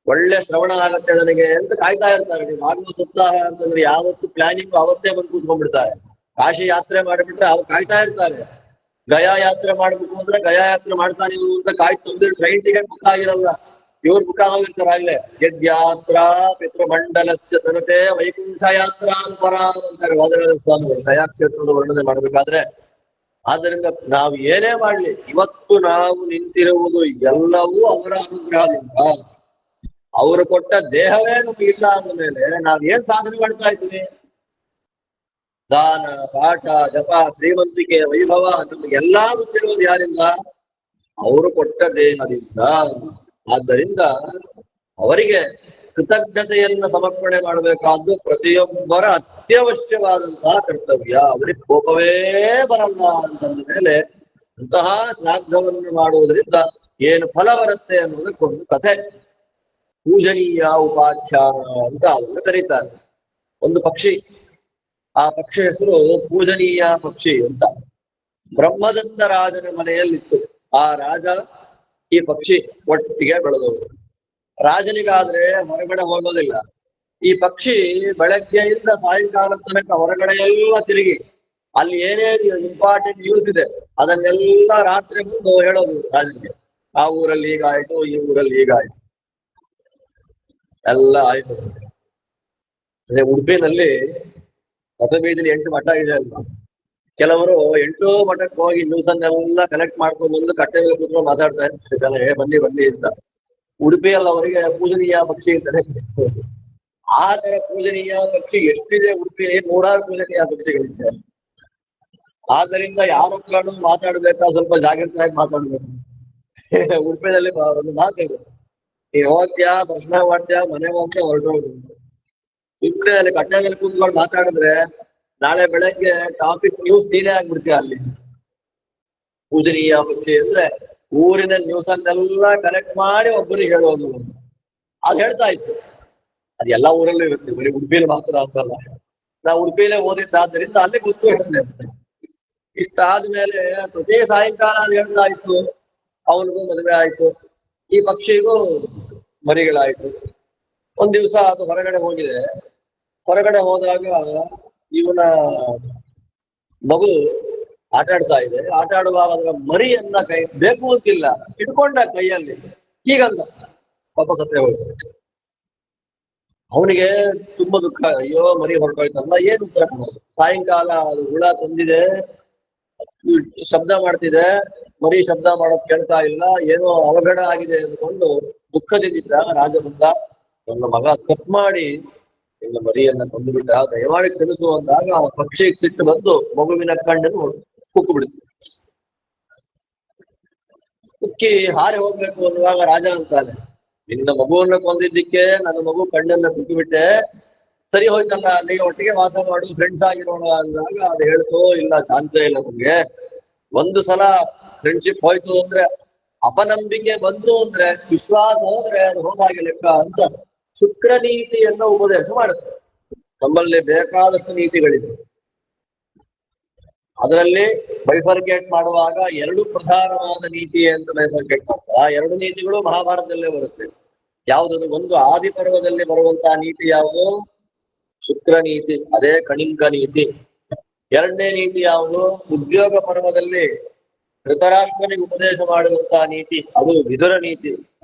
ಒಳ್ಳೆ ಶ್ರವಣ ಆಗತ್ತೆ ನನಗೆ ಅಂತ ಕಾಯ್ತಾ ಇರ್ತಾರೆ. ನೀವು ಆಗುವ ಸಪ್ತಾಹ ಅಂತಂದ್ರೆ ಯಾವತ್ತು ಪ್ಲಾನಿಂಗ್ ಅವತ್ತೇ ಬಂದು ಕೂತ್ಕೊಂಡ್ಬಿಡ್ತಾರೆ. ಕಾಶಿ ಯಾತ್ರೆ ಮಾಡಿಬಿಟ್ರೆ ಅವ್ರು ಕಾಯ್ತಾ ಇರ್ತಾರೆ. ಗಯಾ ಯಾತ್ರೆ ಮಾಡ್ಬೇಕು ಅಂದ್ರೆ ಗಯಾ ಯಾತ್ರೆ ಮಾಡ್ತಾ ನೀವು ಅಂತ ಕಾಯ್ತು ಟ್ರೈನ್ ಟಿಕೆಟ್ ಬುಕ್ ಆಗಿರಲ್ಲ, ಇವ್ರು ಬುಕ್ ಆಗಿರ್ತಾರೆ ಆಗ್ಲೇ. ಯದ್ಯಾತ್ರಾ ಪಿತೃಮಂಡಲಸ್ಯ ತನತೆ ವೈಕುಂಠ ಯಾತ್ರಾ ಪರ ಅಂತಾರೆ ವಾದರಾಜ ಸ್ವಾಮಿಗಳು ಗಯಾ ಕ್ಷೇತ್ರದ ವರ್ಣನೆ ಮಾಡ್ಬೇಕಾದ್ರೆ. ಆದ್ದರಿಂದ ನಾವು ಏನೇ ಮಾಡ್ಲಿ ಇವತ್ತು ನಾವು ನಿಂತಿರುವುದು ಎಲ್ಲವೂ ಅವರ ಅನುಗ್ರಹದಿಂದ. ಅವರು ಕೊಟ್ಟ ದೇಹವೇ ನಮ್ಗೆ ಇಲ್ಲ ಅಂದ ಮೇಲೆ ನಾವ್ ಏನ್ ಸಾಧನೆ ಮಾಡ್ತಾ ಇದ್ವಿ? ದಾನ, ಪಾಠ, ಜಪ, ಶ್ರೀಮಂತಿಕೆ, ವೈಭವ ನಮ್ಗೆಲ್ಲಾ ಗೊತ್ತಿರುವುದು ಯಾರಿಂದ? ಅವರು ಕೊಟ್ಟ ದೇಹದಿಂದ. ಆದ್ದರಿಂದ ಅವರಿಗೆ ಕೃತಜ್ಞತೆಯನ್ನು ಸಮರ್ಪಣೆ ಮಾಡಬೇಕಾದ್ದು ಪ್ರತಿಯೊಬ್ಬರ ಅತ್ಯವಶ್ಯವಾದಂತಹ ಕರ್ತವ್ಯ. ಅವರಿಗೆ ಕೋಪವೇ ಬರಲ್ಲ ಅಂತಂದ ಮೇಲೆ ಅಂತಹ ಶ್ರಾದ್ದವನ್ನು ಮಾಡುವುದರಿಂದ ಏನು ಫಲ ಬರುತ್ತೆ ಅನ್ನೋದಕ್ಕೊಂದು ಕಥೆ. ಪೂಜನೀಯ ಉಪಾಖ್ಯಾನ ಅಂತ ಅದನ್ನು ಕರೀತಾರೆ. ಒಂದು ಪಕ್ಷಿ, ಆ ಪಕ್ಷಿ ಹೆಸರು ಪೂಜನೀಯ ಪಕ್ಷಿ ಅಂತ. ಬ್ರಹ್ಮದತ್ತ ರಾಜನ ಮನೆಯಲ್ಲಿತ್ತು. ಆ ರಾಜ ಈ ಪಕ್ಷಿ ಒಟ್ಟಿಗೆ ಬೆಳೆದವರು. ರಾಜನಿಗಾದ್ರೆ ಹೊರಗಡೆ ಹೋಗೋದಿಲ್ಲ. ಈ ಪಕ್ಷಿ ಬೆಳಗ್ಗೆಯಿಂದ ಸಾಯಂಕಾಲ ತನಕ ಹೊರಗಡೆ ಎಲ್ಲ ತಿರುಗಿ ಅಲ್ಲಿ ಏನೇ ಇಂಪಾರ್ಟೆಂಟ್ ನ್ಯೂಸ್ ಇದೆ ಅದನ್ನೆಲ್ಲ ರಾತ್ರಿ ಬಂದು ಹೇಳೋದು ರಾಜನಿಗೆ. ಆ ಊರಲ್ಲಿ ಹೀಗಾಯ್ತು, ಈ ಊರಲ್ಲಿ ಹೀಗಾಯ್ತು, ಎಲ್ಲ ಆಯ್ತು. ಅದೇ ಉಡುಪಿನಲ್ಲಿ ಹೊಸಬೀದಿಲಿ 8 ಮಠ ಇದೆ ಅಲ್ವಾ, ಕೆಲವರು 8 ಮಠಕ್ಕೆ ಹೋಗಿ ನ್ಯೂಸ್ ಅನ್ನೆಲ್ಲ ಕಲೆಕ್ಟ್ ಮಾಡ್ಕೊಂಡು ಬಂದು ಕಟ್ಟೆ ಮೇಲೆ ಕೂತ್ಕೊಂಡು ಮಾತಾಡ್ತಾ ಇರ್ತಾರೆ, ಬನ್ನಿ ಬನ್ನಿ ಅಂತ. ಉಡುಪಿಯಲ್ಲಿ ಅವರಿಗೆ ಪೂಜನೀಯ ಪಕ್ಷಿ ಅಂತಾನೆ. ಆ ತರ ಪೂಜನೀಯ ಪಕ್ಷಿ ಎಷ್ಟಿದೆ ಉಡುಪಿಯಲ್ಲಿ, 100 ಪೂಜನೀಯ ಪಕ್ಷಿಗಳಿದೆ. ಆದ್ದರಿಂದ ಯಾರ ಹತ್ರನೂ ಮಾತಾಡ್ಬೇಕಾ ಸ್ವಲ್ಪ ಜಾಗ್ರತೆಯಾಗಿ ಮಾತಾಡ್ಬೇಕು. ಉಡುಪಿಯಲ್ಲಿ ಒಂದು ಮಾತಿದೆ, ನೀನ್ ಹೋಗ್ತೀಯಾ ದರ್ಶನ ಮಾಡ್ತೀಯಾ ಮನೆ ಹೋಗ್ತೀಯಾ ಹೊರಟೋಗ್ದು. ಸುಮ್ಮನೆ ಅಲ್ಲಿ ಕಟ್ಟೆ ಮೇಲೆ ಕೂತ್ಕೊಂಡು ಮಾತಾಡಿದ್ರೆ ನಾಳೆ ಬೆಳಗ್ಗೆ ಟಾಪಿಕ್ ನ್ಯೂಸ್ ನೀನೇ ಆಗ್ಬಿಡ್ತೀಯ ಅಲ್ಲಿ. ಪೂಜನೀಯ ಪಕ್ಷಿ ಅಂದ್ರೆ ಊರಿನ ನ್ಯೂಸ್ ಅನ್ನೆಲ್ಲ ಕಲೆಕ್ಟ್ ಮಾಡಿ ಒಬ್ಬರಿಗೆ ಹೇಳೋದು. ಅದು ಹೇಳ್ತಾ ಇತ್ತು. ಅದು ಎಲ್ಲಾ ಊರಲ್ಲೂ ಇರುತ್ತೆ, ಬರೀ ಉಡುಪಿಯಲ್ಲಿ ಮಾತ್ರ ಅಂತಲ್ಲ. ನಾವು ಉಡುಪಿಯಲ್ಲೇ ಓದಿದ್ದಾದ್ದರಿಂದ ಅಲ್ಲೇ ಗೊತ್ತು ಹೇಳಿದೆ. ಇಷ್ಟಾದ್ಮೇಲೆ ಪ್ರತಿ ಸಾಯಂಕಾಲ ಅದು ಹೇಳ್ತಾ ಇತ್ತು. ಅವನಿಗೂ ಮದುವೆ ಆಯ್ತು, ಈ ಪಕ್ಷಿಗೂ ಮರಿಗಳಾಯ್ತು. ಒಂದ್ ದಿವಸ ಅದು ಹೊರಗಡೆ ಹೋಗಿದೆ. ಹೊರಗಡೆ ಹೋದಾಗ ಇವನ ಮಗು ಆಟ ಆಡ್ತಾ ಇದೆ. ಆಟ ಆಡುವಾಗ ಅದರ ಮರಿಯನ್ನ ಕೈ ಬೇಕು ಅಂತಿಲ್ಲ ಇಟ್ಕೊಂಡ ಕೈಯಲ್ಲಿ, ಹೀಗಂದ ಪಾಪ ಸತ್ತೇ ಹೋಯ್ತು. ಅವನಿಗೆ ತುಂಬಾ ದುಃಖ, ಅಯ್ಯೋ ಮರಿ ಹೊರಟೋಯ್ತಲ್ಲ, ಏನ್ ಉತ್ತರ ಕೊಡೋದು? ಸಾಯಂಕಾಲ ಅದು ಹುಳ ತಂದಿದೆ, ಶಬ್ದ ಮಾಡ್ತಿದೆ, ಮರಿ ಶಬ್ದ ಮಾಡೋದ್ ಕೇಳ್ತಾ ಇಲ್ಲ, ಏನೋ ಅವಘಡ ಆಗಿದೆ ಅಂದ್ಕೊಂಡು ದುಃಖದಿಂದಿದ್ದಾಗ ರಾಜ ಬಂದ, ನನ್ನ ಮಗ ತಪ್ಪು ಮಾಡಿ ನಿನ್ನ ಮರಿಯನ್ನ ತಂದುಬಿಟ್ಟ, ದಯಮಾಡಿ ಕ್ಷಮಿಸು ಅಂದಾಗ ಆ ಪಕ್ಷಿಗೆ ಸಿಟ್ಟು ಬಂದು ಮಗುವಿನ ಕಣ್ಣನ್ನು ಕುಕ್ಕು ಬಿಡ್ತು. ಉಕ್ಕಿ ಹಾರಿ ಹೋಗ್ಬೇಕು ಅನ್ನುವಾಗ ರಾಜ ಅಂತಾನೆ, ನಿನ್ನ ಮಗುವನ್ನ ಕೊಂದಿದ್ದಕ್ಕೆ ನನ್ನ ಮಗು ಕಣ್ಣನ್ನ ಕುಕ್ಕಿಬಿಟ್ಟೆ, ಸರಿ ಹೋಯ್ತಲ್ಲ, ಅಲ್ಲಿಗೆ ಒಟ್ಟಿಗೆ ವಾಸ ಮಾಡು, ಫ್ರೆಂಡ್ಸ್ ಆಗಿರೋಣ ಅಂದಾಗ ಅದು ಹೇಳ್ತೋ ಇಲ್ಲ, ಚಾನ್ಸೇ ಇಲ್ಲ ನಮ್ಗೆ. ಒಂದು ಸಲ ಫ್ರೆಂಡ್ಶಿಪ್ ಹೋಯ್ತು ಅಂದ್ರೆ, ಅಪನಂಬಿಕೆ ಬಂತು ಅಂದ್ರೆ, ವಿಶ್ವಾಸ ಹೋದ್ರೆ ಅದು ಹೋದಾಗೆ ಲೆಕ್ಕ ಅಂತ ಶುಕ್ರ ನೀತಿಯನ್ನ ಉಪದೇಶ ಮಾಡುತ್ತೆ. ನಮ್ಮಲ್ಲಿ ಬೇಕಾದಷ್ಟು ನೀತಿಗಳಿದೆ. ಅದರಲ್ಲಿ ಬೈಫರ್ಕೇಟ್ ಮಾಡುವಾಗ ಎರಡು ಪ್ರಧಾನವಾದ ನೀತಿ ಅಂತ ಬೈಫರ್ಕೇಟ್ ಮಾಡ್ತಾರೆ. ಆ ಎರಡು ನೀತಿಗಳು ಮಹಾಭಾರತದಲ್ಲೇ ಬರುತ್ತೆ. ಯಾವುದದು? ಒಂದು ಆದಿ ಪರ್ವದಲ್ಲಿ ಬರುವಂತಹ ನೀತಿ ಯಾವುದು? ಶುಕ್ರ ನೀತಿ, ಅದೇ ಕಣಿಂಕ ನೀತಿ. ಎರಡನೇ ನೀತಿ ಯಾವುದು? ಉದ್ಯೋಗ ಪರ್ವದಲ್ಲಿ ಧೃತರಾಷ್ಟ್ರನಿಗೆ ಉಪದೇಶ ಮಾಡುವಂತಹ ನೀತಿ, ಅದು ವಿದುರ ನೀತಿ.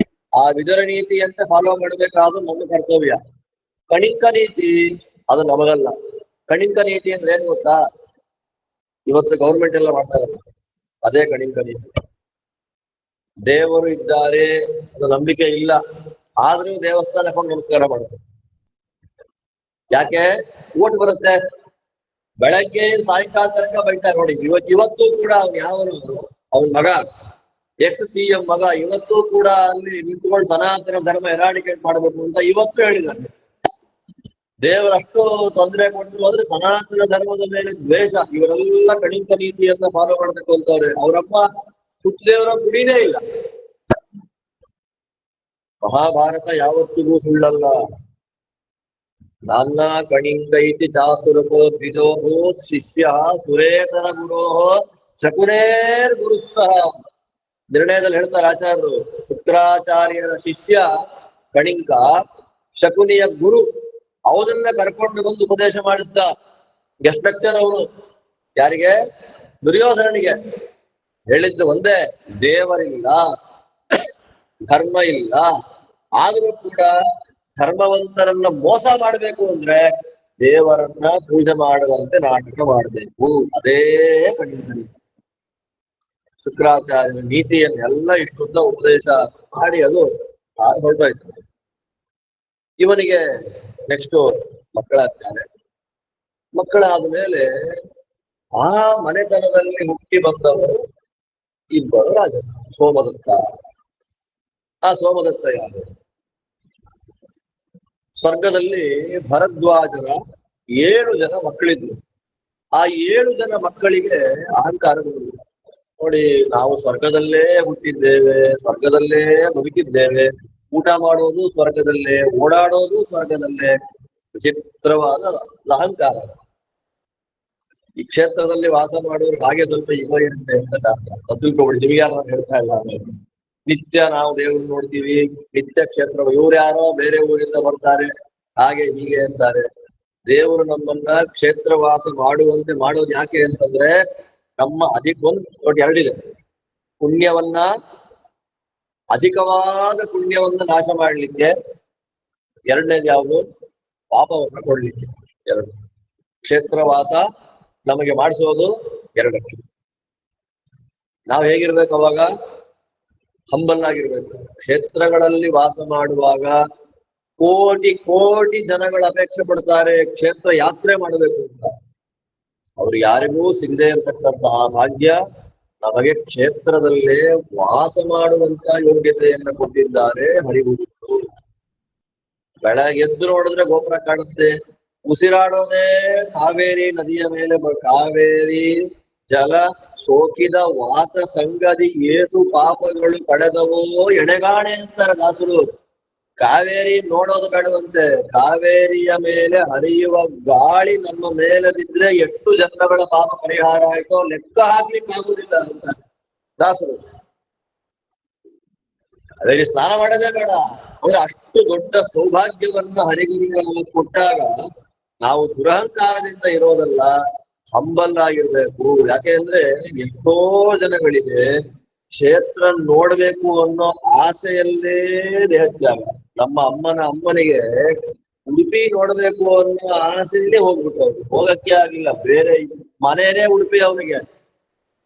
ಆ ವಿದುರ ನೀತಿಯಂತೆ ಫಾಲೋ ಮಾಡಬೇಕಾದ್ರು ನಮ್ಮ ಕರ್ತವ್ಯ. ಕಣಿಂಕ ನೀತಿ ಅದು ನಮಗಲ್ಲ. ಕಣಿಂಕ ನೀತಿ ಅಂದ್ರೆ ಏನ್ ಗೊತ್ತಾ? ಇವತ್ತು ಗೌರ್ಮೆಂಟ್ ಎಲ್ಲ ಮಾಡ್ತಾರಲ್ಲ, ಅದೇ ಕಣಿಂಕ ನೀತಿ. ದೇವರು ಇದ್ದಾರೆ ಅದು ನಂಬಿಕೆ ಇಲ್ಲ, ಆದ್ರೂ ದೇವಸ್ಥಾನಕ್ಕೆ ಹೋಗಿ ನಮಸ್ಕಾರ ಮಾಡುತ್ತೆ. ಯಾಕೆ? ಓಟ್ ಬರುತ್ತೆ. ಬೆಳಗ್ಗೆ ಸಾಯಂಕಾಲ ತನಕ ಬೈತಾರೆ ನೋಡಿ. ಇವತ್ತು ಕೂಡ ಅವ್ನು ಯಾವನು, ಅವನ ಮಗ ex-CM ಮಗ ಇವತ್ತು ಕೂಡ ಅಲ್ಲಿ ನಿಂತ್ಕೊಂಡು ಸನಾತನ ಧರ್ಮ ಎರಾಡಿಕೇಟ್ ಮಾಡಬೇಕು ಅಂತ ಇವತ್ತು ಹೇಳಿದ್ದಾನೆ. ದೇವರಷ್ಟು ತೊಂದರೆ ಕೊಟ್ಟರು ಅಂದ್ರೆ ಸನಾತನ ಧರ್ಮದ ಮೇಲೆ ದ್ವೇಷ. ಇವರೆಲ್ಲ ಕಣಿಂಕ ನೀತಿಯನ್ನ ಫಾಲೋ ಮಾಡ್ಬೇಕು ಅಂತವ್ರೆ. ಅವರಮ್ಮ ಸುತ್ತದೇವರ ಗುಡಿನೇ ಇಲ್ಲ. ಮಹಾಭಾರತ ಯಾವತ್ತಿಗೂ ಸುಳ್ಳಲ್ಲ. ನಾನ್ನ ಕಣಿಂಕೈತಿ ಚಾಸುರಕೋ ದ್ವಿಜೋಭೂತ್ ಶಿಷ್ಯ ಸುರೇತರ ಗುರೋ ಶಕುನೇರ್ ಗುರುಸಹ. ನಿರ್ಣಯದಲ್ಲಿ ಹೇಳ್ತಾರೆ ಆಚಾರ್ಯರು, ಶುಕ್ರಾಚಾರ್ಯರ ಶಿಷ್ಯ ಕಣಿಂಕ, ಶಕುನಿಯ ಗುರು. ಅವನನ್ನ ಕರ್ಕೊಂಡು ಬಂದು ಉಪದೇಶ ಮಾಡಿದ್ದ. ಗೆಸ್ಟ್ ಲೆಕ್ಚರ್ ಅವನು. ಯಾರಿಗೆ? ದುರ್ಯೋಧನನಿಗೆ. ಹೇಳಿದ್ದು ಒಂದೇ, ದೇವರಿಲ್ಲ, ಧರ್ಮ ಇಲ್ಲ, ಆದರೂ ಕೂಡ ಧರ್ಮವಂತರನ್ನ ಮೋಸ ಮಾಡಬೇಕು ಅಂದ್ರೆ ದೇವರನ್ನ ಪೂಜೆ ಮಾಡುವಂತೆ ನಾಟಕ ಮಾಡಬೇಕು. ಅದೇ ಕಣಿಂಕ ನೀತಿ. ಶುಕ್ರಾಚಾರ್ಯನ ನೀತಿಯನ್ನೆಲ್ಲ ಇಷ್ಟುದ್ದ ಉಪದೇಶ ಮಾಡಿ ಅದು ಹೊರಟೋಯ್ತು. ಇವನಿಗೆ ನೆಕ್ಸ್ಟ್ ಮಕ್ಕಳಾಗ್ತಾರೆ. ಮಕ್ಕಳಾದ ಮೇಲೆ ಆ ಮನೆತನದಲ್ಲಿ ಹುಟ್ಟಿ ಬಂದವರು ಇಬ್ಬರು ರಾಜ. ಸೋಮದತ್ತ. ಆ ಸೋಮದತ್ತ ಯಾರು? ಸ್ವರ್ಗದಲ್ಲಿ ಭರದ್ವಾಜರ 7 ಜನ ಮಕ್ಕಳಿದ್ರು. ಆ 7 ಜನ ಮಕ್ಕಳಿಗೆ ಅಹಂಕಾರ ಬಂದಿಲ್ಲ. ನೋಡಿ, ನಾವು ಸ್ವರ್ಗದಲ್ಲೇ ಹುಟ್ಟಿದ್ದೇವೆ, ಸ್ವರ್ಗದಲ್ಲೇ ಬದುಕಿದ್ದೇವೆ, ಊಟ ಮಾಡೋದು ಸ್ವರ್ಗದಲ್ಲೇ, ಓಡಾಡೋದು ಸ್ವರ್ಗದಲ್ಲೇ. ವಿಚಿತ್ರವಾದ ಅಹಂಕಾರ. ಈ ಕ್ಷೇತ್ರದಲ್ಲಿ ವಾಸ ಮಾಡೋರು ಹಾಗೆ ಸ್ವಲ್ಪ ಇವ ಇರುತ್ತೆ ಅಂತ ಶಾಸ್ತ್ರ. ತಿಳ್ಕೊಬಿಡಿ, ನಿಮ್ಗೆ ಯಾರು ನಾನು ಹೇಳ್ತಾ ಇಲ್ಲ. ನಿತ್ಯ ನಾವು ದೇವ್ರನ್ನ ನೋಡ್ತೀವಿ, ನಿತ್ಯ ಕ್ಷೇತ್ರ. ಇವ್ರು ಯಾರೋ ಬೇರೆ ಊರಿಂದ ಬರ್ತಾರೆ, ಹಾಗೆ ಹೀಗೆ ಅಂತಾರೆ. ದೇವರು ನಮ್ಮನ್ನ ಕ್ಷೇತ್ರವಾಸ ಮಾಡುವಂತೆ ಮಾಡೋದು ಯಾಕೆ ಅಂತಂದ್ರೆ, ನಮ್ಮ ಒಂದು ಎರಡಿದೆ. ಪುಣ್ಯವನ್ನ, ಅಧಿಕವಾದ ಪುಣ್ಯವನ್ನ ನಾಶ ಮಾಡ್ಲಿಕ್ಕೆ. ಎರಡನೇದು ಯಾವುದು? ಪಾಪವನ್ನ ಕೊಡ್ಲಿಕ್ಕೆ. ಎರಡು. ಕ್ಷೇತ್ರವಾಸ ನಮಗೆ ಮಾಡಿಸೋದು ಎರಡಕ್ಕೆ. ನಾವು ಹೇಗಿರ್ಬೇಕು ಅವಾಗ? ಹಂಬಲ್ ಆಗಿರ್ಬೇಕು. ಕ್ಷೇತ್ರಗಳಲ್ಲಿ ವಾಸ ಮಾಡುವಾಗ ಕೋಟಿ ಕೋಟಿ ಜನಗಳ ಅಪೇಕ್ಷೆ ಪಡ್ತಾರೆ ಕ್ಷೇತ್ರ ಯಾತ್ರೆ ಮಾಡಬೇಕು ಅಂತ. ಅವ್ರು ಯಾರಿಗೂ ಸಿಗದೆ ಇರತಕ್ಕಂತಹ ಭಾಗ್ಯ ನಮಗೆ ಕ್ಷೇತ್ರದಲ್ಲೇ ವಾಸ ಮಾಡುವಂತ ಯೋಗ್ಯತೆಯನ್ನ ಕೊಟ್ಟಿದ್ದಾರೆ ಹರಿಗುರುಗಳು. ಬೆಳಗೆದ್ದು ನೋಡಿದ್ರೆ ಗೋಪುರ ಕಾಣುತ್ತೆ. ಉಸಿರಾಡೋದೇ ಕಾವೇರಿ ನದಿಯ ಮೇಲೆ. ಕಾವೇರಿ ಜಲ ಸೋಕಿದ ವಾತ ಸಂಗದಿ ಏಸು ಪಾಪಗಳು ಪಡೆದವೋ ಎಣೆಗಾಣೆ ಅಂತಾರೆ ದಾಸರು. ಕಾವೇರಿ ನೋಡೋದು ಬೇಡವಂತೆ, ಕಾವೇರಿಯ ಮೇಲೆ ಹರಿಯುವ ಗಾಳಿ ನಮ್ಮ ಮೇಲೆ ಬಿದ್ರೆ ಎಷ್ಟು ಜನ್ಮಗಳ ಪಾಪ ಪರಿಹಾರ ಆಯ್ತೋ ಲೆಕ್ಕ ಹಾಕ್ಲಿಕ್ಕೆ ಆಗುದಿಲ್ಲ ಅಂತ ದಾಸರು. ಕಾವೇರಿ ಸ್ನಾನ ಮಾಡೋದೇ ಬೇಡ ಅಂದ್ರೆ ಅಷ್ಟು ದೊಡ್ಡ ಸೌಭಾಗ್ಯವನ್ನ ಹರಿಗುರುಗಳು ಕೊಟ್ಟಾಗ ನಾವು ದುರಹಂಕಾರದಿಂದ ಇರೋದಲ್ಲ, ಹಂಬಲ್ ಆಗಿರ್ಬೇಕು. ಯಾಕೆ ಅಂದ್ರೆ ಎಷ್ಟೋ ಜನಗಳಿಗೆ ಕ್ಷೇತ್ರ ನೋಡ್ಬೇಕು ಅನ್ನೋ ಆಸೆಯಲ್ಲೇ ದೇಹತ್ಯಾಗ. ನಮ್ಮ ಅಮ್ಮನಿಗೆ ಉಡುಪಿ ನೋಡ್ಬೇಕು ಅನ್ನೋ ಆಸೆಯಲ್ಲೇ ಹೋಗ್ಬಿಟ್ಟವ್ರು. ಹೋಗಕ್ಕೆ ಆಗಿಲ್ಲ, ಬೇರೆ ಮನೇನೇ ಉಡುಪಿ ಅವನಿಗೆ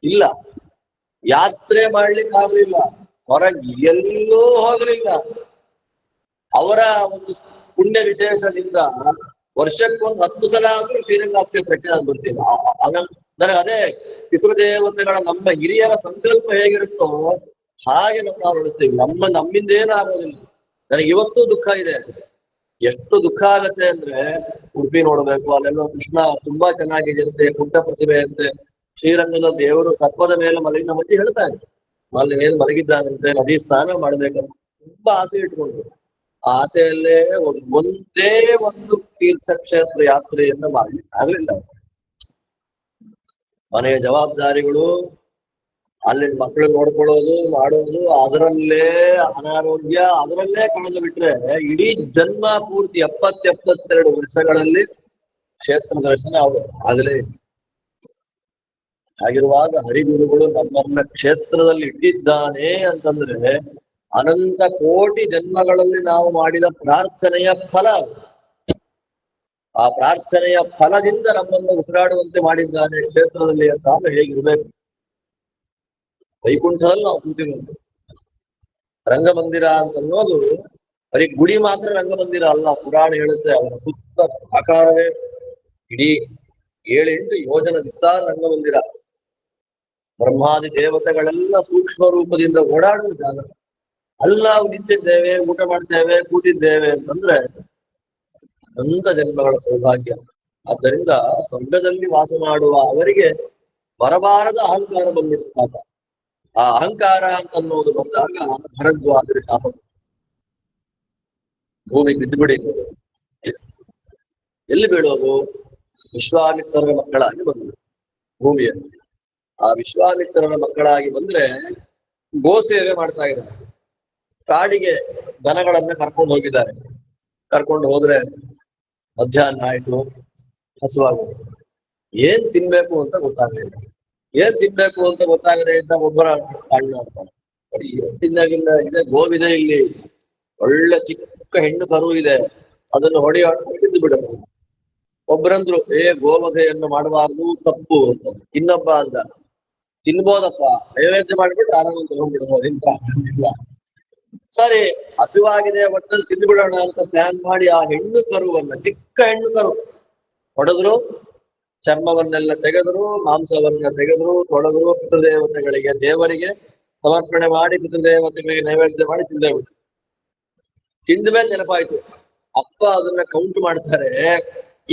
ಇಲ್ಲ. ಯಾತ್ರೆ ಮಾಡ್ಲಿಕ್ಕೆ ಆಗ್ಲಿಲ್ಲ, ಹೊರಗೆ ಎಲ್ಲೂ ಹೋಗ್ಲಿಲ್ಲ. ಅವರ ಒಂದು ಪುಣ್ಯ ವಿಶೇಷದಿಂದ ವರ್ಷಕ್ಕೊಂದು 10 ಸಲ ಆದ್ರೂ ಶ್ರೀರಂಗ ಕ್ಷೇತ್ರಕ್ಕೆ ನಾನು ಬರ್ತೀನಿ. ನನಗೆ ಅದೇ ಪಿತೃದೇವತೆಗಳ ನಮ್ಮ ಹಿರಿಯರ ಸಂಕಲ್ಪ ಹೇಗಿರುತ್ತೋ ಹಾಗೆ ನಾವು ನೋಡಿಸ್ತೀವಿ. ನಮ್ಮಿಂದ ಏನಾಗೋದಿಲ್ಲ. ನನಗೆ ಇವತ್ತು ದುಃಖ ಇದೆ. ಎಷ್ಟು ದುಃಖ ಆಗತ್ತೆ ಅಂದ್ರೆ ಉಡುಪಿ ನೋಡ್ಬೇಕು, ಅಲ್ಲೆಲ್ಲ ಕೃಷ್ಣ ತುಂಬಾ ಚೆನ್ನಾಗಿದೆ ಅಂತೆ, ಪುಟ್ಟ ಪ್ರತಿಭೆ ಅಂತೆ. ಶ್ರೀರಂಗದ ದೇವರು ಸರ್ಪದ ಮೇಲೆ ಮಲಗಿನ ಮಧ್ಯೆ ಹೇಳ್ತಾರೆ, ಮೇಲೆ ಮಲಗಿದ್ದಾನಂತೆ, ನದಿ ಸ್ನಾನ ಮಾಡ್ಬೇಕಂತ ತುಂಬಾ ಆಸೆ ಇಟ್ಕೊಂಡು ಆ ಆಸೆಯಲ್ಲೇ ಒಂದೇ ಒಂದು ತೀರ್ಥಕ್ಷೇತ್ರ ಯಾತ್ರೆಯನ್ನ ಮಾಡ್ಲಿಕ್ಕೆ ಆಗ್ಲಿಲ್ಲ. ಮನೆಯ ಜವಾಬ್ದಾರಿಗಳು, ಅಲ್ಲಿನ ಮಕ್ಕಳು ನೋಡ್ಕೊಳ್ಳೋದು ಮಾಡೋದು, ಅದರಲ್ಲೇ ಅನಾರೋಗ್ಯ, ಅದರಲ್ಲೇ ಕಳೆದು ಬಿಟ್ರೆ ಇಡೀ ಜನ್ಮ ಪೂರ್ತಿ 72 ವರ್ಷಗಳಲ್ಲಿ ಕ್ಷೇತ್ರ ದರ್ಶನ ಆಗಲೇ. ಹಾಗಿರುವಾಗ ಹರಿಗುರುಗಳು ನಮ್ಮನ್ನ ಕ್ಷೇತ್ರದಲ್ಲಿ ಇಟ್ಟಿದ್ದಾನೆ ಅಂತಂದ್ರೆ ಅನಂತ ಕೋಟಿ ಜನ್ಮಗಳಲ್ಲಿ ನಾವು ಮಾಡಿದ ಪ್ರಾರ್ಥನೆಯ ಫಲ. ಆ ಪ್ರಾರ್ಥನೆಯ ಫಲದಿಂದ ನಮ್ಮನ್ನು ಉಸಿರಾಡುವಂತೆ ಮಾಡಿದ್ದಾನೆ ಕ್ಷೇತ್ರದಲ್ಲಿ ಅಂತ ಹೇಗಿರ್ಬೇಕು. ವೈಕುಂಠದಲ್ಲಿ ನಾವು ಕೂತಿರೋದು. ರಂಗಮಂದಿರ ಅಂತ ಅನ್ನೋದು ಬರೀ ಗುಡಿ ಮಾತ್ರ ರಂಗಮಂದಿರ ಅಲ್ಲ. ಪುರಾಣ ಹೇಳುತ್ತೆ ಅವರ ಸುತ್ತ ಆಕಾರವೇ ಇಡೀ 7-8 ಯೋಜನ ವಿಸ್ತಾರ ರಂಗಮಂದಿರ. ಬ್ರಹ್ಮಾದಿ ದೇವತೆಗಳೆಲ್ಲ ಸೂಕ್ಷ್ಮ ರೂಪದಿಂದ ಓಡಾಡುವ ಜಾಗ. ಅಲ್ಲಿ ನಾವು ನಿಂತಿದ್ದೇವೆ, ಊಟ ಮಾಡ್ತೇವೆ, ಕೂತಿದ್ದೇವೆ ಅಂತಂದ್ರೆ ಅನಂತ ಜನ್ಮಗಳ ಸೌಭಾಗ್ಯ. ಆದ್ದರಿಂದ ಸ್ವರ್ಗದಲ್ಲಿ ವಾಸ ಮಾಡುವ ಅವರಿಗೆ ಬರಬಾರದ ಅಹಂಕಾರ ಬಂದಿರ್ತಾಗ, ಆ ಅಹಂಕಾರ ಅಂತ ಅನ್ನೋದು ಬಂದಾಗ ಭರದ್ವಾಜರ ಶಾಪ, ಭೂಮಿ ಬಿದ್ದುಬಿಡಿ. ಎಲ್ಲಿ ಬೀಳೋದು? ವಿಶ್ವಾಮಿತ್ರರ ಮಕ್ಕಳಾಗಿ ಬಂದರು ಭೂಮಿಯಲ್ಲಿ. ಆ ವಿಶ್ವಾಮಿತ್ರರ ಮಕ್ಕಳಾಗಿ ಬಂದ್ರೆ ಗೋ ಸೇವೆ ಮಾಡ್ತಾ ಇದ್ದಾರೆ. ಕಾಡಿಗೆ ದನಗಳನ್ನ ಕರ್ಕೊಂಡು ಹೋಗಿದ್ದಾರೆ. ಕರ್ಕೊಂಡು ಹೋದ್ರೆ ಮಧ್ಯಾಹ್ನ ಆಯ್ತು, ಹಸುವಾಗುತ್ತೆ. ಏನ್ ತಿನ್ಬೇಕು ಅಂತ ಗೊತ್ತಾಗಲಿಲ್ಲ. ಏನ್ ತಿನ್ಬೇಕು ಅಂತ ಗೊತ್ತಾಗದೆ ಇದ್ದ ಒಬ್ಬರ ಅಣ್ಣ ಅಂತಾನೆ, ಏನ್ ತಿನ್ನಾಗಿಲ್ಲ, ಇದೆ ಗೋವಿದೆ, ಇಲ್ಲಿ ಒಳ್ಳೆ ಚಿಕ್ಕ ಹೆಣ್ಣು ಕರು ಇದೆ, ಅದನ್ನು ತಿಂದು ಬಿಡಬಹುದು. ಒಬ್ಬರಂದ್ರು ಗೋವಧೆಯನ್ನು ಮಾಡಬಾರ್ದು, ತಪ್ಪು ಅಂತ. ಇನ್ನೊಬ್ಬ ಅಂದ, ತಿನ್ಬೋದಪ್ಪ, ನೈವೇದ್ಯ ಮಾಡ್ಬಿಟ್ಟು ಆರಾಮ ತಗೊಂಡ್ಬಿಡ್ಬೋದು, ಇಂತ ಇಲ್ಲ. ಸರಿ, ಹಸಿವಾಗಿದೆ, ಒಟ್ಟಲ್ಲಿ ತಿಂದು ಬಿಡೋಣ ಅಂತ ಪ್ಲಾನ್ ಮಾಡಿ ಆ ಹೆಣ್ಣು ಕರುವನ್ನ, ಚಿಕ್ಕ ಹೆಣ್ಣು ಕರು ಹೊಡೆದ್ರು, ಚರ್ಮವನ್ನೆಲ್ಲ ತೆಗೆದ್ರು, ಮಾಂಸವನ್ನ ತೆಗೆದ್ರು, ತೊಳೆದ್ರು, ಪಿತೃದೇವತೆಗಳಿಗೆ, ದೇವರಿಗೆ ಸಮರ್ಪಣೆ ಮಾಡಿ, ಪಿತೃದೇವತೆಗಳಿಗೆ ನೈವೇದ್ಯ ಮಾಡಿ ತಿಂದೇಬಿಟ್ಟು. ತಿಂದ ಮೇಲೆ ನೆನಪಾಯ್ತು, ಅಪ್ಪ ಅದನ್ನ ಕೌಂಟ್ ಮಾಡ್ತಾರೆ,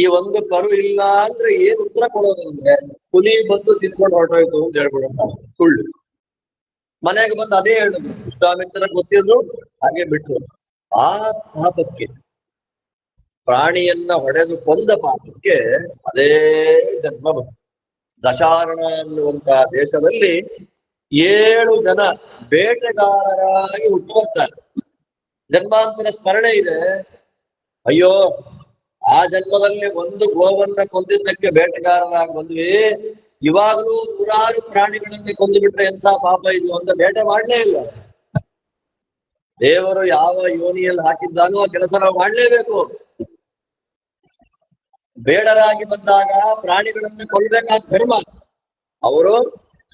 ಈ ಒಂದು ಕರು ಇಲ್ಲ ಅಂದ್ರೆ ಏನ್ ಉತ್ತರ ಕೊಡೋದಂದ್ರೆ ಹುಲಿ ಬಂದು ತಿನ್ಕೊಂಡು ಹೊರಟೋಯ್ತು ಅಂತ ಹೇಳ್ಬಿಡೋಣ. ಸುಳ್ಳು. ಮನೆಗೆ ಬಂದು ಅದೇ ಹೇಳಿದ್ರು, ವಿಶ್ವಾಮಿತ್ರ ಗೊತ್ತಿದ್ರು, ಹಾಗೆ ಬಿಟ್ರು. ಆ ಪಾಪಕ್ಕೆ, ಪ್ರಾಣಿಯನ್ನ ಹೊಡೆದು ಕೊಂದ ಪಾಪಕ್ಕೆ ಅದೇ ಜನ್ಮ ಬಂತು. ದಶಾರಣ ಅನ್ನುವಂತಹ ದೇಶದಲ್ಲಿ 7 ಜನ ಬೇಟೆಗಾರರಾಗಿ ಹುಟ್ಟು ಬರ್ತಾರೆ. ಜನ್ಮಾಂತರ ಸ್ಮರಣೆ ಇದೆ. ಅಯ್ಯೋ, ಆ ಜನ್ಮದಲ್ಲಿ ಒಂದು ಗೋವನ್ನ ಕೊಂದಿದ್ದಕ್ಕೆ ಬೇಟೆಗಾರರಾಗಿ ಬಂದ್ವಿ, ಇವಾಗಲೂ 100 ಪ್ರಾಣಿಗಳನ್ನೇ ಕೊಂದು ಬಿಟ್ರೆ ಎಂತ ಪಾಪ ಇದು ಅಂತ ಬೇಟೆ ಮಾಡ್ಲೇ ಇಲ್ಲ. ದೇವರು ಯಾವ ಯೋನಿಯಲ್ಲಿ ಹಾಕಿದ್ದಾನೋ ಆ ಕೆಲಸ ನಾವು ಮಾಡ್ಲೇಬೇಕು. ಬೇಡರಾಗಿ ಬಂದಾಗ ಪ್ರಾಣಿಗಳನ್ನ ಕೊಲ್ಬೇಕಾದ ಧರ್ಮ. ಅವರು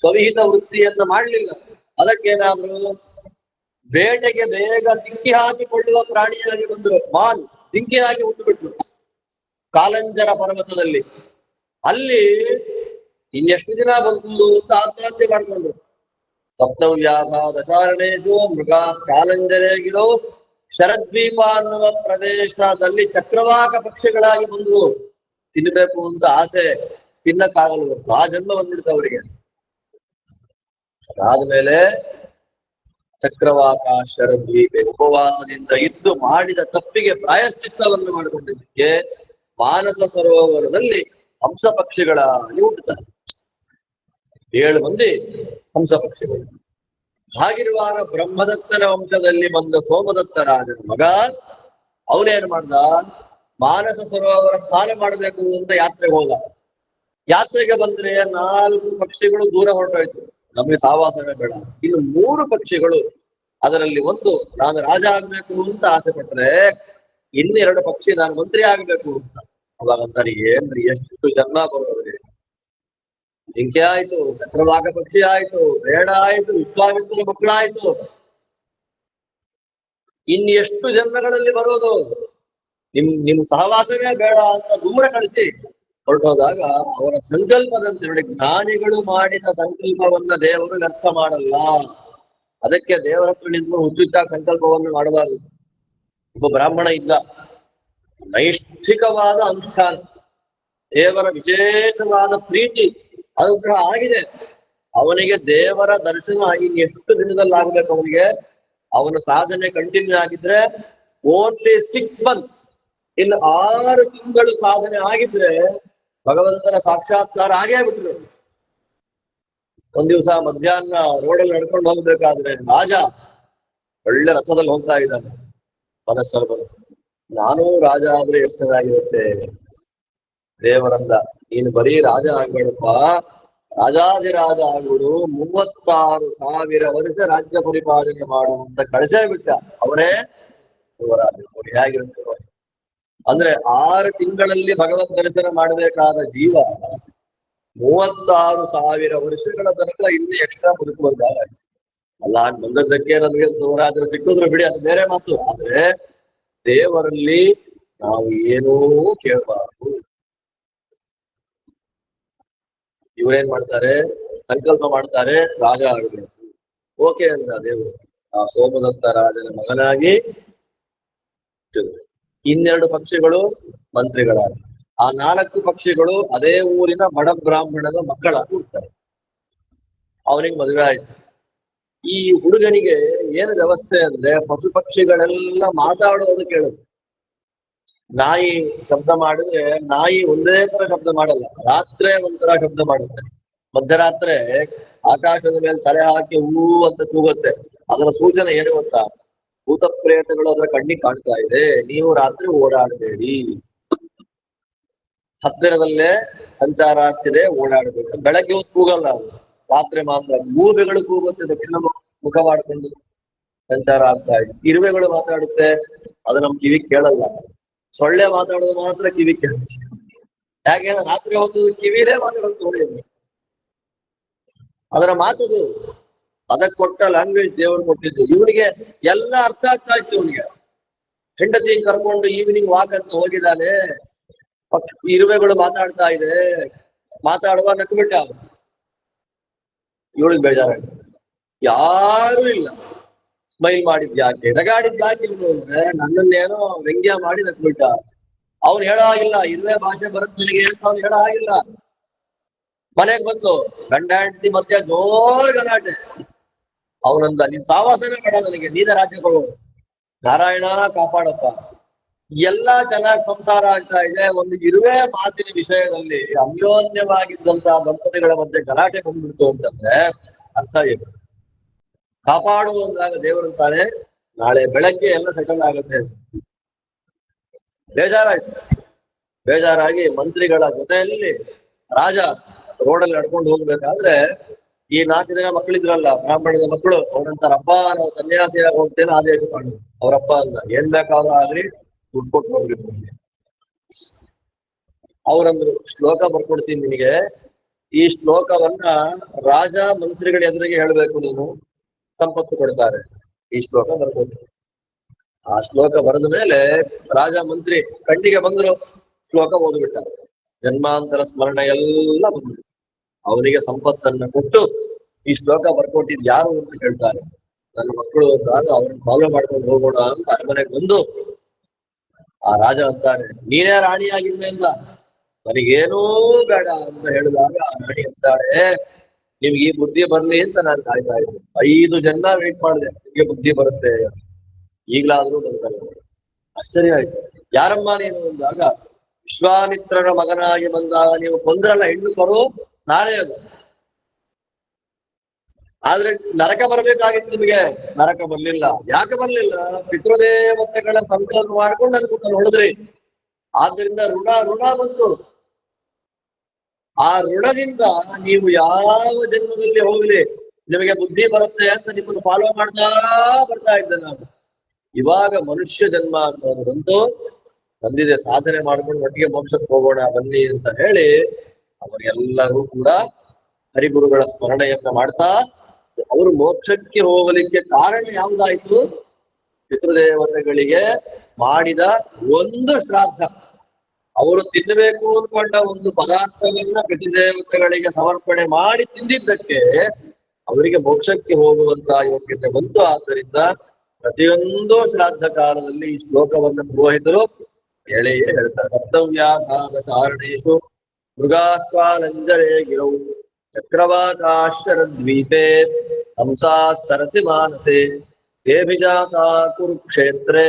ಸ್ವವಿಹಿತ ವೃತ್ತಿಯನ್ನ ಮಾಡ್ಲಿಲ್ಲ. ಅದಕ್ಕೇನಾದ್ರು ಬೇಟೆಗೆ ಬೇಗ ಡಿಂಕಿ ಹಾಕಿಕೊಳ್ಳುವ ಪ್ರಾಣಿಯಾಗಿ ಬಂದ್ರು. ಮಾನ್ ಡಿಂಕಿ ಹಾಕಿ ಹುಟ್ಟು ಬಿಟ್ರು ಕಾಲಂಜರ ಪರ್ವತದಲ್ಲಿ. ಅಲ್ಲಿ ಇನ್ನೆಷ್ಟು ದಿನ ಬದುಕುವುದು ಅಂತ ಆತ್ಮಹತ್ಯೆ ಮಾಡ್ಕೊಂಡ್ರು. ಸಪ್ತವ್ಯಾಧ ದಶಾರಣೇಶು ಮೃಗ ಕಾಲಂಜರೇಗಿರೋ ಶರದ್ವೀಪ ಅನ್ನುವ ಪ್ರದೇಶದಲ್ಲಿ ಚಕ್ರವಾಕ ಪಕ್ಷಿಗಳಾಗಿ ಬಂದ್ರು. ತಿನ್ಬೇಕು ಅಂತ ಆಸೆ, ತಿನ್ನಕ್ಕಾಗಲ್ವ, ಆ ಜನ್ಮ ಬಂದ್ಬಿಡ್ತು ಅವರಿಗೆ. ಅದಾದ್ಮೇಲೆ ಚಕ್ರವಾಕ ಶರದ್ವೀಪ ಉಪವಾಸದಿಂದ ಇದ್ದು ಮಾಡಿದ ತಪ್ಪಿಗೆ ಪ್ರಾಯಶ್ಚಿತ್ತವನ್ನು ಮಾಡಿಕೊಂಡಿದ್ದಕ್ಕೆ ಮಾನಸ ಸರೋವರದಲ್ಲಿ ಹಂಸ ಪಕ್ಷಿಗಳಾಗಿ ಹುಟ್ಟುತ್ತಾರೆ. 7 ಮಂದಿ ಹಂಸ ಪಕ್ಷಿಗಳು. ಹಾಗಿರುವಾಗ ಬ್ರಹ್ಮದತ್ತನ ವಂಶದಲ್ಲಿ ಬಂದ ಸೋಮದತ್ತ ರಾಜನ ಮಗ ಅವನೇನ್ ಮಾಡ್ದ, ಮಾನಸ ಸರೋವರ ಸ್ನಾನ ಮಾಡಬೇಕು ಅಂತ ಯಾತ್ರೆಗೆ ಹೋದ. ಯಾತ್ರೆಗೆ ಬಂದ್ರೆ 4 ಪಕ್ಷಿಗಳು ದೂರ ಹೊರಟೋಯ್ತು, ನಮಗೆ ಸಾವಾಸನೆ ಬೇಡ. ಇನ್ನು 3 ಪಕ್ಷಿಗಳು, ಅದರಲ್ಲಿ ಒಂದು ನಾನು ರಾಜ ಆಗ್ಬೇಕು ಅಂತ ಆಸೆ ಪಟ್ರೆ, ಇನ್ನೆರಡು ಪಕ್ಷಿ ನಾನು ಮಂತ್ರಿ ಆಗ್ಬೇಕು ಅಂತ. ಅವಾಗ ಅಂತಾರೆ, ಏನ್ರಿ ಎಷ್ಟು ಜನ ಬರೋದ್ರೆ, ಜಿಂಕೆ ಆಯ್ತು, ಚಕ್ರವಾಕ ಪಕ್ಷಿ ಆಯ್ತು, ಬೇಡ ಆಯ್ತು, ವಿಶ್ವಾಮಿತ್ರ ಮಕ್ಕಳಾಯ್ತು, ಇನ್ನು ಎಷ್ಟು ಜನ್ಮಗಳಲ್ಲಿ ಬರೋದು, ನಿಮ್ ಸಹವಾಸವೇ ಬೇಡ ಅಂತ ದೂರ ಕಳಿಸಿ ಹೊರಟೋದಾಗ ಅವರ ಸಂಕಲ್ಪದಂತೆ ನೋಡಿ, ಜ್ಞಾನಿಗಳು ಮಾಡಿದ ಸಂಕಲ್ಪವನ್ನ ದೇವರು ವ್ಯರ್ಥ ಮಾಡಲ್ಲ. ಅದಕ್ಕೆ ದೇವರ ಹತ್ರ ನಿಂತು ಹುಚ್ಚುಚ್ಚಾಗಿ ಸಂಕಲ್ಪವನ್ನು ಮಾಡಬಾರದು. ಒಬ್ಬ ಬ್ರಾಹ್ಮಣ ಇದ್ದ, ನೈಷ್ಠಿಕವಾದ ಅನುಷ್ಠಾನ, ದೇವರ ವಿಶೇಷವಾದ ಪ್ರೀತಿ ಅನುಗ್ರಹ ಆಗಿದೆ. ಅವನಿಗೆ ದೇವರ ದರ್ಶನ ಇನ್ನೆಷ್ಟು ದಿನದಲ್ಲಿ ಆಗ್ಬೇಕು ಅವನಿಗೆ? ಅವನ ಸಾಧನೆ ಕಂಟಿನ್ಯೂ ಆಗಿದ್ರೆ ಓನ್ಲಿ 6 months, ಇನ್ನು 6 ತಿಂಗಳು ಸಾಧನೆ ಆಗಿದ್ರೆ ಭಗವಂತನ ಸಾಕ್ಷಾತ್ಕಾರ ಆಗೇ ಬಿಟ್ರು. ಒಂದ್ ದಿವಸ ಮಧ್ಯಾಹ್ನ ರೋಡಲ್ಲಿ ನಡ್ಕೊಂಡು ಹೋಗ್ಬೇಕಾದ್ರೆ ರಾಜ ಒಳ್ಳೆ ರಥದಲ್ಲಿ ಹೋಗ್ತಾ ಇದ್ದಾನೆ. ಮನಸ್ಸಲ್ಲಿ ಬಂದು, ನಾನು ರಾಜ ಆದ್ರೆ ಎಷ್ಟು ಚೆನ್ನಾಗಿರುತ್ತೆ. ದೇವರಂದ, ನೀನು ಬರೀ ರಾಜ ಆಗ್ಬೇಡಪ್ಪ, ರಾಜಾದಿರಾಜ ಆಗ್ಬಿಡು, 36,000 ವರ್ಷ ರಾಜ್ಯ ಪರಿಪಾಲನೆ ಮಾಡು ಅಂತ ಕಳಿಸೇ ಬಿಟ್ಟ. ಅವರೇ ಯುವರಾಜ. ಹೇಗಿರುತ್ತೆ ಅಂದ್ರೆ 6 ತಿಂಗಳಲ್ಲಿ ಭಗವತ್ ದರ್ಶನ ಮಾಡಬೇಕಾದ ಜೀವ 36,000 ವರ್ಷಗಳ ತನಕ ಇಲ್ಲಿ ಎಕ್ಸ್ಟ್ರಾ ಬದುಕುವಂತಾಗ. ಅಲ್ಲ ಬಂದದ್ದಕ್ಕೆ ನಮಗೆ ಯುವರಾಜರು ಸಿಕ್ಕಿದ್ರು ಬಿಡಿ, ಅದು ಬೇರೆ ಮಾತು. ಆದ್ರೆ ದೇವರಲ್ಲಿ ನಾವು ಏನೂ ಕೇಳಬಾರ್ದು. ಇವರೇನ್ ಮಾಡ್ತಾರೆ? ಸಂಕಲ್ಪ ಮಾಡ್ತಾರೆ, ರಾಜ ಆಗಬೇಕು. ಓಕೆ ಅಂದ್ರ ದೇವರು ಆ ಸೋಮದತ್ತ ರಾಜನ ಮಗನಾಗಿ 12 ಪಕ್ಷಿಗಳು ಮಂತ್ರಿಗಳಾಗಿ, ಆ 4 ಪಕ್ಷಿಗಳು ಅದೇ ಊರಿನ ಬಡ ಬ್ರಾಹ್ಮಣನ ಮಕ್ಕಳಾಗಿ ಹುಡ್ತಾರೆ. ಅವನಿಗೆ ಮದುವೆ ಆಯ್ತು. ಈ ಹುಡುಗನಿಗೆ ಏನು ವ್ಯವಸ್ಥೆ ಅಂದ್ರೆ, ಪಶು ಪಕ್ಷಿಗಳೆಲ್ಲ ಮಾತಾಡೋದು ಕೇಳುದು. ನಾಯಿ ಶಬ್ದ ಮಾಡಿದ್ರೆ ನಾಯಿ ಒಂದೇ ತರ ಶಬ್ದ ಮಾಡಲ್ಲ, ರಾತ್ರಿ ಒಂಥರ ಶಬ್ದ ಮಾಡುತ್ತೆ. ಮಧ್ಯರಾತ್ರಿ ಆಕಾಶದ ಮೇಲೆ ತಲೆ ಹಾಕಿ ಹೂ ಅಂತ ಕೂಗುತ್ತೆ. ಅದರ ಸೂಚನೆ ಏನು ಗೊತ್ತಾ? ಭೂತ ಪ್ರೇತಗಳು ಅದರ ಕಣ್ಣಿಗೆ ಕಾಣ್ತಾ ಇದೆ, ನೀವು ರಾತ್ರಿ ಓಡಾಡಬೇಡಿ, ಹತ್ತಿರದಲ್ಲೇ ಸಂಚಾರ ಆಗ್ತಿದೆ, ಓಡಾಡಬೇಕು. ಬೆಳಗ್ಗೆ ಹೊತ್ತು ಕೂಗಲ್ಲ, ರಾತ್ರಿ ಮಾತ್ರ. ಗೂಬೆಗಳು ಕೂಗುತ್ತೆ, ದಕ್ಷಿಣ ಮುಖ ಮಾಡ್ಕೊಂಡು ಸಂಚಾರ ಆಗ್ತಾ ಇದೆ. ಇರುವೆಗಳು ಮಾತಾಡುತ್ತೆ, ಅದು ನಮ್ ಕಿವಿ ಕೇಳಲ್ಲ. ಸೊಳ್ಳೆ ಮಾತಾಡೋದು ಮಾತ್ರ ಕಿವಿ ಕೇಳುತ್ತೆ. ಯಾಕೆ? ರಾತ್ರಿ ಹೊತ್ತು ಕಿವಿಲೇ ಮಾತಾಡೋದು ನೋಡಿ. ಅದರ ಮಾತದು, ಅದಕ್ಕೆ ಕೊಟ್ಟ ಲ್ಯಾಂಗ್ವೇಜ್ ದೇವರು ಕೊಟ್ಟಿದ್ದು. ಇವನಿಗೆ ಎಲ್ಲ ಅರ್ಥ ಆಗ್ತಾ ಇತ್ತು. ಇವನಿಗೆ ಹೆಂಡತಿ ಕರ್ಕೊಂಡು ಈವ್ನಿಂಗ್ ವಾಕ್ ಅಂತ ಹೋಗಿದ್ದಾನೆ, ಇರುವೆಗಳು ಮಾತಾಡ್ತಾ ಇದೆ, ಮಾತಾಡುವ ನಕ್ಬಿಟ್ಟ. ಇವಳಿಗೆ ಬೇಜಾರಾಯ್ತು, ಯಾರು ಇಲ್ಲ. ಸ್ಮೈಲ್ ಮಾಡಿದ್ಯಾಕೆ, ನಗಾಡಿದ್ಯಾಕೆ ಇವನು ಅಂದ್ರೆ ನನ್ನನ್ನೇನೋ ವ್ಯಂಗ್ಯ ಮಾಡಿ ನಕ್ಬಿಟ್ಟ. ಅವ್ನು ಹೇಳೋ ಆಗಿಲ್ಲ, ಇರುವೆ ಭಾಷೆ ಬರುತ್ತೆ ನಿನಗೆ ಅಂತ ಅವ್ನು ಹೇಳೋ ಆಗಿಲ್ಲ. ಮನೆಗ್ ಬಂದು ಗಂಡ ಹೆಂಡತಿ ಮಧ್ಯ ಜೋರ್ ಗಲಾಟೆ. ಅವನಂದ, ನೀನ್ ಸಾವಾಸನೆ ಬೇಡ ನನಗೆ, ನೀನೇ ರಾಜ್ಯ ಕೊಡು, ನಾರಾಯಣ ಕಾಪಾಡಪ್ಪ. ಎಲ್ಲಾ ಚೆನ್ನಾಗಿ ಸಂಸಾರ ಆಗ್ತಾ ಇದೆ, ಒಂದು ಇರುವೆ ಮಾತಿನ ವಿಷಯದಲ್ಲಿ ಅನ್ಯೋನ್ಯವಾಗಿದ್ದಂತಹ ದಂಪತಿಗಳ ಮಧ್ಯೆ ಗಲಾಟೆ ಬಂದ್ಬಿಡ್ತು ಅಂತಂದ್ರೆ ಅರ್ಥ ಏನು? ಕಾಪಾಡು ಅಂದಾಗ ದೇವರಂತಾನೆ, ನಾಳೆ ಬೆಳಗ್ಗೆ ಎಲ್ಲ ಸೆಟಲ್ ಆಗುತ್ತೆ. ಬೇಜಾರಾಯ್ತು. ಬೇಜಾರಾಗಿ ಮಂತ್ರಿಗಳ ಜೊತೆಯಲ್ಲಿ ರಾಜ ರೋಡಲ್ಲಿ ನಡ್ಕೊಂಡು ಹೋಗ್ಬೇಕಾದ್ರೆ ಈ 4 ಜನ ಮಕ್ಕಳಿದ್ರಲ್ಲ, ಬ್ರಾಹ್ಮಣದ ಮಕ್ಕಳು, ಅವ್ರಂತಾರ, ಅಪ್ಪ ನಾವು ಸನ್ಯಾಸಿಯಾಗಿ ಹೋಗ್ತೇನೆ ಆದೇಶ ಮಾಡು. ಅವ್ರಪ್ಪ ಅಂದ, ಏನ್ ಬೇಕಾದ್ರೂ ಆಗ್ಲಿ ದುಡ್ಡು ಕೊಟ್ಟು ಹೋಗ್ರಿ. ಅವ್ರಂದ್ರು, ಶ್ಲೋಕ ಬರ್ಕೊಡ್ತೀನಿ ನಿನಗೆ, ಈ ಶ್ಲೋಕವನ್ನ ರಾಜ ಮಂತ್ರಿಗಳ ಎದುರಿಗೆ ಹೇಳ್ಬೇಕು ನೀನು, ಸಂಪತ್ತು ಕೊಡ್ತಾರೆ. ಈ ಶ್ಲೋಕ ಬರ್ಕೊಡ್ತೀನಿ. ಆ ಶ್ಲೋಕ ಬರೆದ ಮೇಲೆ ರಾಜ ಮಂತ್ರಿ ಕಣ್ಣಿಗೆ ಬಂದ್ರು, ಶ್ಲೋಕ ಓದ್ಬಿಟ್ಟ. ಜನ್ಮಾಂತರ ಸ್ಮರಣೆ ಎಲ್ಲ ಬಂದ್ಬಿಟ್ಟು ಅವನಿಗೆ ಸಂಪತ್ತನ್ನ ಕೊಟ್ಟು, ಈ ಶ್ಲೋಕ ಬರ್ಕೊಟ್ಟಿದ್ ಯಾರು ಅಂತ ಕೇಳ್ತಾರೆ. ನನ್ನ ಮಕ್ಕಳು ಅಂದಾಗ ಅವ್ರನ್ನ ಫಾಲೋ ಮಾಡ್ಕೊಂಡು ಹೋಗೋಣ ಅಂತ ಅರಮನೆಗೆ ಬಂದು ಆ ರಾಜ ಅಂತಾನೆ, ನೀನೇ ರಾಣಿಯಾಗಿದ್ದೆ ಅಂತ, ನನಗೇನೂ ಬೇಡ ಅಂತ ಹೇಳಿದಾಗ ಆ ರಾಣಿ ಅಂತಾಳೆ, ನಿಮ್ಗೆ ಈ ಬುದ್ಧಿ ಬರ್ಲಿ ಅಂತ ನಾನು ಕಾಯ್ತಾ ಇದ್ದೆ, 5 ಜನ ವೇಟ್ ಮಾಡಿದೆ, ನಿಮ್ಗೆ ಬುದ್ಧಿ ಬರುತ್ತೆ, ಈಗ್ಲಾದ್ರೂ ಬಂದಲ್ಲ. ಆಶ್ಚರ್ಯ ಆಯ್ತು. ಯಾರಮ್ಮ ನೀನು ಅಂದಾಗ, ವಿಶ್ವಾಮಿತ್ರನ ಮಗನಾಗಿ ಬಂದಾಗ ನೀವು ಕೊಂದ್ರಲ್ಲ ಹೆಣ್ಣು ಕರು, ನಾಳೆ ಅದು. ಆದ್ರೆ ನರಕ ಬರ್ಬೇಕಾಗಿತ್ತು ನಿಮಗೆ, ನರಕ ಬರ್ಲಿಲ್ಲ. ಯಾಕೆ ಬರ್ಲಿಲ್ಲ? ಪಿತೃದೇವತೆಗಳ ಸಂಕಲ್ಪ ಮಾಡ್ಕೊಂಡು ನನ್ಗೆ ಹೊಡೆದ್ರಿ. ಆದ್ರಿಂದ ಋಣ ಬಂತು. ಆ ಋಣದಿಂದ ನೀವು ಯಾವ ಜನ್ಮದಲ್ಲಿ ಹೋಗ್ಲಿ ನಿಮಗೆ ಬುದ್ಧಿ ಬರುತ್ತೆ ಅಂತ ನಿಮ್ಮನ್ನು ಫಾಲೋ ಮಾಡ್ತಾ ಬರ್ತಾ ಇದ್ದೆ ನಾನು. ಇವಾಗ ಮನುಷ್ಯ ಜನ್ಮ ಅನ್ನೋದು ಬಂತು, ಬಂದಿದೆ, ಸಾಧನೆ ಮಾಡ್ಕೊಂಡು ಒಟ್ಟಿಗೆ ಮೋಕ್ಷಕ್ಕೆ ಹೋಗೋಣ ಬನ್ನಿ ಅಂತ ಹೇಳಿ ಅವರೆಲ್ಲರೂ ಕೂಡ ಹರಿಗುರುಗಳ ಸ್ಮರಣೆಯನ್ನ ಮಾಡ್ತಾ ಅವರು ಮೋಕ್ಷಕ್ಕೆ ಹೋಗಲಿಕ್ಕೆ ಕಾರಣ ಯಾವ್ದಾಯ್ತು? ಪಿತೃದೇವತೆಗಳಿಗೆ ಮಾಡಿದ ಒಂದು ಶ್ರಾದ್ದ. ಅವರು ತಿನ್ನಬೇಕು ಅಂದ್ಕೊಂಡ ಒಂದು ಪದಾರ್ಥವನ್ನ ಪಿತೃದೇವತೆಗಳಿಗೆ ಸಮರ್ಪಣೆ ಮಾಡಿ ತಿಂದಿದ್ದಕ್ಕೆ ಅವರಿಗೆ ಮೋಕ್ಷಕ್ಕೆ ಹೋಗುವಂತಹ ಯೋಗ್ಯತೆ ಬಂತು. ಆದ್ದರಿಂದ ಪ್ರತಿಯೊಂದು ಶ್ರಾದ್ದ ಕಾಲದಲ್ಲಿ ಈ ಶ್ಲೋಕವನ್ನು ಪುರೋಹಿತರು ಹೇಳೆಯೇ ಹೇಳ್ತಾರೆ. ಸಪ್ತವ್ಯಾಸಾದ ಸಾರಣೇಶು ಮೃಗಾಸ್ವಾಲಂಜರೇ ಗಿರೌ ಚಕ್ರವಾಕಾಶರದ್ವೀಪೇ ಹಂಸಾ ಸರಸಿ ಮಾನಸೆ ತೇಭಿಜಾತಾ ಕುರುಕ್ಷೇತ್ರೇ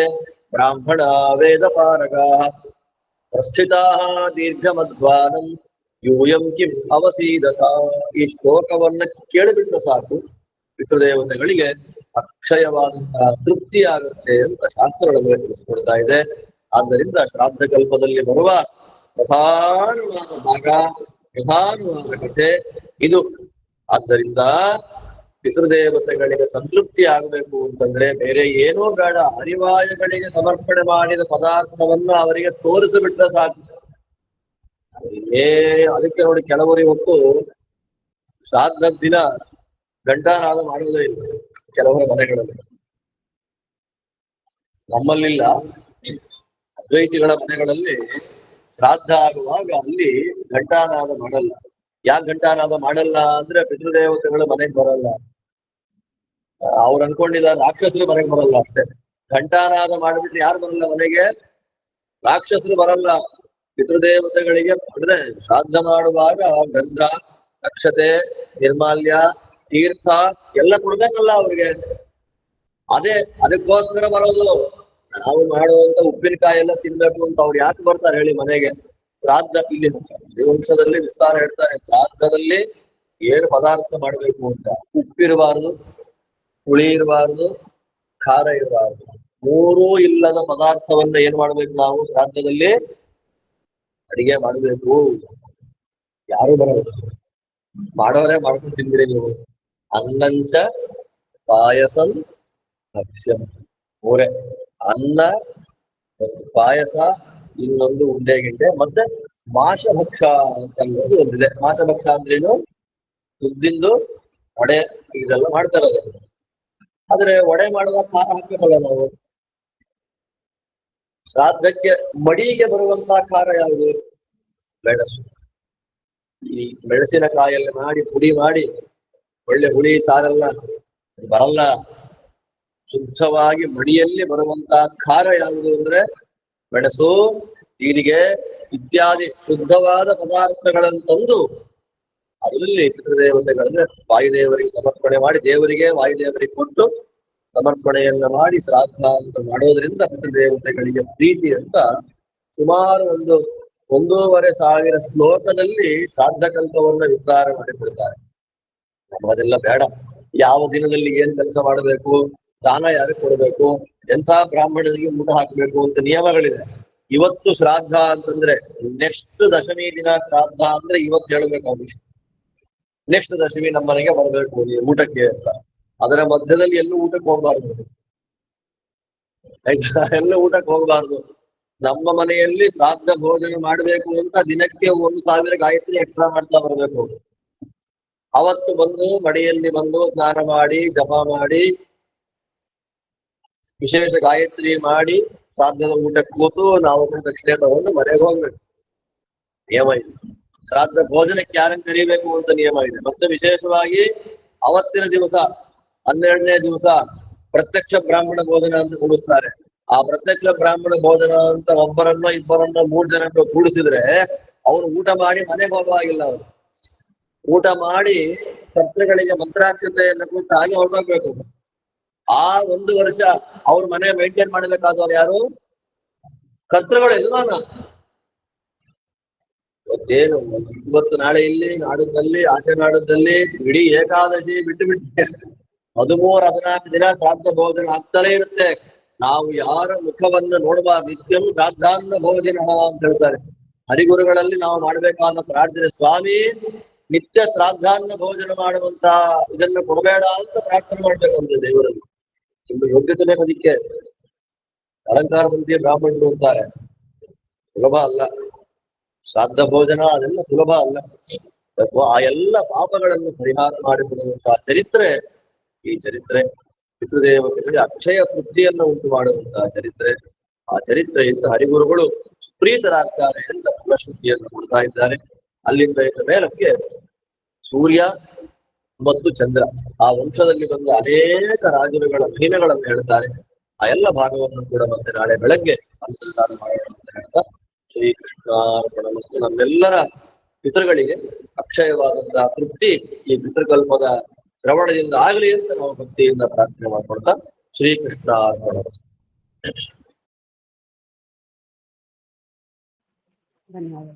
ಬ್ರಾಹ್ಮಣ ವೇದ ಪಾರಗಾ ಪ್ರಸ್ಥಿತಾ ದೀರ್ಘಮಧ್ವಾನಂ ಯೂಯಂ ಕಿಂ ಅವಸೀದತ. ಈ ಶ್ಲೋಕವನ್ನ ಕೇಳಿಬಿಟ್ರೆ ಸಾಕು ಪಿತೃದೇವತೆಗಳಿಗೆ ಅಕ್ಷಯವಾದಂತಹ ತೃಪ್ತಿ ಆಗುತ್ತೆ ಅಂತ ಶಾಸ್ತ್ರಗಳು ತಿಳಿಸಿಕೊಡ್ತಾ ಇದೆ. ಆದ್ದರಿಂದ ಶ್ರಾದ್ದ ಕಲ್ಪದಲ್ಲಿ ಬರುವ ಪ್ರಧಾನವಾದ ಭಾಗ, ಪ್ರಧಾನವಾದ ಕಥೆ ಇದು. ಆದ್ದರಿಂದ ಪಿತೃದೇವತೆಗಳಿಗೆ ಸಂತೃಪ್ತಿ ಆಗಬೇಕು ಅಂತಂದ್ರೆ ಬೇರೆ ಏನೂ ಬೇಡ, ಅನಿವಾರ್ಯಗಳಿಗೆ ಸಮರ್ಪಣೆ ಮಾಡಿದ ಪದಾರ್ಥವನ್ನ ಅವರಿಗೆ ತೋರಿಸಿಬಿಟ್ರೆ ಸಾಕು. ಅದಕ್ಕೆ ನೋಡಿ, ಕೆಲವರು ಇವತ್ತು ಶ್ರಾದ್ದ ದಿನ ಘಂಟಾನಾದ ಮಾಡುವುದೇ ಇಲ್ಲ ಕೆಲವರ ಮನೆಗಳಲ್ಲಿ. ನಮ್ಮಲ್ಲಿಲ್ಲ, ಅದ್ವೈತಿಗಳ ಮನೆಗಳಲ್ಲಿ ಶ್ರಾದ್ದ ಆಗುವಾಗ ಅಲ್ಲಿ ಘಂಟಾನಾದ ಮಾಡಲ್ಲ. ಯಾಕೆ ಘಂಟಾನಾದ ಮಾಡಲ್ಲ ಅಂದ್ರೆ ಪಿತೃದೇವತೆಗಳು ಮನೆಗೆ ಬರಲ್ಲ. ಅವ್ರು ಅನ್ಕೊಂಡಿದ್ದಾರೆ ರಾಕ್ಷಸರು ಮನೆಗೆ ಬರಲ್ಲ ಅಷ್ಟೇ. ಘಂಟಾನಾದ ಮಾಡಿಬಿಟ್ರೆ ಯಾರು ಬರಲ್ಲ ಮನೆಗೆ? ರಾಕ್ಷಸರು ಬರಲ್ಲ. ಪಿತೃದೇವತೆಗಳಿಗೆ ಅಂದ್ರೆ ಶ್ರಾದ್ದ ಮಾಡುವಾಗ ಗಂಧ, ಅಕ್ಷತೆ, ನಿರ್ಮಾಲ್ಯ, ತೀರ್ಥ ಎಲ್ಲ ಕೊಡ್ಬೇಕಲ್ಲ ಅವ್ರಿಗೆ. ಅದಕ್ಕೋಸ್ಕರ ಬರೋದು. ನಾವು ಮಾಡುವಂತ ಉಪ್ಪಿನಕಾಯಿ ಎಲ್ಲ ತಿನ್ಬೇಕು ಅಂತ ಅವ್ರು ಯಾಕೆ ಬರ್ತಾರೆ ಹೇಳಿ ಮನೆಗೆ? ಶ್ರಾದ್ದ ಇಲ್ಲಿ ವಂಶದಲ್ಲಿ ವಿಸ್ತಾರ ಹೇಳ್ತಾರೆ. ಶ್ರಾದ್ದದಲ್ಲಿ ಏನು ಪದಾರ್ಥ ಮಾಡ್ಬೇಕು ಅಂತ, ಉಪ್ಪಿರಬಾರದು, ಹುಳಿ ಇರಬಾರದು, ಖಾರ ಇರಬಾರದು. ಮೂರೂ ಇಲ್ಲದ ಪದಾರ್ಥವನ್ನ ಏನ್ ಮಾಡ್ಬೇಕು ನಾವು ಶ್ರಾದ್ದದಲ್ಲಿ? ಅಡಿಗೆ ಮಾಡಬೇಕು. ಯಾರು ಬರೋದು? ಮಾಡೋರೇ ಮಾಡ್ಕೊಂಡು ತಿಂದಿರಿ ನೀವು. ಅನ್ನಂಚ ಪಾಯಸಂ ಭಕ್ಷ್ಯಂ. ಮೂರೇ: ಅನ್ನ, ಒಂದು ಪಾಯಸ, ಇನ್ನೊಂದು ಉಂಡೆ ಗಿಂಡೆ, ಮತ್ತೆ ಮಾಶಭಕ್ಷ ಅಂತ ಒಂದಿದೆ. ಮಾಶಭಕ್ಷ ಅಂದ್ರೇನು? ಉದ್ದಿಂದು ವಡೆ ಇದೆಲ್ಲ ಮಾಡ್ತಾರೆ. ಆದ್ರೆ ವಡೆ ಮಾಡುವಾಗ ಖಾರ ಹಾಕ್ಬೇಕಲ್ಲ ನಾವು. ಶ್ರಾದ್ದಕ್ಕೆ ಮಡಿಗೆ ಬರುವಂತಹ ಖಾರ ಯಾವುದು? ಮೆಣಸು. ಈ ಮೆಣಸಿನಕಾಯಲ್ಲಿ ಮಾಡಿ ಪುಡಿ ಮಾಡಿ ಒಳ್ಳೆ ಹುಳಿ ಸಾರೆಲ್ಲ ಬರಲ್ಲ. ಶುದ್ಧವಾಗಿ ಮಡಿಯಲ್ಲಿ ಬರುವಂತಹ ಖಾರ ಯಾವುದು ಅಂದ್ರೆ ಮೆಣಸು, ಜೀರಿಗೆ ಇತ್ಯಾದಿ ಶುದ್ಧವಾದ ಪದಾರ್ಥಗಳನ್ನು ತಂದು ಅದರಲ್ಲಿ ಪಿತೃದೇವತೆಗಳನ್ನ ವಾಯುದೇವರಿಗೆ ಸಮರ್ಪಣೆ ಮಾಡಿ, ದೇವರಿಗೆ ವಾಯುದೇವರಿಗೆ ಕೊಟ್ಟು ಸಮರ್ಪಣೆಯನ್ನ ಮಾಡಿ ಶ್ರಾದ್ದ ಅಂತ ಮಾಡೋದ್ರಿಂದ ಪಿತೃದೇವತೆಗಳಿಗೆ ಪ್ರೀತಿ ಅಂತ ಸುಮಾರು 1,500 ಶ್ಲೋಕದಲ್ಲಿ ಶ್ರಾದ್ದ ಕಲ್ಪವನ್ನ ವಿಸ್ತಾರ ಮಾಡಿಕೊಡ್ತಾರೆ. ನಮ್ಮದೆಲ್ಲ ಬೇಡ. ಯಾವ ದಿನದಲ್ಲಿ ಏನ್ ಕೆಲಸ ಮಾಡಬೇಕು, ದಾನ ಯಾರಿಗೆ ಕೊಡಬೇಕು, ಎಂಥ ಬ್ರಾಹ್ಮಣರಿಗೆ ಊಟ ಹಾಕ್ಬೇಕು ಅಂತ ನಿಯಮಗಳಿದೆ. ಇವತ್ತು ಶ್ರಾದ್ದ ಅಂತಂದ್ರೆ ನೆಕ್ಸ್ಟ್ ದಶಮಿ ದಿನ ಶ್ರಾದ್ದ ಅಂದ್ರೆ ಇವತ್ತು ಹೇಳ್ಬೇಕು ಅವ್ರಿಗೆ, ನೆಕ್ಸ್ಟ್ ದಶಮಿ ನಮ್ಮ ಮನೆಗೆ ಬರ್ಬೇಕು ನೀವು ಊಟಕ್ಕೆ ಅಂತ. ಅದರ ಮಧ್ಯದಲ್ಲಿ ಎಲ್ಲೂ ಊಟಕ್ಕೆ ಹೋಗ್ಬಾರ್ದು. ಎಲ್ಲ ಊಟಕ್ಕೆ ಹೋಗ್ಬಾರ್ದು. ನಮ್ಮ ಮನೆಯಲ್ಲಿ ಶ್ರಾದ್ದ ಭೋಜನ ಮಾಡ್ಬೇಕು ಅಂತ ದಿನಕ್ಕೆ 1,000 ಗಾಯತ್ರಿ ಎಕ್ಸ್ಟ್ರಾ ಮಾಡ್ತಾ ಬರ್ಬೇಕು. ಅವತ್ತು ಬಂದು ಮಡಿಯಲ್ಲಿ ಬಂದು ಸ್ನಾನ ಮಾಡಿ ಜಪ ಮಾಡಿ ವಿಶೇಷ ಗಾಯತ್ರಿ ಮಾಡಿ ಶ್ರಾದ್ದದ ಊಟಕ್ಕೆ ಕೂತು ನಾವು ದಕ್ಷಿಣೆ ತಗೊಂಡು ಮನೆಗೆ ಹೋಗ್ಬೇಕು. ನಿಯಮ ಇದೆ. ಶ್ರಾದ್ದ ಭೋಜನಕ್ಕೆ ಯಾರನ್ನು ಕರಿಬೇಕು ಅಂತ ನಿಯಮ ಇದೆ. ಮತ್ತೆ ವಿಶೇಷವಾಗಿ ಅವತ್ತಿನ ದಿವಸ 12ನೇ ದಿವಸ ಪ್ರತ್ಯಕ್ಷ ಬ್ರಾಹ್ಮಣ ಭೋಜನ ಅಂತ ಕೂಡಿಸ್ತಾರೆ. ಆ ಪ್ರತ್ಯಕ್ಷ ಬ್ರಾಹ್ಮಣ ಭೋಜನ ಅಂತ ಒಬ್ಬರನ್ನ ಇಬ್ಬರನ್ನ 3 ಜನಕ್ಕೆ ಕೂಡಿಸಿದ್ರೆ ಅವ್ರು ಊಟ ಮಾಡಿ ಮನೆಗೆ ಹೋಗುವಾಗಿಲ್ಲ. ಅವರು ಊಟ ಮಾಡಿ ಕರ್ತೃಗಳಿಗೆ ಮಂತ್ರಾಕ್ಷತೆಯನ್ನು ಕೊಟ್ಟು ಹಾಗೆ ಹೊರಡಬೇಕು. ಆ 1 ವರ್ಷ ಅವ್ರ ಮನೆ ಮೇಂಟೈನ್ ಮಾಡ್ಬೇಕಾದವ್ರು ಯಾರು? ಕರ್ತೃಗಳು. ಯಜಮಾನ. ಇವತ್ತೇನು ಇವತ್ತು ನಾಳೆ ಇಲ್ಲಿ ನಾಡದಲ್ಲಿ ಆಚೆ ನಾಡದಲ್ಲಿ ಇಡೀ ಏಕಾದಶಿ ಬಿಟ್ಟು 13-14 ದಿನ ಶ್ರಾದ್ದ ಭೋಜನ ಆಗ್ತಲೇ ಇರುತ್ತೆ. ನಾವು ಯಾರ ಮುಖವನ್ನು ನೋಡಬಾರ್ದು. ನಿತ್ಯಂ ಶ್ರಾದ್ದಾನ್ನ ಭೋಜನ ಅಂತ ಹೇಳ್ತಾರೆ ಹರಿಗುರುಗಳಲ್ಲಿ. ನಾವು ಮಾಡ್ಬೇಕಾದ ಪ್ರಾರ್ಥನೆ, ಸ್ವಾಮಿ ನಿತ್ಯ ಶ್ರಾದ್ದಾನ್ನ ಭೋಜನ ಮಾಡುವಂತ ಇದನ್ನ ಕೊಡಬೇಡ ಅಂತ ಪ್ರಾರ್ಥನೆ ಮಾಡ್ಬೇಕಂತ ದೇವರಲ್ಲಿ. ನಿಮ್ಮ ಯೋಗ್ಯತೆ ಬೇಕು ಅದಕ್ಕೆ. ಅಲಂಕಾರ ಮಂತ್ರಿ ಬ್ರಾಹ್ಮಣರು ಅಂತಾರೆ, ಸುಲಭ ಅಲ್ಲ ಶ್ರಾದ್ದ ಭೋಜನ, ಅದೆಲ್ಲ ಸುಲಭ ಅಲ್ಲ. ಆ ಎಲ್ಲ ಪಾಪಗಳನ್ನು ಪರಿಹಾರ ಮಾಡಿಕೊಡುವಂತಹ ಚರಿತ್ರೆ ಈ ಚರಿತ್ರೆ. ಪಿತೃದೇವತೆಗಳಿಗೆ ಅಕ್ಷಯ ತೃಪ್ತಿಯನ್ನು ಉಂಟು ಮಾಡುವಂತಹ ಚರಿತ್ರೆ. ಆ ಚರಿತ್ರೆಯಿಂದ ಹರಿಗುರುಗಳು ಪ್ರೀತರಾಗ್ತಾರೆ ಅಂತ ಫಲಶ್ರುತಿಯನ್ನು ಕೊಡ್ತಾ ಇದ್ದಾರೆ. ಅಲ್ಲಿಂದ ಇದ್ದ ಮೇಲಕ್ಕೆ ಸೂರ್ಯ ಮತ್ತು ಚಂದ್ರ ಆ ವಂಶದಲ್ಲಿ ಬಂದ ಅನೇಕ ರಾಜರುಗಳ ಮಹಿಮೆಗಳನ್ನು ಹೇಳ್ತಾರೆ. ಆ ಎಲ್ಲ ಭಾಗವನ್ನು ಕೂಡ ಮತ್ತೆ ನಾಳೆ ಬೆಳಗ್ಗೆ ಅನುಸಂಧಾನ ಮಾಡೋಣ ಅಂತ ಹೇಳ್ತಾ ಶ್ರೀಕೃಷ್ಣಾರ್ಪಣಮಸ್ತು. ನಮ್ಮೆಲ್ಲರ ಪಿತೃಗಳಿಗೆ ಅಕ್ಷಯವಾದಂತಹ ತೃಪ್ತಿ ಈ ಪಿತೃಕಲ್ಪದ ಶ್ರವಣದಿಂದ ಆಗಲಿ ಅಂತ ನಾವು ಭಕ್ತಿಯಿಂದ ಪ್ರಾರ್ಥನೆ ಮಾಡ್ಕೊಳ್ತಾ ಶ್ರೀಕೃಷ್ಣಾರ್ಪಣಮಸ್ತು. ಧನ್ಯವಾದ.